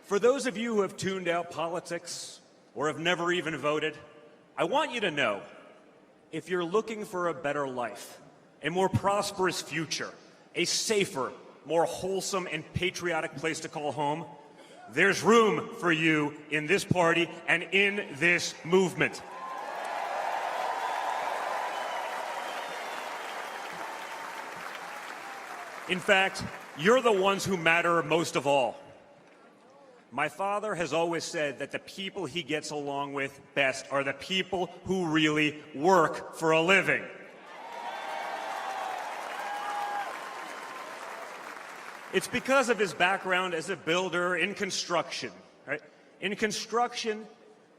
S15: For those of you who have tuned out politics or have never even voted, I want you to know, if you're looking for a better life, a more prosperous future, a safer, more wholesome and patriotic place to call home, there's room for you in this party and in this movement. In fact, you're the ones who matter most of all. My father has always said that the people he gets along with best are the people who really work for a living. It's because of his background as a builder in construction, right? In construction,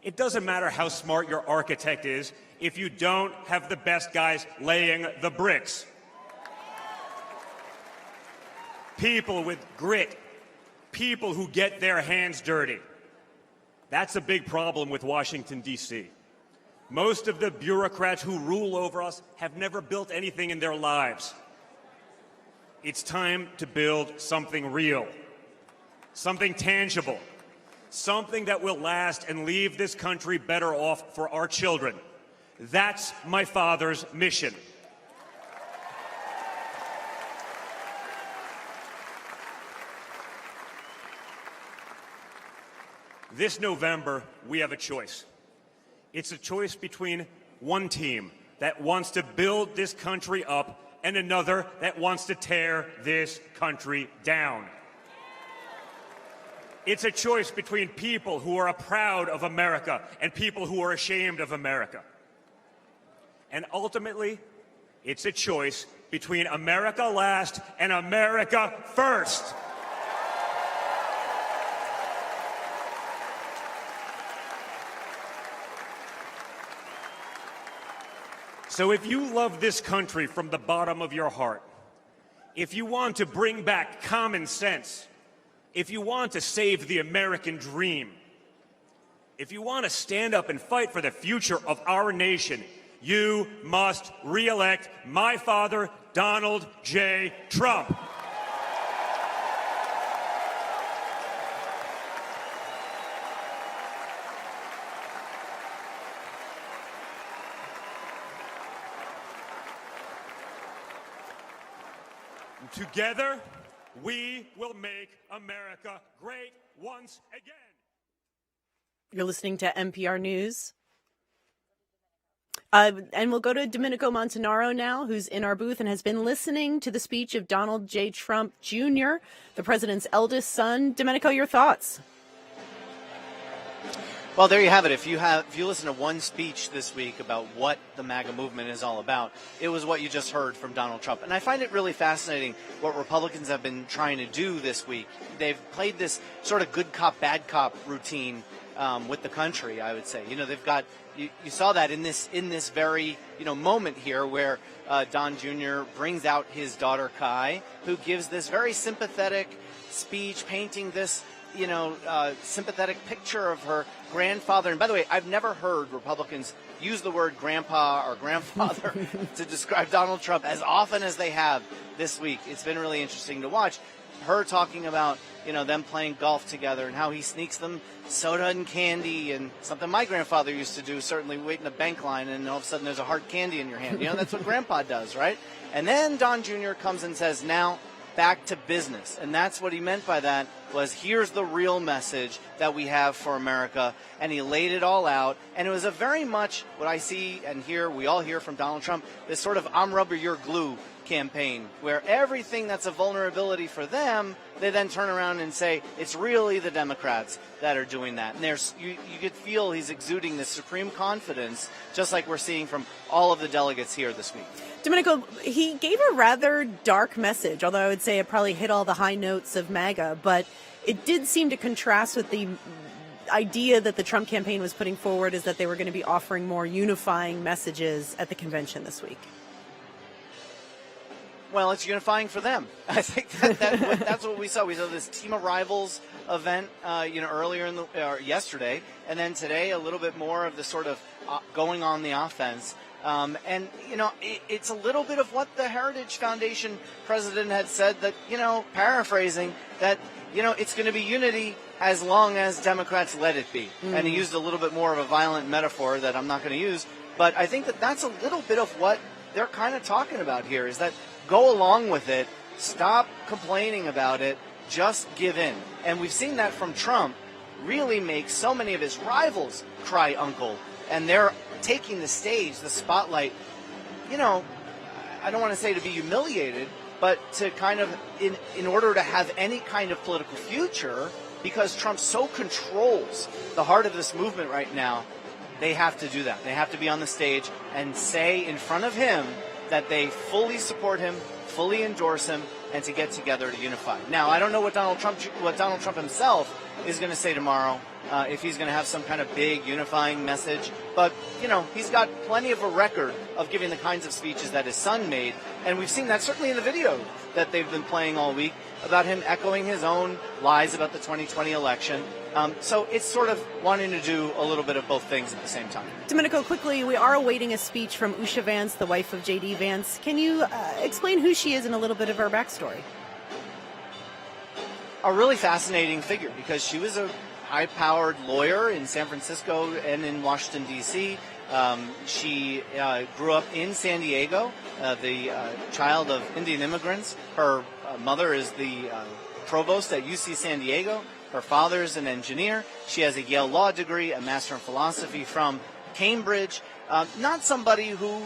S15: it doesn't matter how smart your architect is if you don't have the best guys laying the bricks. People with grit, people who get their hands dirty. That's a big problem with Washington, D.C. Most of the bureaucrats who rule over us have never built anything in their lives. It's time to build something real, something tangible, something that will last and leave this country better off for our children. That's my father's mission. This November, we have a choice. It's a choice between one team that wants to build this country up and another that wants to tear this country down. It's a choice between people who are proud of America and people who are ashamed of America. And ultimately, it's a choice between America last and America first. So if you love this country from the bottom of your heart, if you want to bring back common sense, if you want to save the American dream, if you want to stand up and fight for the future of our nation, you must re-elect my father, Donald J. Trump. Together, we will make America great once again.
S1: You're listening to NPR News. And we'll go to Domenico Montanaro now, who's in our booth and has been listening to the speech of Donald J. Trump Jr., the president's eldest son. Domenico, your thoughts?
S6: Well, there you have it. If you listen to one speech this week about what the MAGA movement is all about, it was what you just heard from Donald Trump. And I find it really fascinating what Republicans have been trying to do this week. They've played this sort of good cop, bad cop routine with the country, I would say. You know, they've got you saw that in this very moment here where Don Jr. brings out his daughter Kai, who gives this very sympathetic speech, painting this sympathetic picture of her grandfather. And by the way, I've never heard Republicans use the word grandpa or grandfather to describe Donald Trump as often as they have this week. It's been really interesting to watch her talking about, them playing golf together and how he sneaks them soda and candy, and something my grandfather used to do, certainly wait in the bank line and all of a sudden there's a hard candy in your hand. That's what grandpa does, right? And then Don Jr. comes and says, now back to business. And that's what he meant by that, was here's the real message that we have for America. And he laid it all out. And it was a very much what I see and hear, we all hear from Donald Trump, this sort of I'm rubber, you're glue campaign, where everything that's a vulnerability for them, they then turn around and say it's really the Democrats that are doing that. And you could feel he's exuding this supreme confidence, just like we're seeing from all of the delegates here this week.
S1: Domenico, he gave a rather dark message, although I would say it probably hit all the high notes of MAGA, but it did seem to contrast with the idea that the Trump campaign was putting forward, is that they were going to be offering more unifying messages at the convention this week.
S6: Well, it's unifying for them. I think that's what we saw. We saw this Team of Rivals event, earlier yesterday, and then today a little bit more of the sort of going on the offense. It's a little bit of what the Heritage Foundation president had said, that, paraphrasing, that, it's going to be unity as long as Democrats let it be. Mm. And he used a little bit more of a violent metaphor that I'm not going to use. But I think that that's a little bit of what they're kind of talking about here, is that go along with it, stop complaining about it, just give in. And we've seen that from Trump really make so many of his rivals cry uncle. And they're taking the stage, the spotlight, I don't want to say to be humiliated, but to kind of, in order to have any kind of political future, because Trump so controls the heart of this movement right now, they have to do that. They have to be on the stage and say in front of him that they fully support him, fully endorse him, and to get together to unify. Now, I don't know what Donald Trump himself is going to say tomorrow, if he's going to have some kind of big unifying message. But, he's got plenty of a record of giving the kinds of speeches that his son made. And we've seen that certainly in the video that they've been playing all week about him echoing his own lies about the 2020 election. So it's sort of wanting to do a little bit of both things at the same time.
S1: Domenico, quickly, we are awaiting a speech from Usha Vance, the wife of JD Vance. Can you explain who she is and a little bit of her backstory?
S6: A really fascinating figure, because she was a high-powered lawyer in San Francisco and in Washington, D.C. She grew up in San Diego, the child of Indian immigrants. Her mother is the provost at UC San Diego. Her father is an engineer. She has a Yale law degree, a master in philosophy from Cambridge. Not somebody who,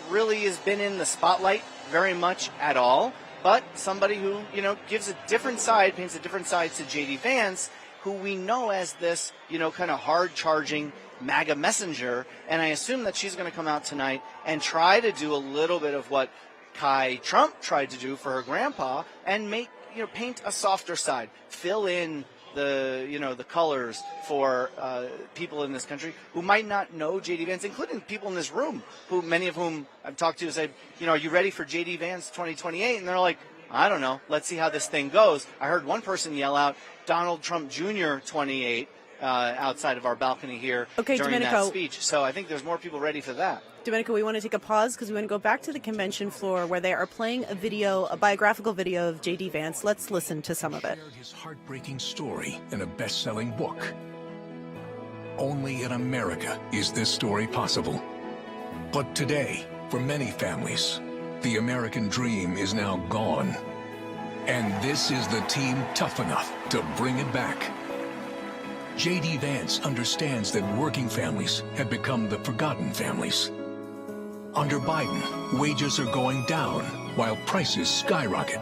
S6: really has been in the spotlight very much at all, but somebody who, gives a different side, paints a different side to JD Vance, who we know as this, kind of hard-charging MAGA messenger. And I assume that she's going to come out tonight and try to do a little bit of what Kai Trump tried to do for her grandpa and paint a softer side, fill in the colors for people in this country who might not know JD Vance, including people in this room, many of whom I've talked to say, are you ready for JD Vance 2028? And they're like, I don't know. Let's see how this thing goes. I heard one person yell out, Donald Trump Jr. 28 outside of our balcony here during
S1: Domenico,
S6: that speech. So I think there's more people ready for that.
S1: Domenico, we want to take a pause because we want to go back to the convention floor where they are playing a biographical video of JD Vance. Let's listen to some of it.
S17: His heartbreaking story in a best-selling book. Only in America is this story possible. But today, for many families, the American dream is now gone. And this is the team tough enough to bring it back. JD Vance understands that working families have become the forgotten families. Under Biden, wages are going down while prices skyrocket,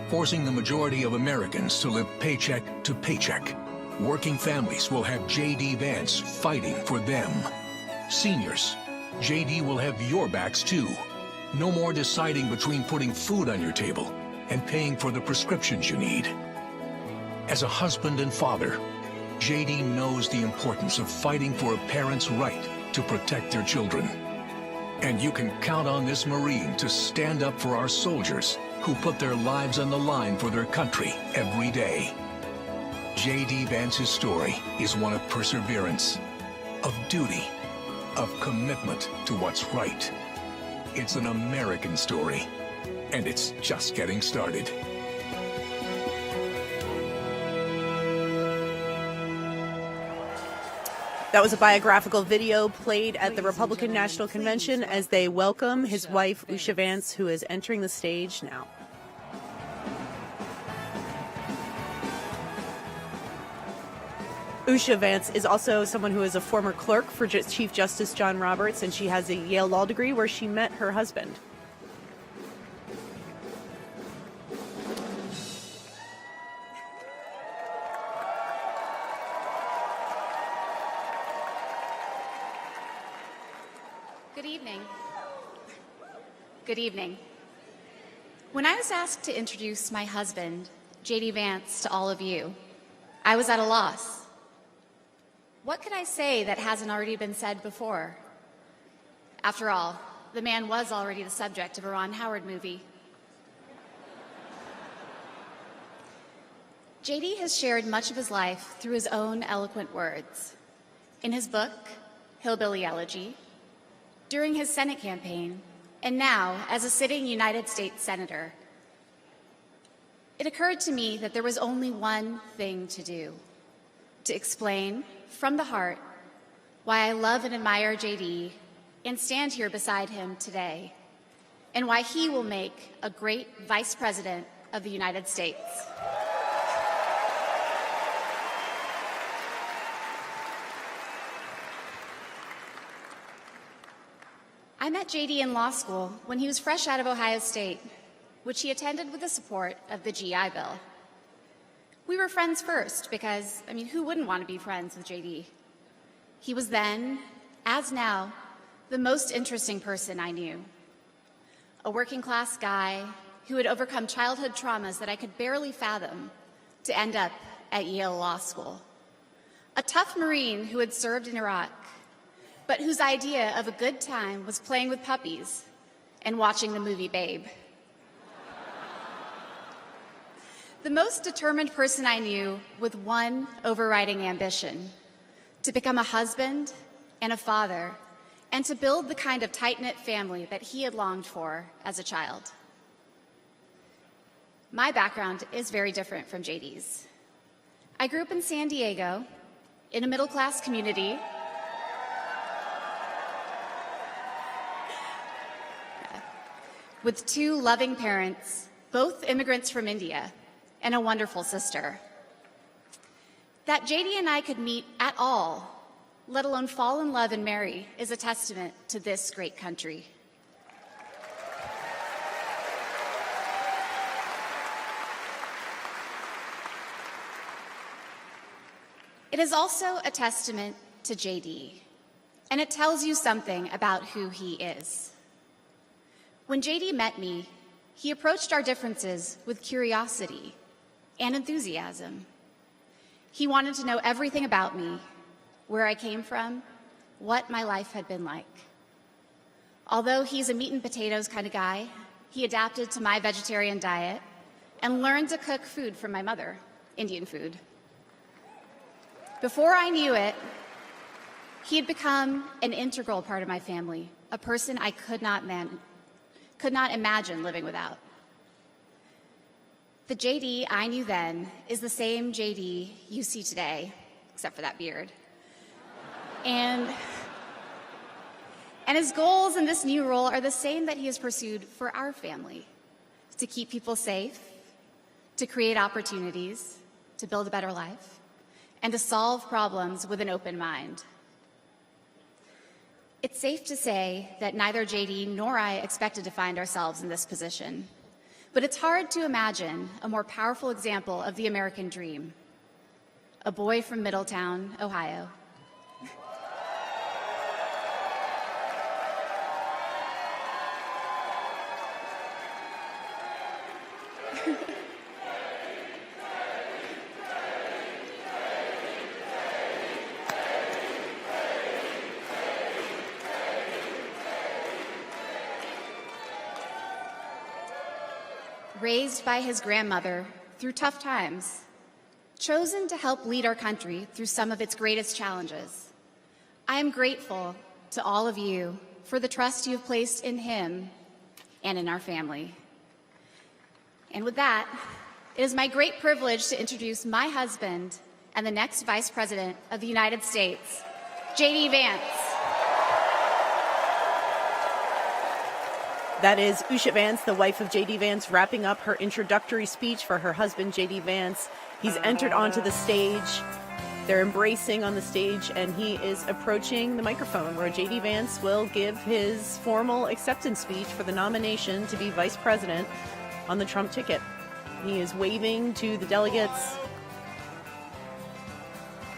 S17: forcing the majority of Americans to live paycheck to paycheck. Working families will have JD Vance fighting for them. Seniors, JD will have your backs too. No more deciding between putting food on your table and paying for the prescriptions you need. As a husband and father, JD knows the importance of fighting for a parent's right to protect their children. And you can count on this Marine to stand up for our soldiers who put their lives on the line for their country every day. JD Vance's story is one of perseverance, of duty, of commitment to what's right. It's an American story, and it's just getting started.
S1: That was a biographical video played at the Republican National Convention as they welcome his wife, Usha Vance, who is entering the stage now. Usha Vance is also someone who is a former clerk for Chief Justice John Roberts, and she has a Yale law degree where she met her husband.
S18: Good evening. Good evening. When I was asked to introduce my husband, JD Vance, to all of you, I was at a loss. What could I say that hasn't already been said before? After all, the man was already the subject of a Ron Howard movie. JD has shared much of his life through his own eloquent words. In his book, Hillbilly Elegy, during his Senate campaign, and now as a sitting United States Senator. It occurred to me that there was only one thing to do: to explain from the heart why I love and admire JD and stand here beside him today, and why he will make a great Vice President of the United States. I met JD in law school when he was fresh out of Ohio State, which he attended with the support of the GI Bill. We were friends first because, who wouldn't want to be friends with JD? He was then, as now, the most interesting person I knew. A working class guy who had overcome childhood traumas that I could barely fathom to end up at Yale Law School. A tough Marine who had served in Iraq, but whose idea of a good time was playing with puppies and watching the movie Babe. The most determined person I knew with one overriding ambition: to become a husband and a father, and to build the kind of tight-knit family that he had longed for as a child. My background is very different from JD's. I grew up in San Diego, in a middle-class community with two loving parents, both immigrants from India, and a wonderful sister. That JD and I could meet at all, let alone fall in love and marry, is a testament to this great country. It is also a testament to JD, and it tells you something about who he is. When JD met me, he approached our differences with curiosity and enthusiasm. He wanted to know everything about me, where I came from, what my life had been like. Although he's a meat and potatoes kind of guy, he adapted to my vegetarian diet and learned to cook food from my mother, Indian food. Before I knew it, he had become an integral part of my family, a person I could not imagine living without. The JD I knew then is the same JD you see today, except for that beard. And his goals in this new role are the same that he has pursued for our family: to keep people safe, to create opportunities, to build a better life, and to solve problems with an open mind. It's safe to say that neither JD nor I expected to find ourselves in this position, but it's hard to imagine a more powerful example of the American dream. A boy from Middletown, Ohio. Raised by his grandmother through tough times, chosen to help lead our country through some of its greatest challenges. I am grateful to all of you for the trust you have placed in him and in our family. And with that, it is my great privilege to introduce my husband and the next Vice President of the United States, JD Vance.
S1: That is Usha Vance, the wife of JD Vance, wrapping up her introductory speech for her husband, JD Vance. He's entered onto the stage. They're embracing on the stage, and he is approaching the microphone where JD Vance will give his formal acceptance speech for the nomination to be vice president on the Trump ticket. He is waving to the delegates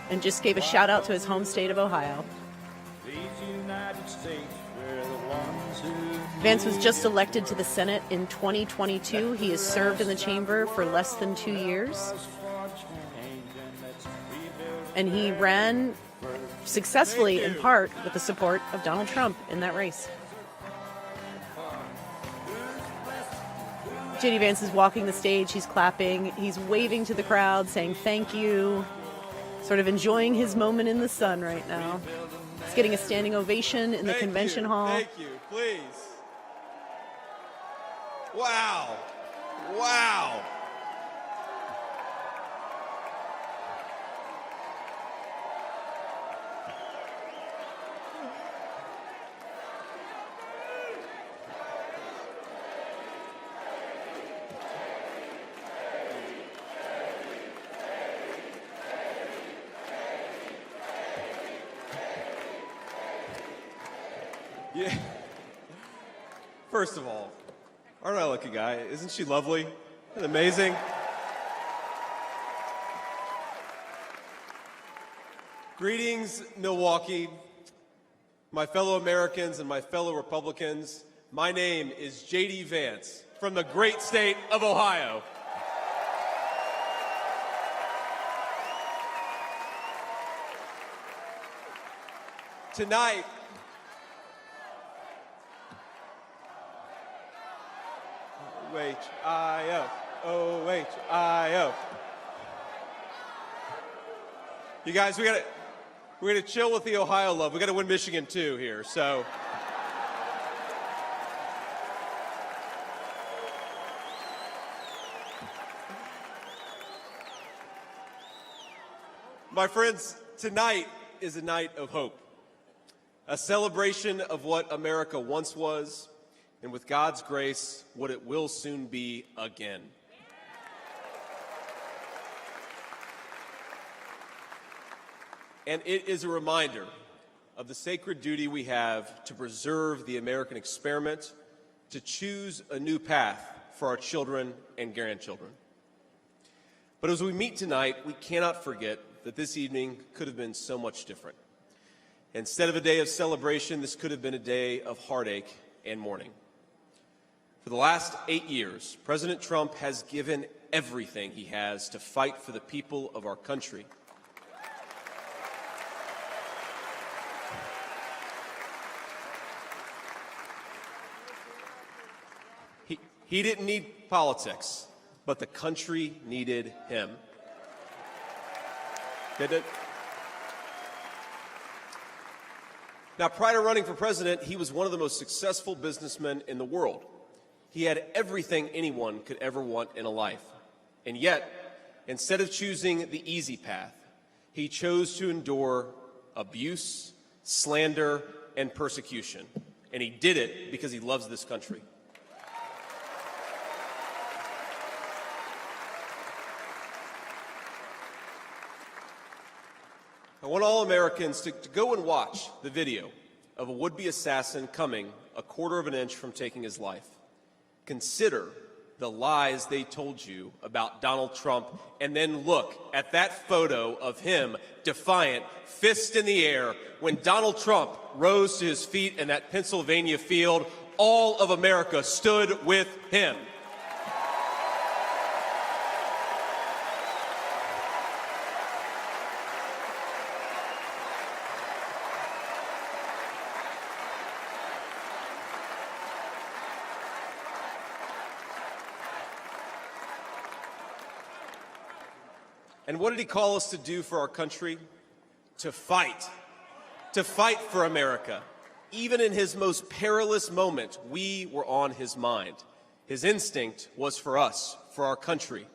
S1: and just gave a shout out to his home state of Ohio. Vance was just elected to the Senate in 2022. He has served in the chamber for less than 2 years. And he ran successfully, in part, with the support of Donald Trump in that race. JD Vance is walking the stage. He's clapping. He's waving to the crowd, saying thank you, sort of enjoying his moment in the sun right now. He's getting a standing ovation in the convention hall.
S19: Thank you, please. Wow. Wow. Yeah. First of all, aren't I a lucky guy? Isn't she lovely and amazing? Greetings, Milwaukee, my fellow Americans and my fellow Republicans. My name is JD Vance from the great state of Ohio. Tonight, O-H-I-O, O-H-I-O. You guys, we're gonna chill with the Ohio love. We gotta win Michigan too here, so. My friends, tonight is a night of hope. A celebration of what America once was, and with God's grace, what it will soon be again. And it is a reminder of the sacred duty we have to preserve the American experiment, to choose a new path for our children and grandchildren. But as we meet tonight, we cannot forget that this evening could have been so much different. Instead of a day of celebration, this could have been a day of heartache and mourning. For the last 8 years, President Trump has given everything he has to fight for the people of our country. He didn't need politics, but the country needed him. Did it? Now, prior to running for president, he was one of the most successful businessmen in the world. He had everything anyone could ever want in a life. And yet, instead of choosing the easy path, he chose to endure abuse, slander, and persecution. And he did it because he loves this country. I want all Americans to go and watch the video of a would-be assassin coming a quarter of an inch from taking his life. Consider the lies they told you about Donald Trump, and then look at that photo of him, defiant, fist in the air, when Donald Trump rose to his feet in that Pennsylvania field. All of America stood with him. And what did he call us to do for our country? To fight for America. Even in his most perilous moment, we were on his mind. His instinct was for us, for our country,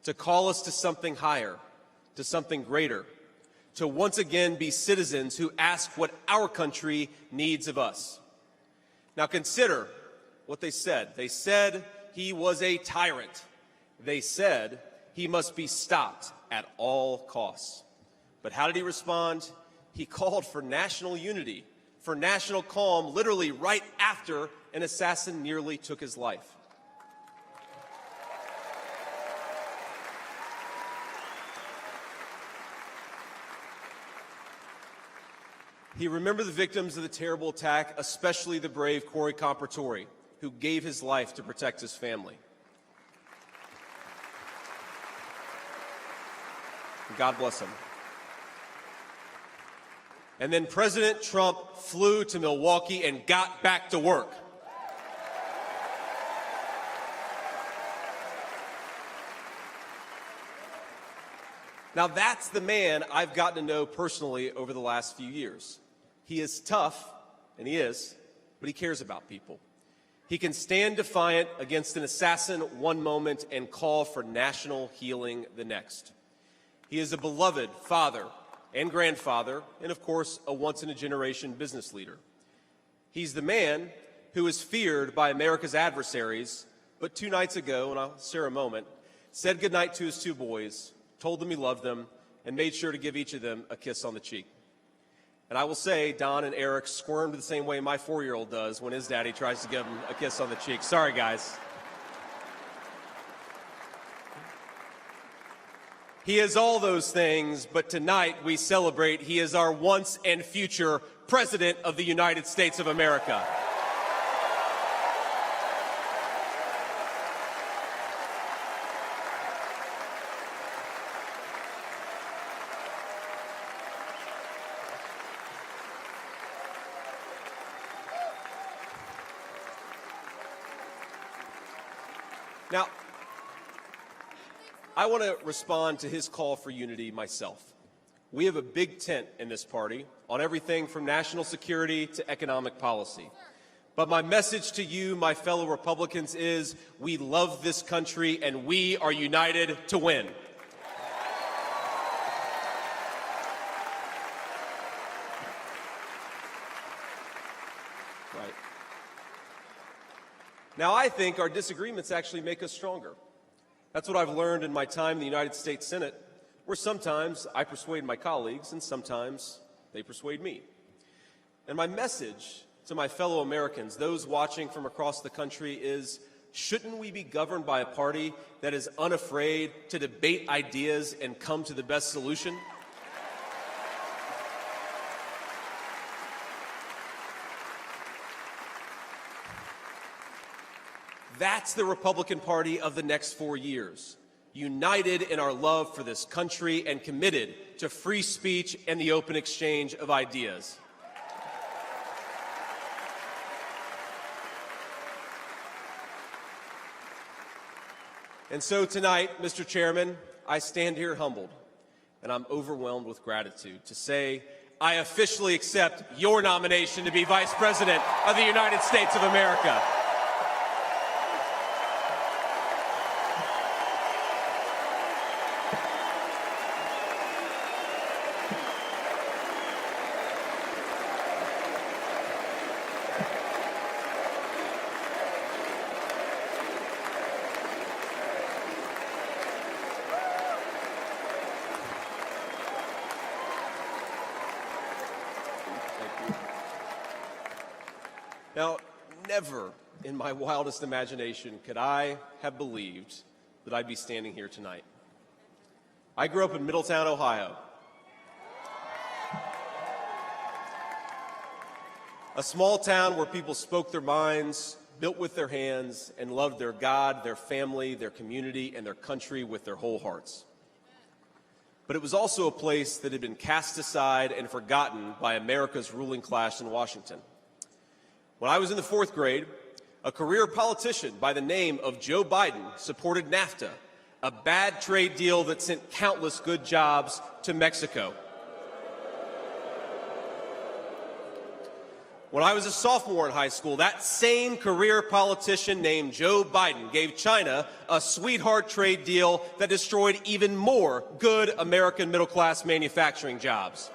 S19: to call us to something higher, to something greater, to once again be citizens who ask what our country needs of us. Now consider what they said. They said he was a tyrant. They said he must be stopped at all costs. But how did he respond? He called for national unity, for national calm, literally right after an assassin nearly took his life. He remembered the victims of the terrible attack, especially the brave Corey Compertori, who gave his life to protect his family. God bless him. And then President Trump flew to Milwaukee and got back to work. Now that's the man I've gotten to know personally over the last few years. He is tough, and he is, but he cares about people. He can stand defiant against an assassin one moment and call for national healing the next. He is a beloved father and grandfather, and of course, a once-in-a-generation business leader. He's the man who is feared by America's adversaries, but 2 nights ago, and I'll share a moment, said goodnight to his 2 boys, told them he loved them, and made sure to give each of them a kiss on the cheek. And I will say, Don and Eric squirmed the same way my 4-year-old does when his daddy tries to give him a kiss on the cheek. Sorry, guys. He is all those things, but tonight we celebrate he is our once and future President of the United States of America. Now, I want to respond to his call for unity myself. We have a big tent in this party on everything from national security to economic policy. But my message to you, my fellow Republicans, is we love this country and we are united to win. Right. Now, I think our disagreements actually make us stronger. That's what I've learned in my time in the United States Senate, where sometimes I persuade my colleagues and sometimes they persuade me. And my message to my fellow Americans, those watching from across the country, is shouldn't we be governed by a party that is unafraid to debate ideas and come to the best solution? That's the Republican Party of the next 4 years, united in our love for this country and committed to free speech and the open exchange of ideas. And so tonight, Mr. Chairman, I stand here humbled, and I'm overwhelmed with gratitude to say I officially accept your nomination to be Vice President of the United States of America. Now, never in my wildest imagination could I have believed that I'd be standing here tonight. I grew up in Middletown, Ohio. A small town where people spoke their minds, built with their hands, and loved their God, their family, their community, and their country with their whole hearts. But it was also a place that had been cast aside and forgotten by America's ruling class in Washington. When I was in the 4th grade, a career politician by the name of Joe Biden supported NAFTA, a bad trade deal that sent countless good jobs to Mexico. When I was a sophomore in high school, that same career politician named Joe Biden gave China a sweetheart trade deal that destroyed even more good American middle-class manufacturing jobs.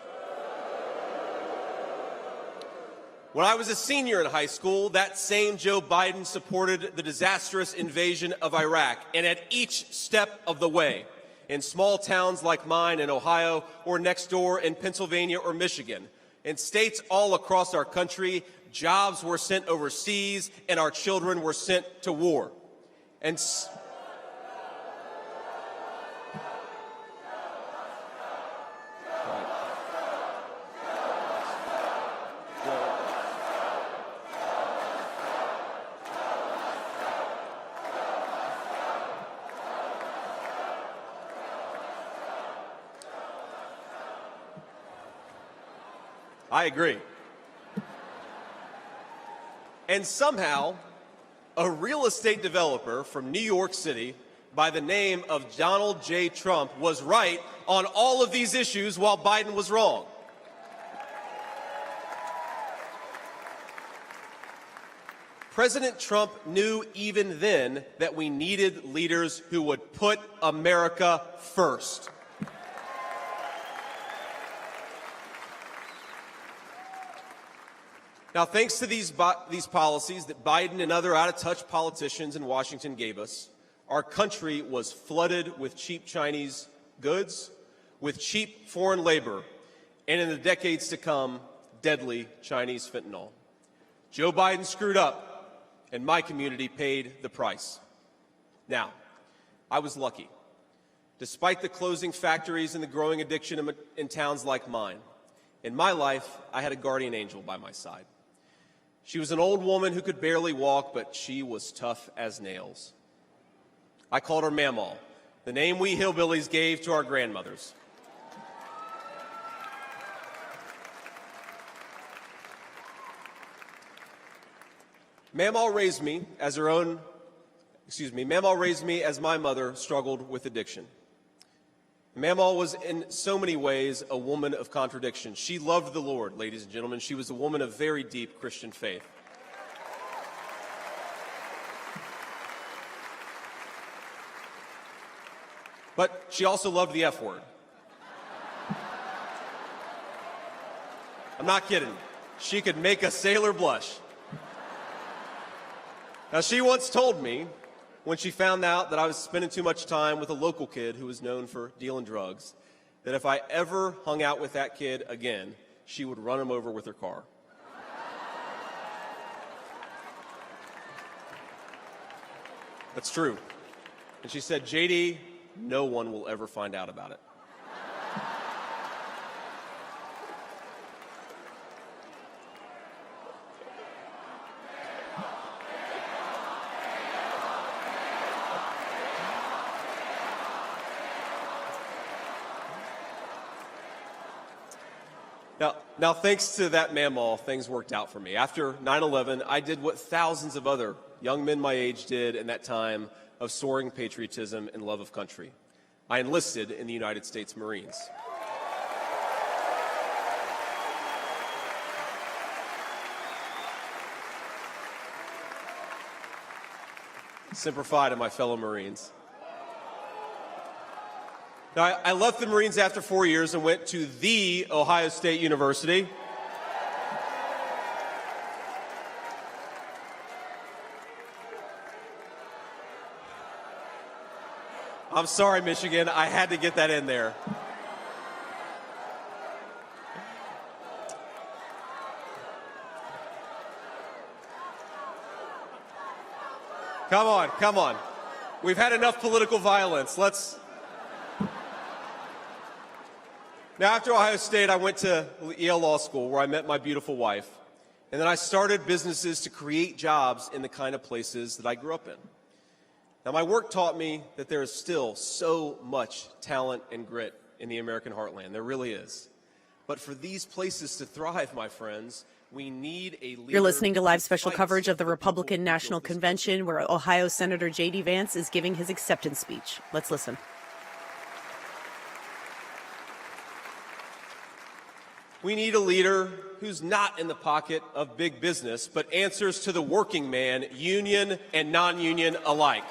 S19: When I was a senior in high school, that same Joe Biden supported the disastrous invasion of Iraq, and at each step of the way, in small towns like mine in Ohio or next door in Pennsylvania or Michigan, in states all across our country, jobs were sent overseas and our children were sent to war. And I agree. And somehow, a real estate developer from New York City by the name of Donald J. Trump was right on all of these issues while Biden was wrong. President Trump knew even then that we needed leaders who would put America first. Now, thanks to these policies that Biden and other out-of-touch politicians in Washington gave us, our country was flooded with cheap Chinese goods, with cheap foreign labor, and in the decades to come, deadly Chinese fentanyl. Joe Biden screwed up, and my community paid the price. Now, I was lucky. despite the closing factories and the growing addiction in towns like mine. In my life, I had a guardian angel by my side. She was an old woman who could barely walk, but she was tough as nails. I called her Mamaw, the name we hillbillies gave to our grandmothers. Mamaw raised me as my mother struggled with addiction. Mamaw was in so many ways a woman of contradiction. She loved the Lord, ladies and gentlemen. She was a woman of very deep Christian faith. But she also loved the F word. I'm not kidding. She could make a sailor blush. Now, she once told me, when she found out that I was spending too much time with a local kid who was known for dealing drugs, that if I ever hung out with that kid again, she would run him over with her car. That's true. And she said, JD, no one will ever find out about it. Now, thanks to that Mamaw, things worked out for me. After 9/11, I did what thousands of other young men my age did in that time of soaring patriotism and love of country. I enlisted in the United States Marines. Semper Fi to my fellow Marines. Now, I left the Marines after 4 years and went to the Ohio State University. I'm sorry, Michigan. I had to get that in there. Come on, come on. We've had enough political violence. Now, after Ohio State, I went to Yale Law School, where I met my beautiful wife. And then I started businesses to create jobs in the kind of places that I grew up in. Now, my work taught me that there is still so much talent and grit in the American heartland. There really is. But for these places to thrive, my friends, we need a leader.
S1: You're listening to live special coverage of the Republican National Convention, where Ohio Senator JD Vance is giving his acceptance speech. Let's listen.
S19: We need a leader who's not in the pocket of big business, but answers to the working man, union and non-union alike.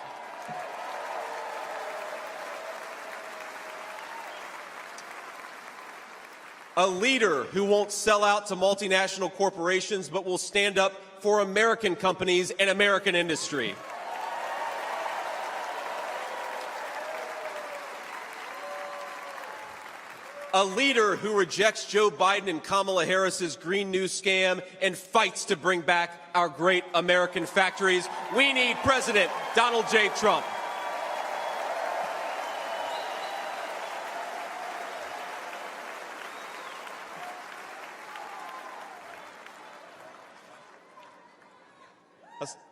S19: A leader who won't sell out to multinational corporations, but will stand up for American companies and American industry. A leader who rejects Joe Biden and Kamala Harris's Green New scam and fights to bring back our great American factories. We need President Donald J. Trump.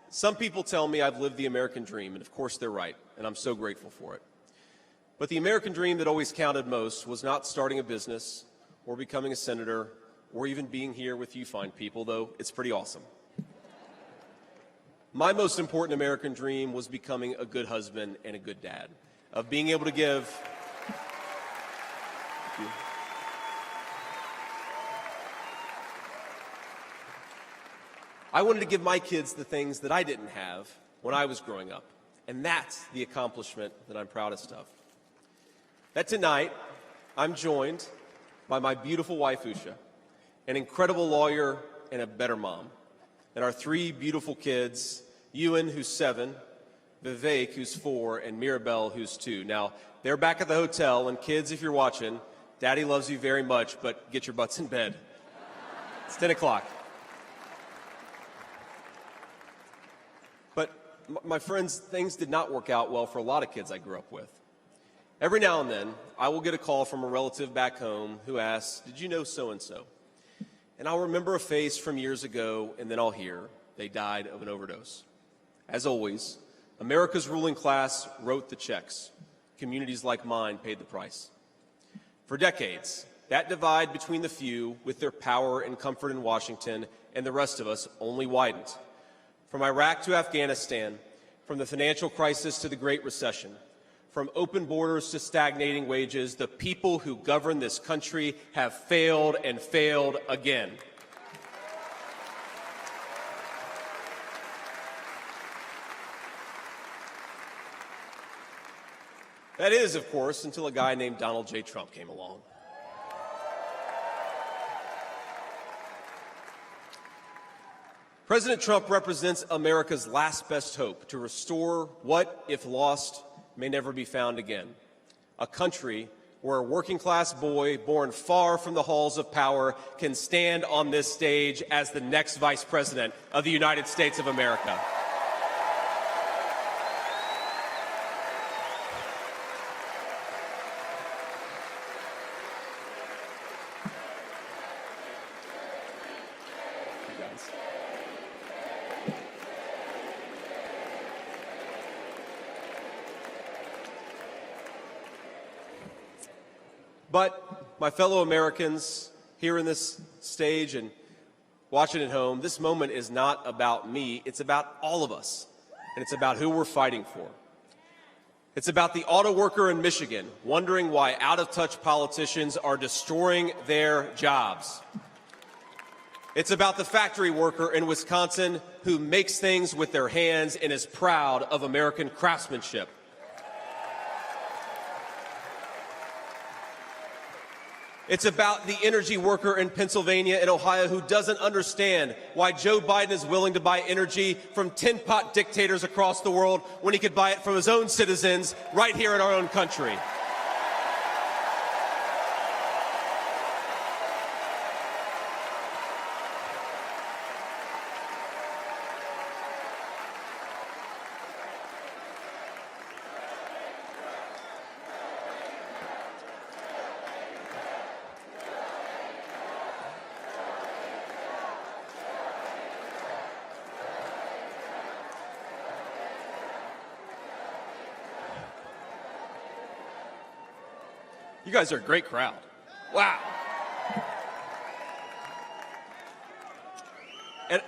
S19: Some people tell me I've lived the American dream, and of course they're right, and I'm so grateful for it. But the American dream that always counted most was not starting a business or becoming a senator or even being here with you fine people, though it's pretty awesome. My most important American dream was becoming a good husband and a good dad, of being able to give. I wanted to give my kids the things that I didn't have when I was growing up, and that's the accomplishment that I'm proudest of. That tonight, I'm joined by my beautiful wife, Usha, an incredible lawyer and a better mom, and our three beautiful kids, Ewan, who's 7, Vivek, who's 4, and Mirabelle, who's 2. Now, they're back at the hotel, and kids, if you're watching, Daddy loves you very much, but get your butts in bed. It's 10 o'clock. But, my friends, things did not work out well for a lot of kids I grew up with. Every now and then, I will get a call from a relative back home who asks, "Did you know so-and-so?" And I'll remember a face from years ago, and then I'll hear they died of an overdose. As always, America's ruling class wrote the checks. Communities like mine paid the price. For decades, that divide between the few with their power and comfort in Washington and the rest of us only widened. From Iraq to Afghanistan, from the financial crisis to the Great Recession, from open borders to stagnating wages, the people who govern this country have failed and failed again. That is, of course, until a guy named Donald J. Trump came along. President Trump represents America's last best hope to restore what, if lost, may never be found again. A country where a working-class boy born far from the halls of power can stand on this stage as the next Vice President of the United States of America. But my fellow Americans here in this stage and watching at home, this moment is not about me. It's about all of us, and it's about who we're fighting for. It's about the auto worker in Michigan wondering why out-of-touch politicians are destroying their jobs. It's about the factory worker in Wisconsin who makes things with their hands and is proud of American craftsmanship. It's about the energy worker in Pennsylvania and Ohio who doesn't understand why Joe Biden is willing to buy energy from tin-pot dictators across the world when he could buy it from his own citizens right here in our own country. You guys are a great crowd. Wow. And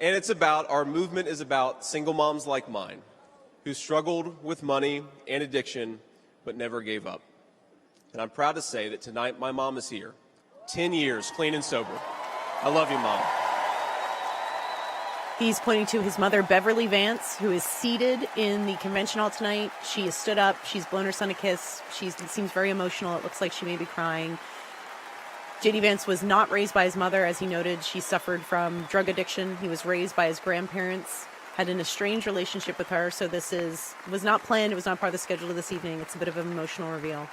S19: And it's about, our movement is about single moms like mine who struggled with money and addiction but never gave up. And I'm proud to say that tonight my mom is here, 10 years clean and sober. I love you, Mom.
S1: He's pointing to his mother, Beverly Vance, who is seated in the convention hall tonight. She has stood up. She's blown her son a kiss. She seems very emotional. It looks like she may be crying. JD Vance was not raised by his mother. As he noted, she suffered from drug addiction. He was raised by his grandparents, had an estranged relationship with her. So this was not planned. It was not part of the schedule of this evening. It's a bit of an emotional reveal.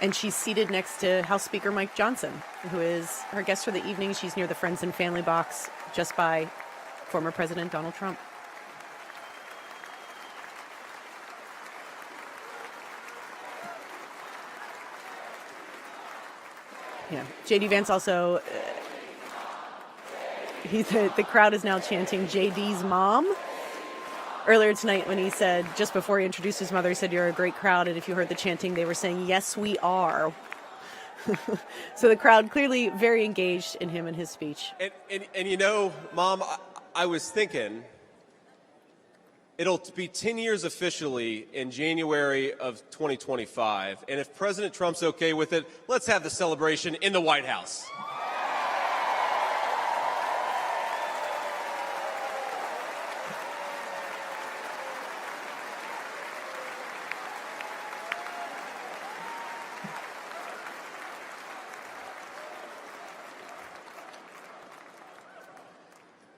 S1: And she's seated next to House Speaker Mike Johnson, who is her guest for the evening. She's near the Friends and Family box just by former President Donald Trump. Yeah, JD Vance also, the crowd is now chanting JD's mom. Earlier tonight when he said, just before he introduced his mother, he said, "You're a great crowd." And if you heard the chanting, they were saying, "Yes, we are." So the crowd clearly very engaged in him and his speech.
S19: And you know, Mom, I was thinking, it'll be 10 years officially in January of 2025. And if President Trump's okay with it, let's have the celebration in the White House.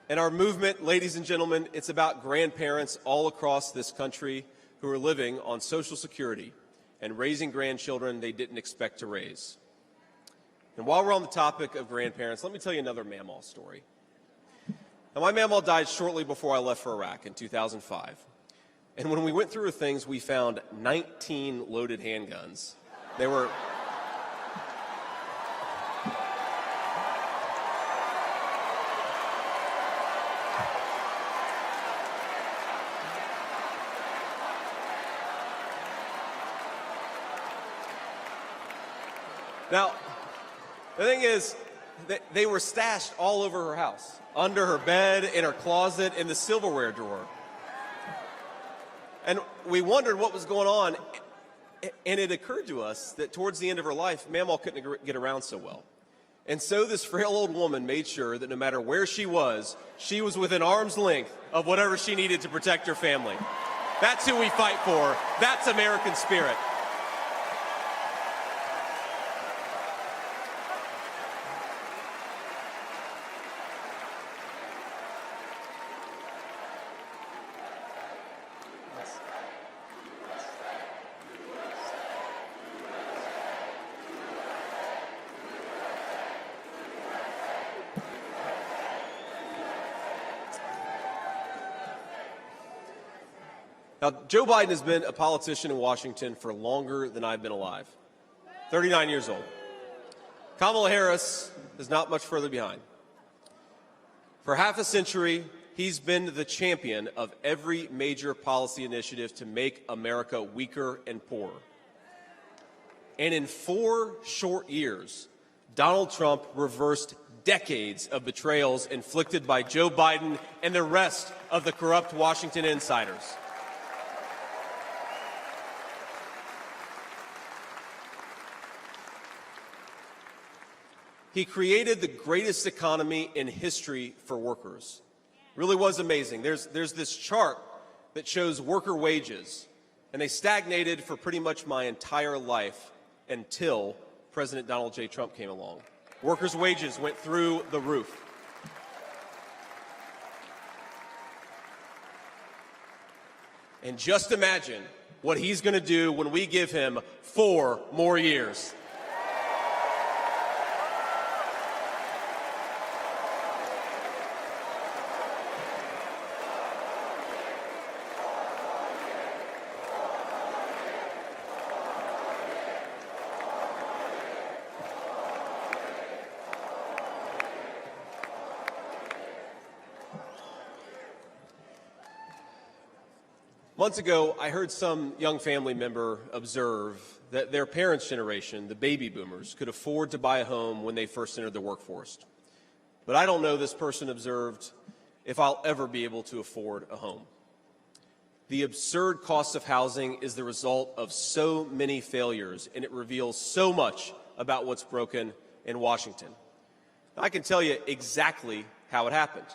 S19: And our movement, ladies and gentlemen, it's about grandparents all across this country who are living on Social Security and raising grandchildren they didn't expect to raise. And while we're on the topic of grandparents, let me tell you another Mamaw story. Now, my Mamaw died shortly before I left for Iraq in 2005. And when we went through her things, we found 19 loaded handguns. They were... Now, the thing is, they were stashed all over her house, under her bed, in her closet, in the silverware drawer. And we wondered what was going on, and it occurred to us that towards the end of her life, Mamaw couldn't get around so well. And so this frail old woman made sure that no matter where she was within arm's length of whatever she needed to protect her family. That's who we fight for. That's American spirit. Now, Joe Biden has been a politician in Washington for longer than I've been alive, 39 years old. Kamala Harris is not much further behind. For half a century, he's been the champion of every major policy initiative to make America weaker and poorer. And in 4 short years, Donald Trump reversed decades of betrayals inflicted by Joe Biden and the rest of the corrupt Washington insiders. He created the greatest economy in history for workers. Really was amazing. There's this chart that shows worker wages, and they stagnated for pretty much my entire life until President Donald J. Trump came along. Workers' wages went through the roof. And just imagine what he's going to do when we give him 4 more years. Months ago, I heard some young family member observe that their parents' generation, the baby boomers, could afford to buy a home when they first entered the workforce. But I don't know, this person observed, if I'll ever be able to afford a home. The absurd cost of housing is the result of so many failures, and it reveals so much about what's broken in Washington. I can tell you exactly how it happened.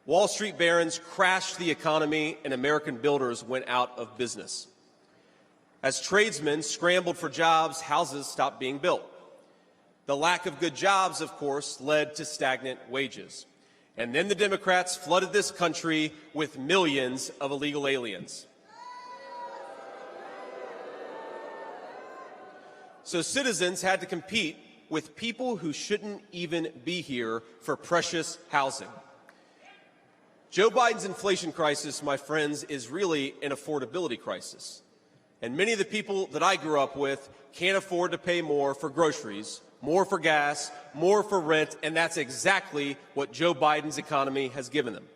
S19: Wall Street barons crashed the economy and American builders went out of business. As tradesmen scrambled for jobs, houses stopped being built. The lack of good jobs, of course, led to stagnant wages. And then the Democrats flooded this country with millions of illegal aliens. So citizens had to compete with people who shouldn't even be here for precious housing. Joe Biden's inflation crisis, my friends, is really an affordability crisis. And many of the people that I grew up with can't afford to pay more for groceries, more for gas, more for rent, and that's exactly what Joe Biden's economy has given them.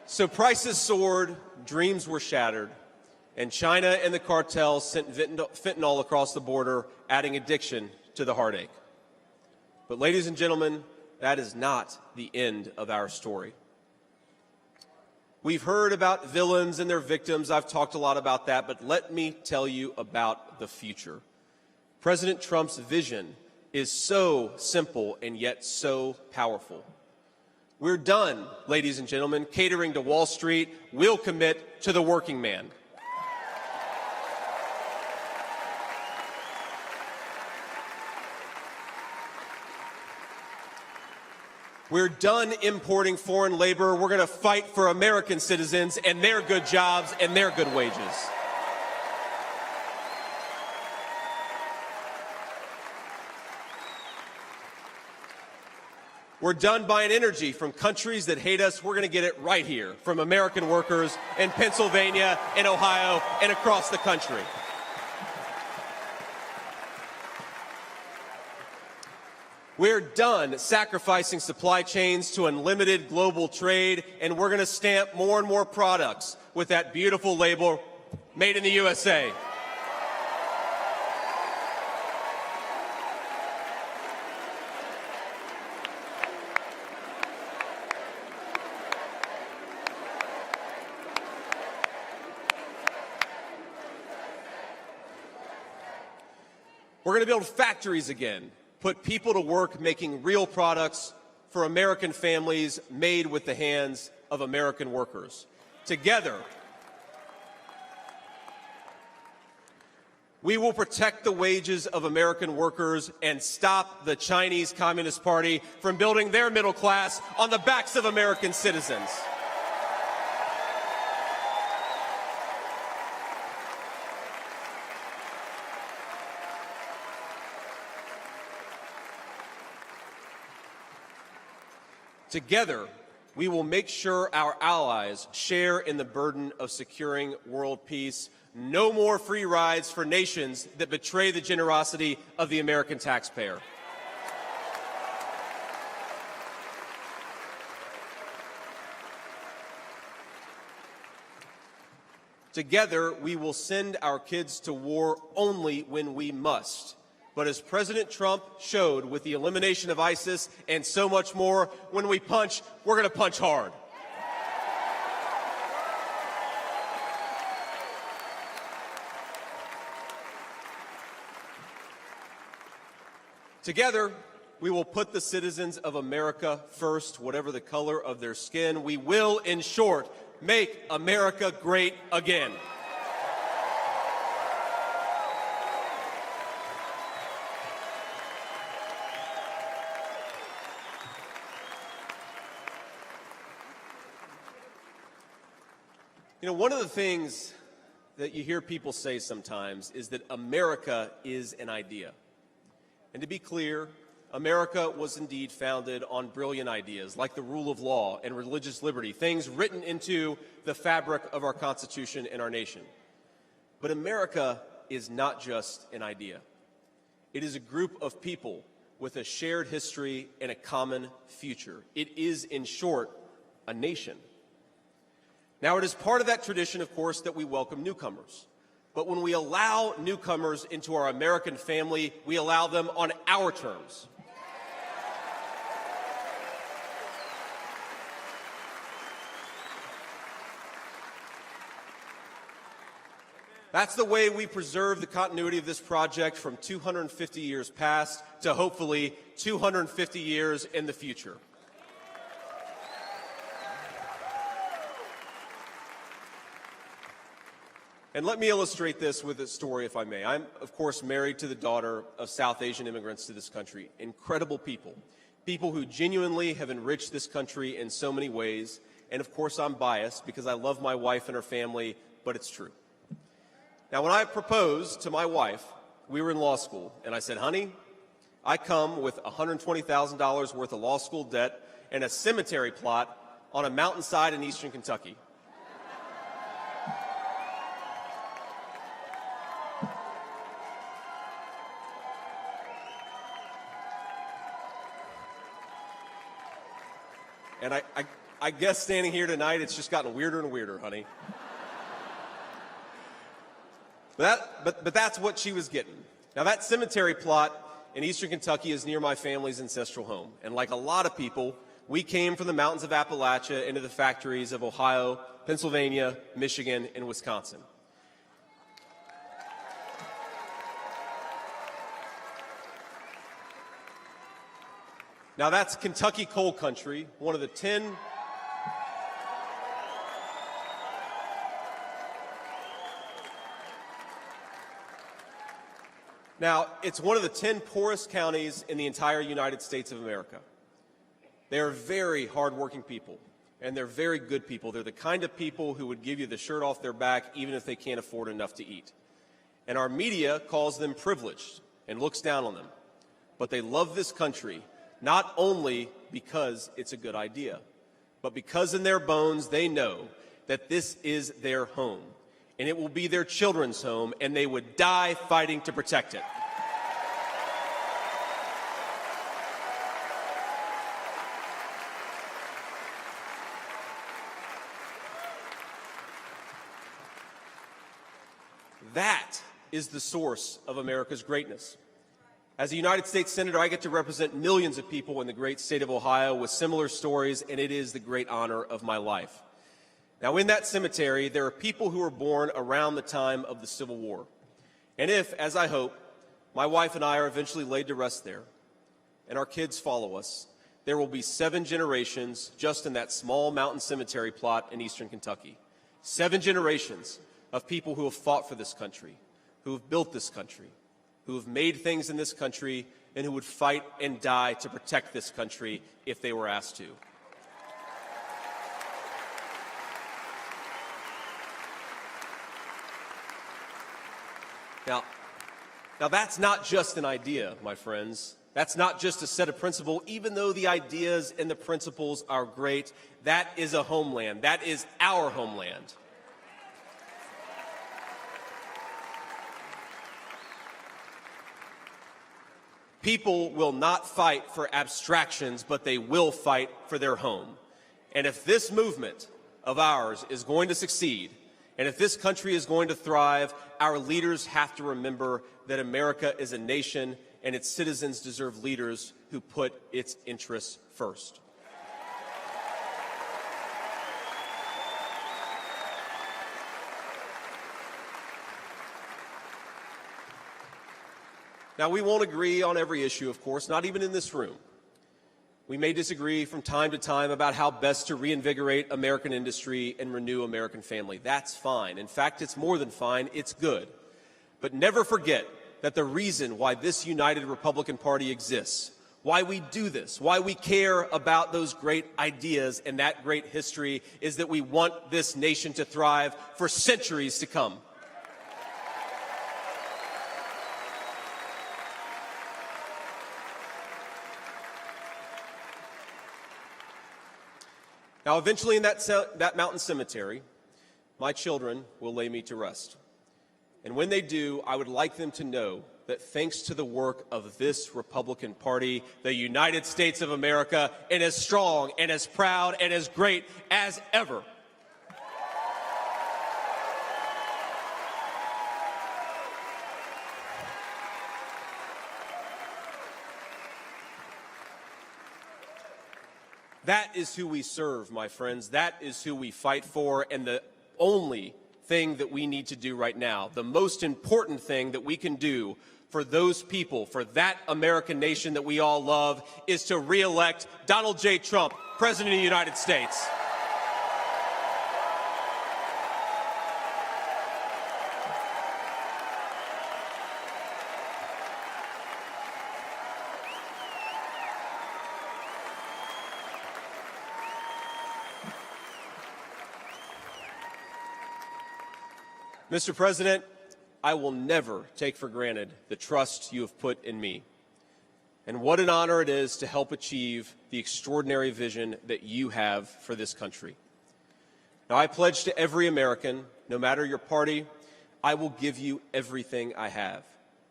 S19: So prices soared, dreams were shattered, and China and the cartels sent fentanyl across the border, adding addiction to the heartache. But ladies and gentlemen, that is not the end of our story. We've heard about villains and their victims. I've talked a lot about that, but let me tell you about the future. President Trump's vision is so simple and yet so powerful. We're done, ladies and gentlemen, catering to Wall Street. We'll commit to the working man. We're done importing foreign labor. We're going to fight for American citizens and their good jobs and their good wages. We're done buying energy from countries that hate us. We're going to get it right here from American workers in Pennsylvania, in Ohio, and across the country. We're done sacrificing supply chains to unlimited global trade, and we're going to stamp more and more products with that beautiful label, Made in the USA. We're going to build factories again, put people to work making real products for American families made with the hands of American workers. Together, we will protect the wages of American workers and stop the Chinese Communist Party from building their middle class on the backs of American citizens. Together, we will make sure our allies share in the burden of securing world peace. No more free rides for nations that betray the generosity of the American taxpayer. Together, we will send our kids to war only when we must. But as President Trump showed with the elimination of ISIS and so much more, when we punch, we're going to punch hard. Together, we will put the citizens of America first, whatever the color of their skin. We will, in short, make America great again. You know, one of the things that you hear people say sometimes is that America is an idea. And to be clear, America was indeed founded on brilliant ideas like the rule of law and religious liberty, things written into the fabric of our Constitution and our nation. But America is not just an idea. It is a group of people with a shared history and a common future. It is, in short, a nation. Now, it is part of that tradition, of course, that we welcome newcomers. But when we allow newcomers into our American family, we allow them on our terms. That's the way we preserve the continuity of this project from 250 years past to hopefully 250 years in the future. And let me illustrate this with a story, if I may. I'm, of course, married to the daughter of South Asian immigrants to this country. Incredible people. People who genuinely have enriched this country in so many ways. And, of course, I'm biased because I love my wife and her family, but it's true. Now, when I proposed to my wife, we were in law school, and I said, honey, I come with $120,000 worth of law school debt and a cemetery plot on a mountainside in eastern Kentucky. And I guess standing here tonight, it's just gotten weirder and weirder, honey. But that's what she was getting. Now, that cemetery plot in eastern Kentucky is near my family's ancestral home. And like a lot of people, we came from the mountains of Appalachia into the factories of Ohio, Pennsylvania, Michigan, and Wisconsin. Now that's Kentucky coal country, one of the 10 Now, it's one of the 10 poorest counties in the entire United States of America. They are very hardworking people, and they're very good people. They're the kind of people who would give you the shirt off their back even if they can't afford enough to eat. And our media calls them privileged and looks down on them. But they love this country, not only because it's a good idea, but because in their bones they know that this is their home. And it will be their children's home, and they would die fighting to protect it. That is the source of America's greatness. As a United States Senator, I get to represent millions of people in the great state of Ohio with similar stories, and it is the great honor of my life. Now, in that cemetery, there are people who were born around the time of the Civil War. And if, as I hope, my wife and I are eventually laid to rest there, and our kids follow us, there will be 7 generations just in that small mountain cemetery plot in eastern Kentucky. 7 generations of people who have fought for this country, who have built this country, who have made things in this country, and who would fight and die to protect this country if they were asked to. Now that's not just an idea, my friends. That's not just a set of principles. Even though the ideas and the principles are great, that is a homeland. That is our homeland. People will not fight for abstractions, but they will fight for their home. And if this movement of ours is going to succeed, and if this country is going to thrive, our leaders have to remember that America is a nation and its citizens deserve leaders who put its interests first. Now, we won't agree on every issue, of course, not even in this room. We may disagree from time to time about how best to reinvigorate American industry and renew American family. That's fine. In fact, it's more than fine. It's good. But never forget that the reason why this united Republican Party exists, why we do this, why we care about those great ideas and that great history, is that we want this nation to thrive for centuries to come. Now, eventually in that mountain cemetery, my children will lay me to rest. And when they do, I would like them to know that thanks to the work of this Republican Party, the United States of America is as strong and as proud and as great as ever. That is who we serve, my friends. That is who we fight for. And the only thing that we need to do right now, the most important thing that we can do for those people, for that American nation that we all love, is to re-elect Donald J. Trump, President of the United States. Mr. President, I will never take for granted the trust you have put in me. And what an honor it is to help achieve the extraordinary vision that you have for this country. Now, I pledge to every American, no matter your party, I will give you everything I have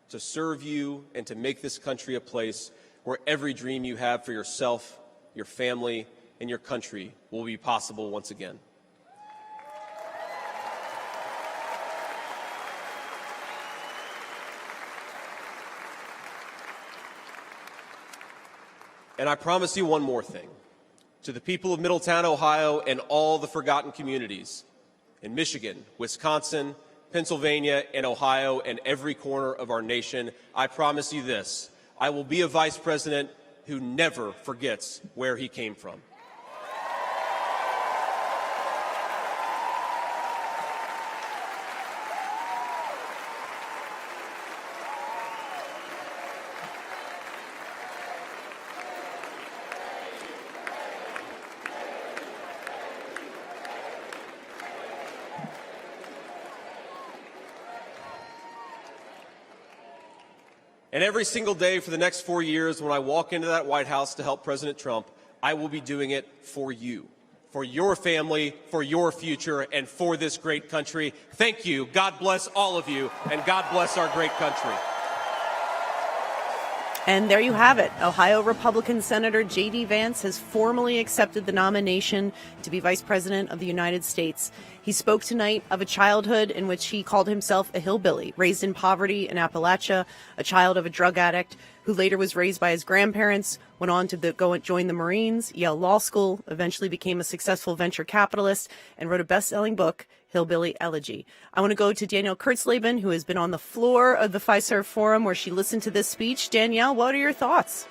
S19: to serve you and to make this country a place where every dream you have for yourself, your family, and your country will be possible once again. And I promise you one more thing. To the people of Middletown, Ohio, and all the forgotten communities in Michigan, Wisconsin, Pennsylvania, and Ohio, and every corner of our nation, I promise you this. I will be a vice president who never forgets where he came from. And every single day for the next 4 years, when I walk into that White House to help President Trump, I will be doing it for you, for your family, for your future, and for this great country. Thank you. God bless all of you, and God bless our great country.
S1: And there you have it. Ohio Republican Senator JD Vance has formally accepted the nomination to be Vice President of the United States. He spoke tonight of a childhood in which he called himself a hillbilly, raised in poverty in Appalachia, a child of a drug addict who later was raised by his grandparents, went on to go and join the Marines, Yale Law School, eventually became a successful venture capitalist, and wrote a best-selling book, Hillbilly Elegy. I want to go to Danielle Kurtzleben, who has been on the floor of the Fiserv Forum where she listened to this speech. Danielle, what are your thoughts?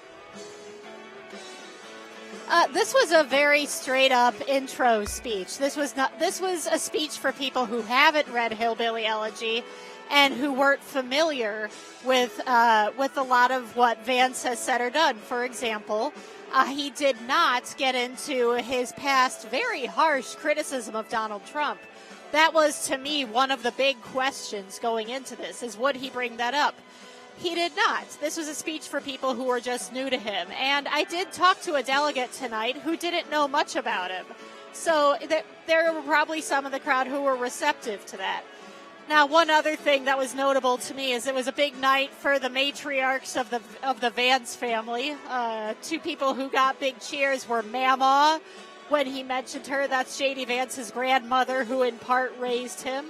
S5: This was a very straight-up intro speech. This was a speech for people who haven't read Hillbilly Elegy and who weren't familiar with a lot of what Vance has said or done. For example, he did not get into his past very harsh criticism of Donald Trump. That was, to me, one of the big questions going into this, is would he bring that up? He did not. This was a speech for people who were just new to him. And I did talk to a delegate tonight who didn't know much about him. So there were probably some of the crowd who were receptive to that. Now, one other thing that was notable to me is it was a big night for the matriarchs of the Vance family. Two people who got big cheers were Mama, when he mentioned her. That's JD Vance's grandmother, who in part raised him.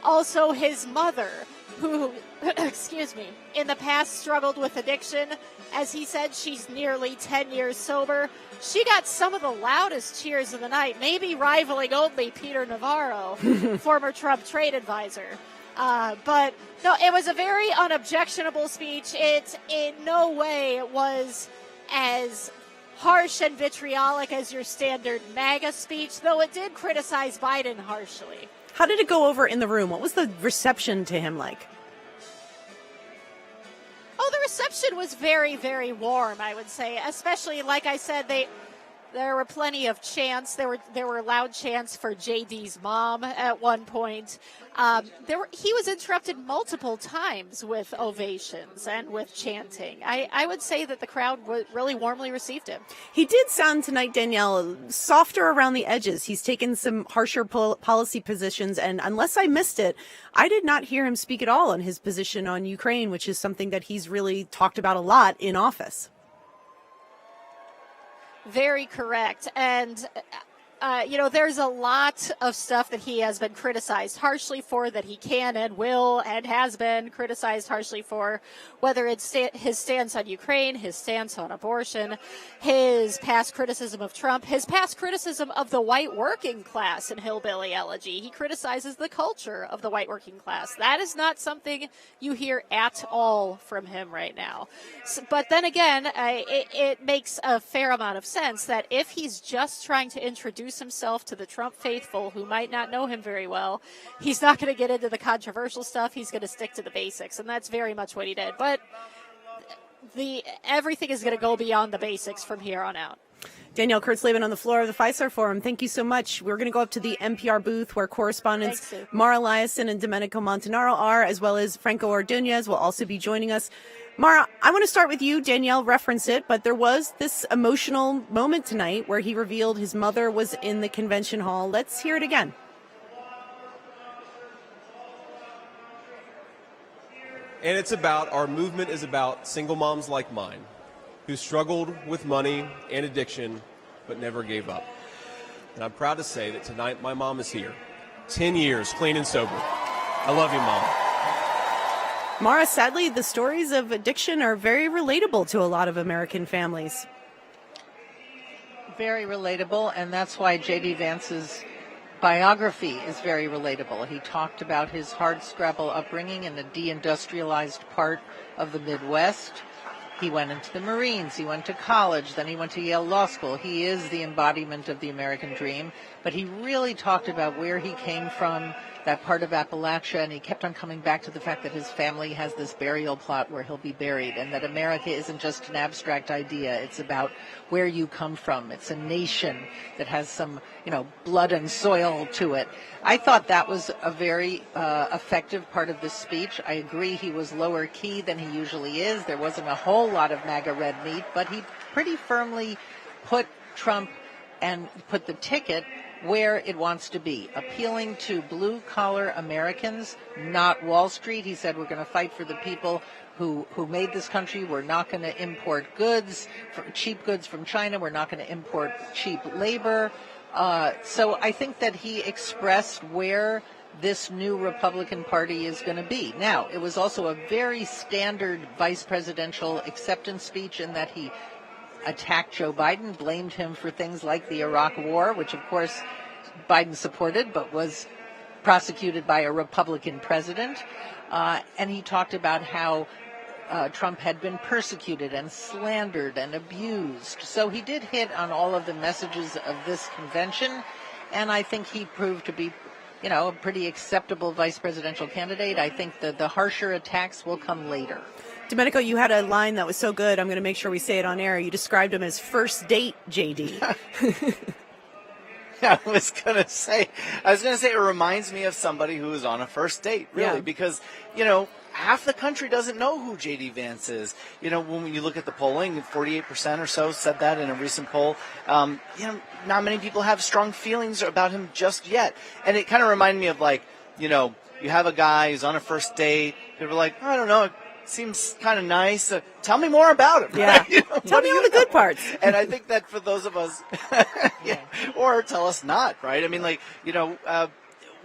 S5: Also his mother, who, excuse me, in the past struggled with addiction. As he said, she's nearly 10 years sober. She got some of the loudest cheers of the night, maybe rivaling only Peter Navarro, former Trump trade advisor. But no, it was a very unobjectionable speech. It in no way was as harsh and vitriolic as your standard MAGA speech, though it did criticize Biden harshly.
S1: How did it go over in the room? What was the reception to him like?
S5: Oh, the reception was very, very warm, I would say. Especially, like I said, there were plenty of chants. There were loud chants for JD's mom at one point. He was interrupted multiple times with ovations and with chanting. I would say that the crowd really warmly received him.
S1: He did sound tonight, Danielle, softer around the edges. He's taken some harsher policy positions, and unless I missed it, I did not hear him speak at all on his position on Ukraine, which is something that he's really talked about a lot in office.
S5: Very correct. And, there's a lot of stuff that he has been criticized harshly for, that he can and will and has been criticized harshly for, whether it's his stance on Ukraine, his stance on abortion, his past criticism of Trump, his past criticism of the white working class in Hillbilly Elegy. He criticizes the culture of the white working class. That is not something you hear at all from him right now. But then again, it makes a fair amount of sense that if he's just trying to introduce himself to the Trump faithful who might not know him very well, he's not going to get into the controversial stuff. He's going to stick to the basics, and that's very much what he did. But everything is going to go beyond the basics from here on out.
S1: Danielle Kurtzleben on the floor of the Fiserv Forum. Thank you so much. We're going to go up to the NPR booth where correspondents Mara Liasson and Domenico Montanaro are, as well as Franco Ordonez will also be joining us. Mara, I want to start with you. Danielle referenced it, but there was this emotional moment tonight where he revealed his mother was in the convention hall. Let's hear it again.
S19: And it's about, our movement is about single moms like mine, who struggled with money and addiction, but never gave up. And I'm proud to say that tonight my mom is here, 10 years, clean and sober. I love you, Mom.
S1: Mara, sadly, the stories of addiction are very relatable to a lot of American families.
S7: Very relatable, and that's why JD Vance's biography is very relatable. He talked about his hardscrabble upbringing in the deindustrialized part of the Midwest. He went into the Marines, he went to college, then he went to Yale Law School. He is the embodiment of the American dream, but he really talked about where he came from, that part of Appalachia, and he kept on coming back to the fact that his family has this burial plot where he'll be buried, and that America isn't just an abstract idea. It's about where you come from. It's a nation that has some, blood and soil to it. I thought that was a very effective part of the speech. I agree he was lower key than he usually is. There wasn't a whole lot of MAGA red meat, but he pretty firmly put Trump and put the ticket where it wants to be, appealing to blue-collar Americans, not Wall Street. He said, we're going to fight for the people who made this country. We're not going to import cheap goods from China. We're not going to import cheap labor. So I think that he expressed where this new Republican Party is going to be. Now, it was also a very standard vice presidential acceptance speech in that he attacked Joe Biden, blamed him for things like the Iraq War, which of course Biden supported but was prosecuted by a Republican president. And he talked about how Trump had been persecuted and slandered and abused. So he did hit on all of the messages of this convention, and I think he proved to be a pretty acceptable vice presidential candidate. I think that the harsher attacks will come later.
S1: Domenico, you had a line that was so good, I'm going to make sure we say it on air. You described him as first date JD.
S6: I was going to say it reminds me of somebody who was on a first date, really, because, half the country doesn't know who JD Vance is. When you look at the polling, 48% or so said that in a recent poll. Not many people have strong feelings about him just yet. And it kind of reminded me of you have a guy who's on a first date. People are like, I don't know, it seems kind of nice. Tell me more about him.
S1: Yeah. Tell me all the good parts.
S6: And I think that for those of us, or tell us not, right? I mean,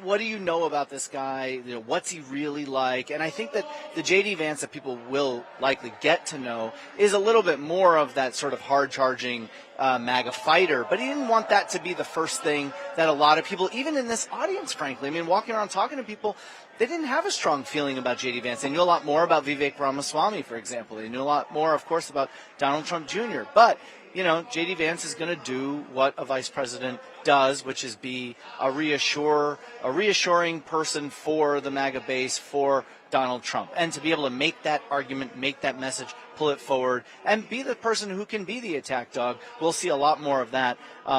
S6: what do you know about this guy? What's he really like? And I think that the JD Vance that people will likely get to know is a little bit more of that sort of hard-charging MAGA fighter. But he didn't want that to be the first thing that a lot of people, even in this audience, frankly, I mean, walking around talking to people, they didn't have a strong feeling about JD Vance. They knew a lot more about Vivek Ramaswamy, for example. They knew a lot more, of course, about Donald Trump Jr. But JD Vance is going to do what a vice president does, which is be a reassuring person for the MAGA base, for Donald Trump, and to be able to make that argument, make that message, pull it forward, and be the person who can be the attack dog. We'll see a lot more of that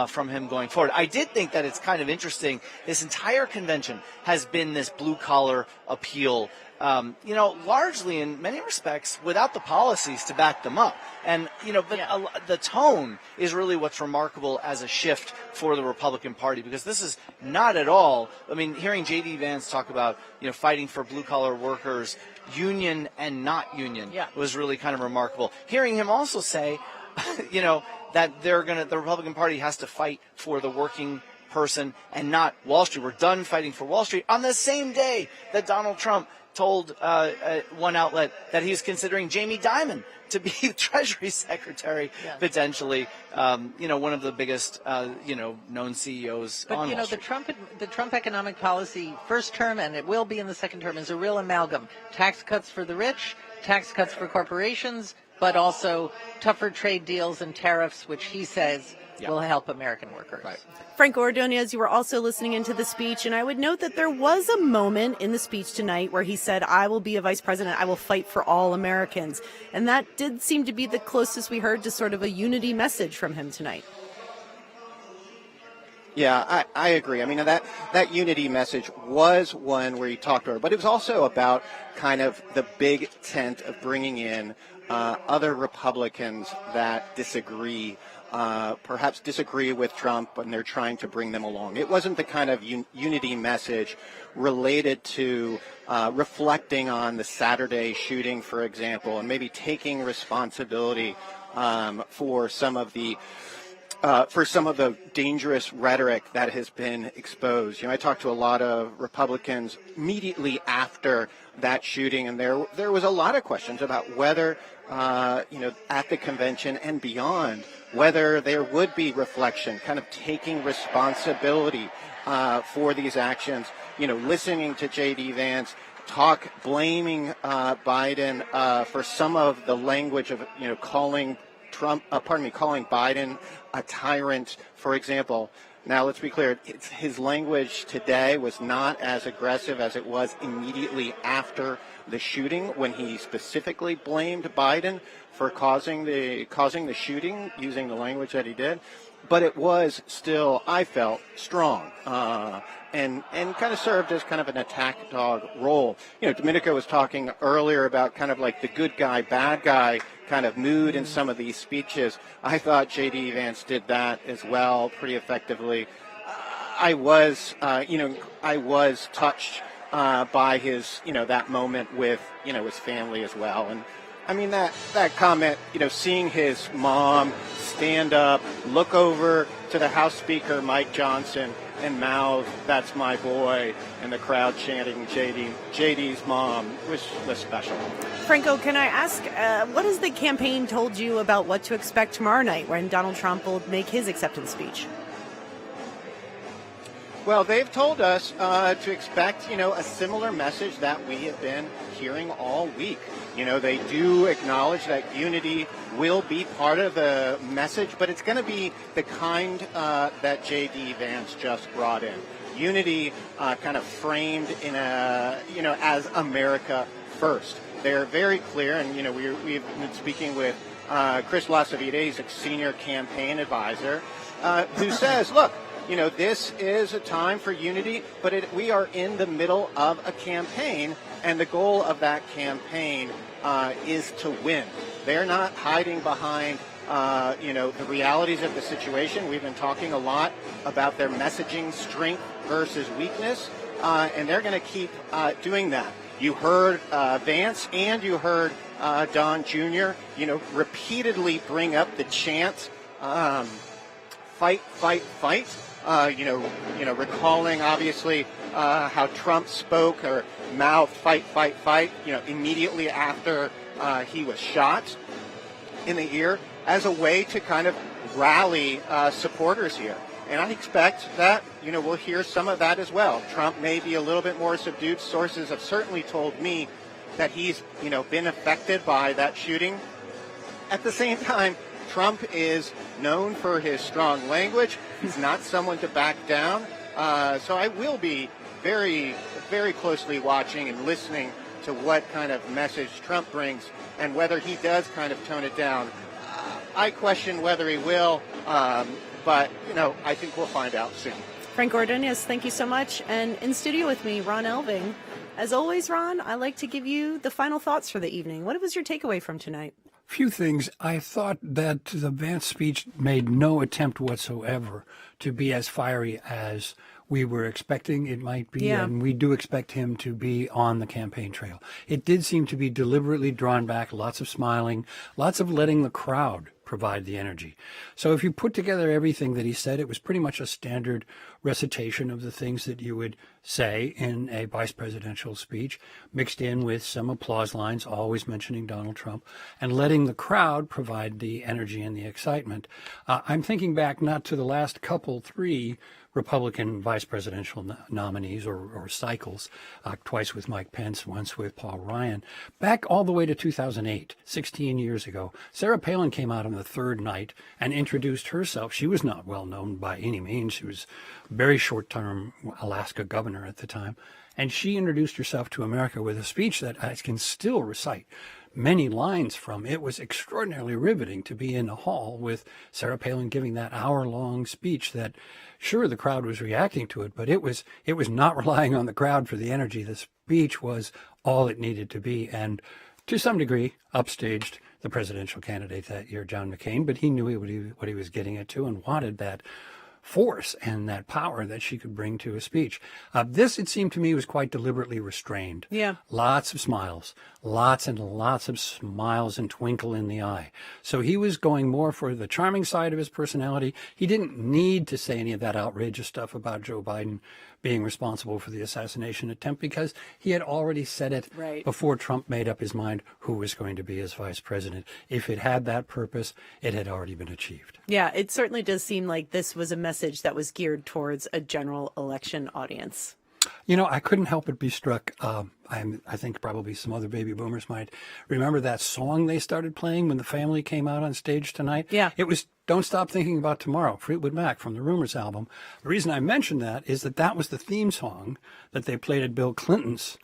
S6: from him going forward. I did think that it's kind of interesting. This entire convention has been this blue-collar appeal, largely in many respects without the policies to back them up. And, the tone is really what's remarkable as a shift for the Republican Party, because this is not at all, hearing JD Vance talk about, fighting for blue-collar workers, union and not union, was really kind of remarkable. Hearing him also say, that the Republican Party has to fight for the working person and not Wall Street. We're done fighting for Wall Street, on the same day that Donald Trump told one outlet that he's considering Jamie Dimon to be Treasury Secretary, potentially, one of the biggest, known CEOs on Wall Street.
S7: The Trump economic policy first term, and it will be in the second term, is a real amalgam. Tax cuts for the rich, tax cuts for corporations, but also tougher trade deals and tariffs, which he says will help American workers. Right.
S1: Frank Ordonez, you were also listening into the speech, and I would note that there was a moment in the speech tonight where he said, I will be a vice president, I will fight for all Americans. And that did seem to be the closest we heard to sort of a unity message from him tonight.
S11: Yeah, I agree. I mean, that unity message was one where he talked to her, but it was also about kind of the big tent of bringing in other Republicans that disagree, perhaps disagree with Trump, and they're trying to bring them along. It wasn't the kind of unity message related to reflecting on the Saturday shooting, for example, and maybe taking responsibility for some of the dangerous rhetoric that has been exposed. I talked to a lot of Republicans immediately after that shooting, and there was a lot of questions about whether, at the convention and beyond, whether there would be reflection, kind of taking responsibility for these actions, listening to JD Vance, blaming Biden for some of the language of, calling Biden a tyrant, for example. Now, let's be clear. His language today was not as aggressive as it was immediately after the shooting, when he specifically blamed Biden for causing the shooting, using the language that he did. But it was still, I felt, strong, and kind of served as kind of an attack dog role. Domenico was talking earlier about kind of like the good guy, bad guy kind of mood in some of these speeches. I thought JD Vance did that as well pretty effectively. I was touched by his, that moment with, his family as well. And I mean, that comment, seeing his mom stand up, look over to the House Speaker, Mike Johnson, and mouth, "That's my boy," and the crowd chanting JD's mom was special.
S1: Franco, can I ask, what has the campaign told you about what to expect tomorrow night when Donald Trump will make his acceptance speech?
S11: Well, they've told us to expect, a similar message that we have been hearing all week. They do acknowledge that unity will be part of the message, but it's going to be the kind that JD Vance just brought in. Unity kind of framed in as America first. They're very clear, and, we've been speaking with Chris Lasavide, he's a senior campaign advisor, who says, look, this is a time for unity, but we are in the middle of a campaign, and the goal of that campaign is to win. They're not hiding behind, the realities of the situation. We've been talking a lot about their messaging strength versus weakness, and they're going to keep doing that. You heard Vance and you heard Don Jr., repeatedly bring up the chant, fight, fight, fight. Recalling obviously how Trump spoke or mouthed "fight, fight, fight," immediately after he was shot in the ear, as a way to kind of rally supporters here. And I expect that, we'll hear some of that as well. Trump may be a little bit more subdued. Sources have certainly told me that he's, been affected by that shooting. At the same time, Trump is known for his strong language. He's not someone to back down. So I will be very, very closely watching and listening to what kind of message Trump brings and whether he does kind of tone it down. I question whether he will, but, I think we'll find out soon.
S1: Franco Ordonez, thank you so much. And in studio with me, Ron Elving. As always, Ron, I like to give you the final thoughts for the evening. What was your takeaway from tonight?
S2: Few things. I thought that the Vance speech made no attempt whatsoever to be as fiery as we were expecting it might be, and we do expect him to be on the campaign trail. It did seem to be deliberately drawn back, lots of smiling, lots of letting the crowd provide the energy. So if you put together everything that he said, it was pretty much a standard recitation of the things that you would say in a vice presidential speech, mixed in with some applause lines, always mentioning Donald Trump, and letting the crowd provide the energy and the excitement. I'm thinking back not to the last three Republican vice presidential nominees or cycles, twice with Mike Pence, once with Paul Ryan. Back all the way to 2008, 16 years ago, Sarah Palin came out on the third night and introduced herself. She was not well known by any means. She was very short-term Alaska governor at the time. And she introduced herself to America with a speech that I can still recite many lines from. It was extraordinarily riveting to be in a hall with Sarah Palin giving that hour-long speech that, sure, the crowd was reacting to it, but it was not relying on the crowd for the energy. The speech was all it needed to be, and to some degree upstaged the presidential candidate that year, John McCain, but he knew what he was getting at too and wanted that force and that power that she could bring to a speech. This, it seemed to me, was quite deliberately restrained.
S1: Yeah.
S2: Lots of smiles, lots and lots of smiles and twinkle in the eye. So he was going more for the charming side of his personality. He didn't need to say any of that outrageous stuff about Joe Biden being responsible for the assassination attempt because he had already said it before Trump made up his mind who was going to be his vice president. If it had that purpose, it had already been achieved.
S1: Yeah, it certainly does seem like this was a message that was geared towards a general election audience.
S2: I couldn't help but be struck. I think probably some other baby boomers might remember that song they started playing when the family came out on stage tonight.
S1: Yeah.
S2: It was Don't Stop Thinking About Tomorrow, Fleetwood Mac from the Rumors album. The reason I mentioned that is that was the theme song that they played at Bill Clinton's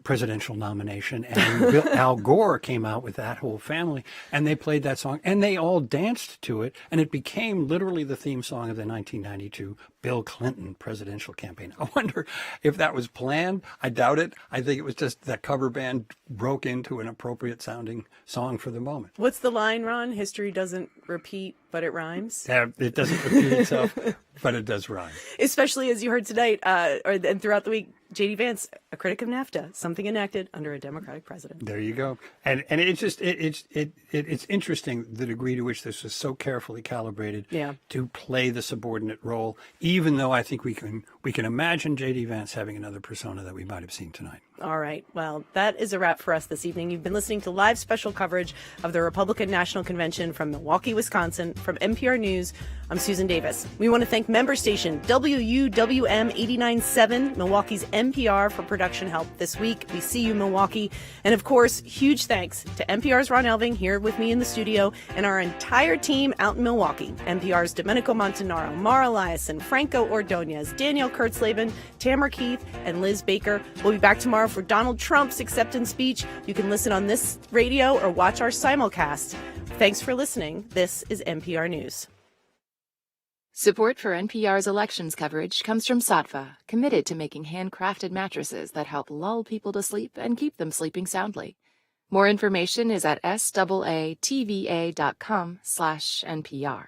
S2: presidential nomination, and Al Gore came out with that whole family, and they played that song, and they all danced to it, and it became literally the theme song of the 1992 Bill Clinton presidential campaign. I wonder if that was planned. I doubt it. I think it was just that cover band broke into an appropriate sounding song for the moment.
S1: What's the line, Ron? History doesn't repeat, but it rhymes.
S2: Yeah, it doesn't repeat itself, but it does rhyme.
S1: Especially as you heard tonight, and throughout the week, JD Vance, a critic of NAFTA, something enacted under a Democratic president.
S2: There you go. And it's just it's interesting the degree to which this was so carefully calibrated to play the subordinate role, even though I think we can imagine JD Vance having another persona that we might have seen tonight.
S1: All right. Well, that is a wrap for us this evening. You've been listening to live special coverage of the Republican National Convention from Milwaukee, Wisconsin. From NPR News, I'm Susan Davis. We want to thank member station WUWM 89.7, Milwaukee's NPR, for production help this week. We see you, Milwaukee. And of course, huge thanks to NPR's Ron Elving here with me in the studio and our entire team out in Milwaukee. NPR's Domenico Montanaro, Mara Eliason, Franco Ordonez, Danielle Kurtzleben, Tamara Keith, and Liz Baker. We'll be back tomorrow for Donald Trump's acceptance speech. You can listen on this radio or watch our simulcast. Thanks for listening. This is NPR News.
S12: Support for NPR's elections coverage comes from Saatva, committed to making handcrafted mattresses that help lull people to sleep and keep them sleeping soundly. More information is at SAATVA.com/NPR.